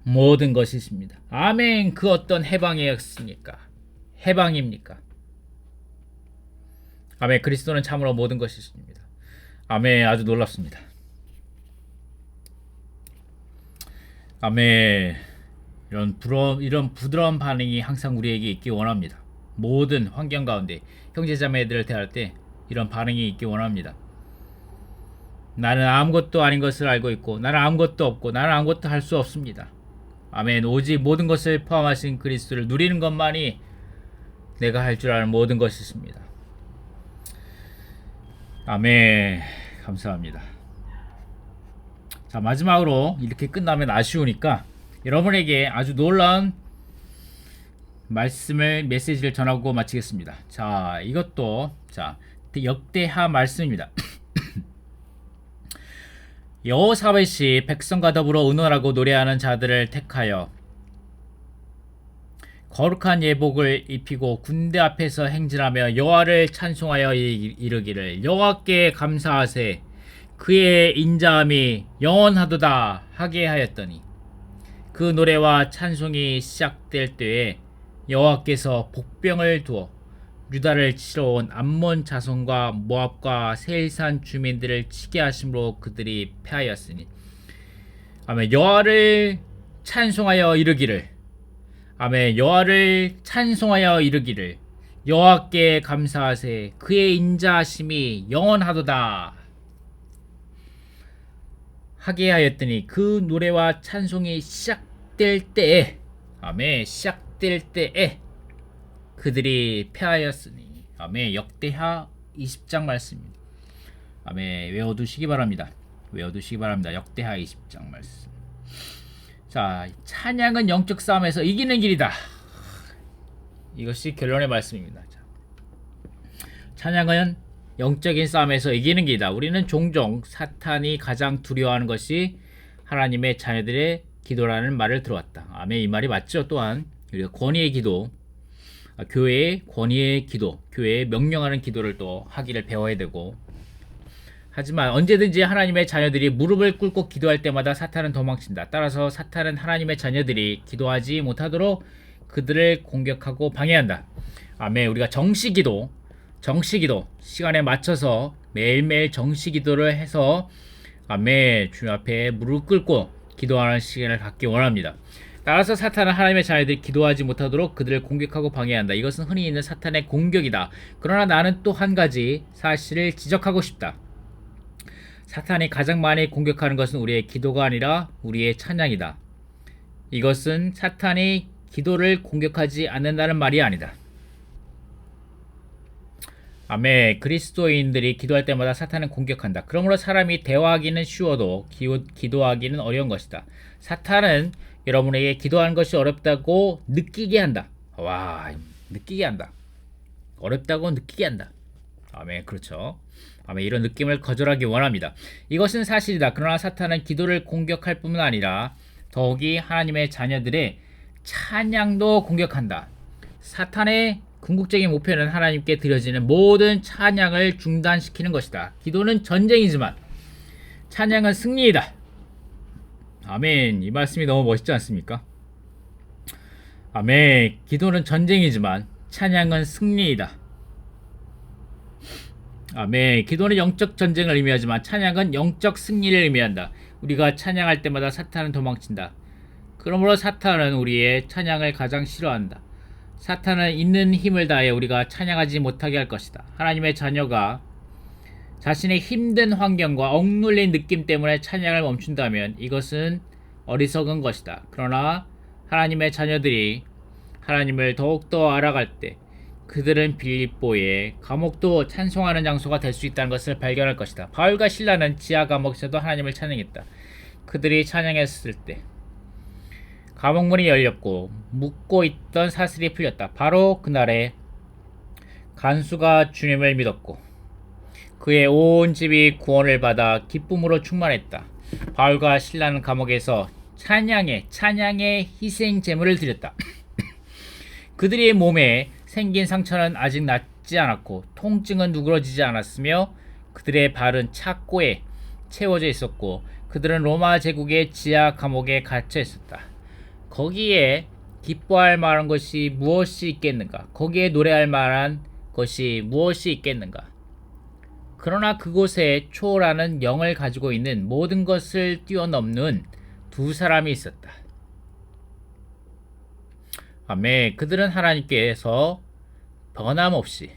모든 것이십니다. 아멘. 그 어떤 해방이었습니까? 해방입니까? 아멘. 그리스도는 참으로 모든 것이십니다. 아멘. 아주 놀랍습니다. 아멘. 이런 부드러운 반응이 항상 우리에게 있기 원합니다. 모든 환경 가운데 형제자매들을 대할 때 이런 반응이 있기 원합니다. 나는 아무것도 아닌 것을 알고 있고, 나는 아무것도 없고, 나는 아무것도 할 수 없습니다. 아멘. 오직 모든 것을 포함하신 그리스도를 누리는 것만이 내가 할 줄 아는 모든 것이십니다. 아멘. 감사합니다. 자, 마지막으로 이렇게 끝나면 아쉬우니까 여러분에게 아주 놀라운 메시지를 전하고 마치겠습니다. 자, 이것도 역대하 말씀입니다. 여호사밧이 백성과 더불어 의논하고 노래하는 자들을 택하여 거룩한 예복을 입히고 군대 앞에서 행진하며 여호와를 찬송하여 이르기를 여호와께 감사하세 그의 인자함이 영원하도다 하게 하였더니 그 노래와 찬송이 시작될 때에 여호와께서 복병을 두어 유다를 치러 온 암몬 자손과 모압과 세일산 주민들을 치게 하심으로 그들이 패하였으니 아멘. 여호와를 찬송하여 이르기를 아멘. 여호와를 찬송하여 이르기를 여호와께 감사하세 그의 인자하심이 영원하도다 하게 하였더니 그 노래와 찬송이 시작될 때에 아멘. 시작될 때에 그들이 패하였으니 아멘. 역대하 20장 말씀입니다. 아멘. 외워두시기 바랍니다. 역대하 20장 말씀. 자, 찬양은 영적 싸움에서 이기는 길이다. 이것이 결론의 말씀입니다. 자, 찬양은 영적인 싸움에서 이기는 길이다. 우리는 종종 사탄이 가장 두려워하는 것이 하나님의 자녀들의 기도라는 말을 들어왔다. 아멘. 이 말이 맞죠. 또한 우리가 권위의 기도, 교회의 권위의 기도, 교회에 명령하는 기도를 또 하기를 배워야 되고, 하지만 언제든지 하나님의 자녀들이 무릎을 꿇고 기도할 때마다 사탄은 도망친다. 따라서 사탄은 하나님의 자녀들이 기도하지 못하도록 그들을 공격하고 방해한다. 아멘. 우리가 정시기도 시간에 맞춰서 매일매일 정시기도를 해서 아멘. 주님 앞에 무릎 꿇고 기도하는 시간을 갖기 원합니다. 따라서 사탄은 하나님의 자녀들이 기도하지 못하도록 그들을 공격하고 방해한다. 이것은 흔히 있는 사탄의 공격이다. 그러나 나는 또 한 가지 사실을 지적하고 싶다. 사탄이 가장 많이 공격하는 것은 우리의 기도가 아니라 우리의 찬양이다. 이것은 사탄이 기도를 공격하지 않는다는 말이 아니다. 아멘. 그리스도인들이 기도할 때마다 사탄은 공격한다. 그러므로 사람이 대화하기는 쉬워도 기도하기는 어려운 것이다. 사탄은 여러분에게 기도하는 것이 어렵다고 느끼게 한다. 느끼게 한다. 어렵다고 느끼게 한다. 아멘. 그렇죠. 아멘. 이런 느낌을 거절하기 원합니다. 이것은 사실이다. 그러나 사탄은 기도를 공격할 뿐만 아니라 더욱이 하나님의 자녀들의 찬양도 공격한다. 사탄의 궁극적인 목표는 하나님께 드려지는 모든 찬양을 중단시키는 것이다. 기도는 전쟁이지만 찬양은 승리이다. 아멘. 이 말씀이 너무 멋있지 않습니까? 아멘. 기도는 전쟁이지만 찬양은 승리이다. 아멘. 기도는 영적 전쟁을 의미하지만 찬양은 영적 승리를 의미한다. 우리가 찬양할 때마다 사탄은 도망친다. 그러므로 사탄은 우리의 찬양을 가장 싫어한다. 사탄은 있는 힘을 다해 우리가 찬양하지 못하게 할 것이다. 하나님의 자녀가 자신의 힘든 환경과 억눌린 느낌 때문에 찬양을 멈춘다면 이것은 어리석은 것이다. 그러나 하나님의 자녀들이 하나님을 더욱더 알아갈 때 그들은 빌립보의 감옥도 찬송하는 장소가 될 수 있다는 것을 발견할 것이다. 바울과 실라는 지하 감옥에서도 하나님을 찬양했다. 그들이 찬양했을 때 감옥문이 열렸고 묶고 있던 사슬이 풀렸다. 바로 그날에 간수가 주님을 믿었고 그의 온 집이 구원을 받아 기쁨으로 충만했다. 바울과 실라는 감옥에서 찬양의 희생 제물을 드렸다. 그들의 몸에 생긴 상처는 아직 낫지 않았고 통증은 누그러지지 않았으며 그들의 발은 착고에 채워져 있었고 그들은 로마 제국의 지하 감옥에 갇혀 있었다. 거기에 기뻐할 만한 것이 무엇이 있겠는가? 거기에 노래할 만한 것이 무엇이 있겠는가? 그러나 그곳에 초월하는 영을 가지고 있는 모든 것을 뛰어넘는 두 사람이 있었다. 아멘. 그들은 하나님께서 변함없이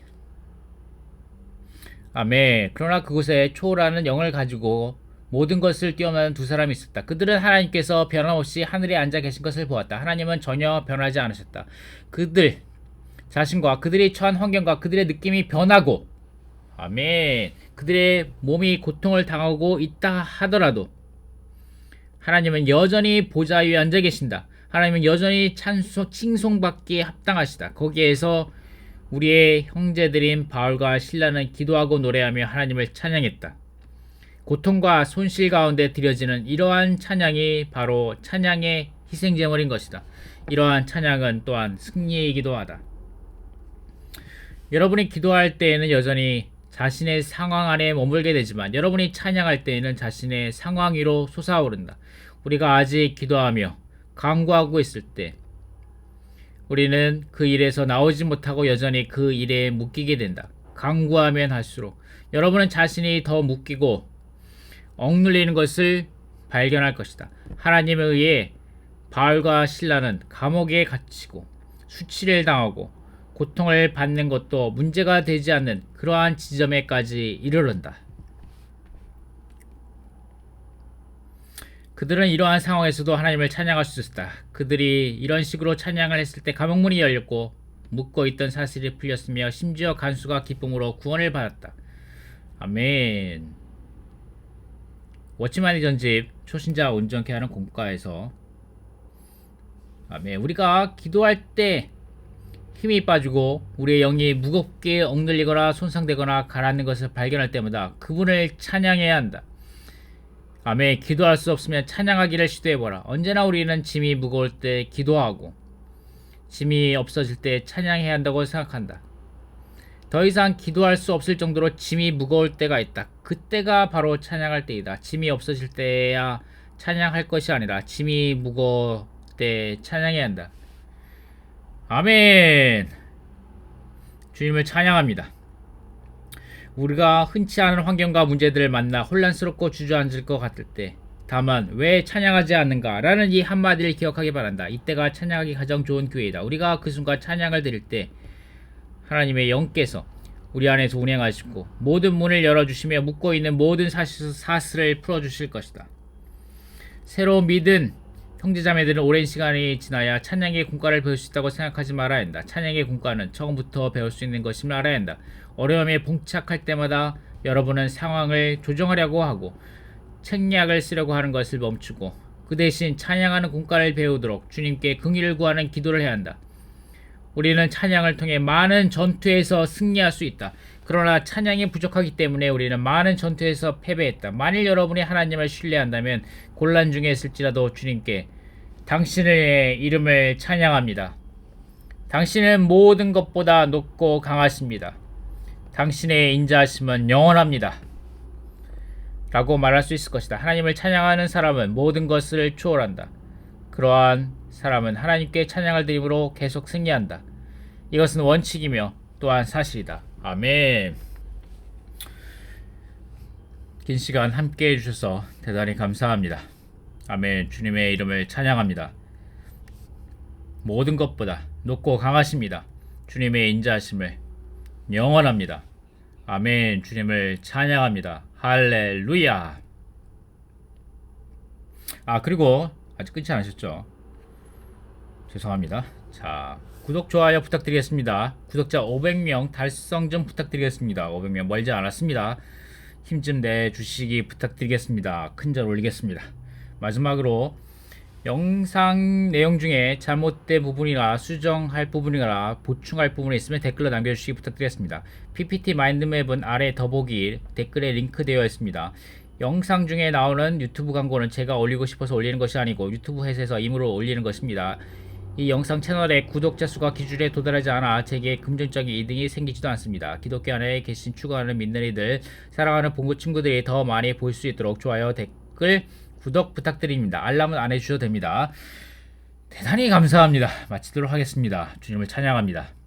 아멘. 그러나 그곳에 초월하는 영을 가지고 모든 것을 뛰어넘는 두 사람이 있었다. 그들은 하나님께서 변함없이 하늘에 앉아 계신 것을 보았다. 하나님은 전혀 변하지 않으셨다. 그들 자신과 그들이 처한 환경과 그들의 느낌이 변하고 아멘. 그들의 몸이 고통을 당하고 있다 하더라도 하나님은 여전히 보좌 위에 앉아 계신다. 하나님은 여전히 칭송받기에 합당하시다. 거기에서 우리의 형제들인 바울과 실라는 기도하고 노래하며 하나님을 찬양했다. 고통과 손실 가운데 드려지는 이러한 찬양이 바로 찬양의 희생제물인 것이다. 이러한 찬양은 또한 승리이기도 하다. 여러분이 기도할 때에는 여전히 자신의 상황 안에 머물게 되지만 여러분이 찬양할 때에는 자신의 상황 위로 솟아오른다. 우리가 아직 기도하며 간구하고 있을 때 우리는 그 일에서 나오지 못하고 여전히 그 일에 묶이게 된다. 간구하면 할수록 여러분은 자신이 더 묶이고 억눌리는 것을 발견할 것이다. 하나님에 의해 바울과 실라는 감옥에 갇히고 수치를 당하고 고통을 받는 것도 문제가 되지 않는 그러한 지점에까지 이르른다. 그들은 이러한 상황에서도 하나님을 찬양할 수 있었다. 그들이 이런 식으로 찬양을 했을 때 감옥문이 열렸고 묶고 있던 사슬이 풀렸으며 심지어 간수가 기쁨으로 구원을 받았다. 아멘. 워치만의 전집 초신자 온전케 하는 공과에서 아멘. 우리가 기도할 때 힘이 빠지고 우리의 영이 무겁게 억눌리거나 손상되거나 가라앉는 것을 발견할 때마다 그분을 찬양해야 한다. 아멘. 기도할 수 없으면 찬양하기를 시도해보라. 언제나 우리는 짐이 무거울 때 기도하고 짐이 없어질 때 찬양해야 한다고 생각한다. 더 이상 기도할 수 없을 정도로 짐이 무거울 때가 있다. 그때가 바로 찬양할 때이다. 짐이 없어질 때야 찬양할 것이 아니라 짐이 무거울 때 찬양해야 한다. 아멘. 주님을 찬양합니다. 우리가 흔치 않은 환경과 문제들을 만나 혼란스럽고 주저앉을 것 같을 때 다만 왜 찬양하지 않는가 라는 이 한마디를 기억하기 바란다. 이때가 찬양하기 가장 좋은 기회이다. 우리가 그 순간 찬양을 드릴 때 하나님의 영께서 우리 안에서 운행하시고 모든 문을 열어주시며 묶고있는 모든 사슬을 풀어주실 것이다. 새로 믿은 형제자매들은 오랜 시간이 지나야 찬양의 공과를 배울 수 있다고 생각하지 말아야 한다. 찬양의 공과는 처음부터 배울 수 있는 것임을 알아야 한다. 어려움에 봉착할 때마다 여러분은 상황을 조정하려고 하고 책략을 쓰려고 하는 것을 멈추고 그 대신 찬양하는 공과를 배우도록 주님께 긍휼을 구하는 기도를 해야 한다. 우리는 찬양을 통해 많은 전투에서 승리할 수 있다. 그러나 찬양이 부족하기 때문에 우리는 많은 전투에서 패배했다. 만일 여러분이 하나님을 신뢰한다면 곤란 중에 있을지라도 주님께 당신의 이름을 찬양합니다. 당신은 모든 것보다 높고 강하십니다. 당신의 인자하심은 영원합니다. 라고 말할 수 있을 것이다. 하나님을 찬양하는 사람은 모든 것을 초월한다. 그러한 사람은 하나님께 찬양을 드림으로 계속 승리한다. 이것은 원칙이며 또한 사실이다. 아멘. 긴 시간 함께 해주셔서 대단히 감사합니다. 아멘. 주님의 이름을 찬양합니다. 모든 것보다 높고 강하십니다. 주님의 인자하심을 영원합니다. 아멘. 주님을 찬양합니다. 할렐루야. 그리고 아직 끝이 않으셨죠? 죄송합니다. 자, 구독, 좋아요 부탁드리겠습니다. 구독자 500명 달성 좀 부탁드리겠습니다. 500명 멀지 않았습니다. 힘 좀 내주시기 부탁드리겠습니다. 큰절 올리겠습니다. 마지막으로 영상 내용 중에 잘못된 부분이나 수정할 부분이나 보충할 부분이 있으면 댓글로 남겨주시기 부탁드리겠습니다. PPT 마인드맵은 아래 더보기 댓글에 링크되어 있습니다. 영상 중에 나오는 유튜브 광고는 제가 올리고 싶어서 올리는 것이 아니고 유튜브 회사에서 임의로 올리는 것입니다. 이 영상 채널의 구독자 수가 기준에 도달하지 않아 제게 금전적인 이득이 생기지도 않습니다. 기독교 안에 계신 추구하는 믿는 이들, 사랑하는 본부 친구들이 더 많이 볼 수 있도록 좋아요, 댓글, 구독 부탁드립니다. 알람은 안 해주셔도 됩니다. 대단히 감사합니다. 마치도록 하겠습니다. 주님을 찬양합니다.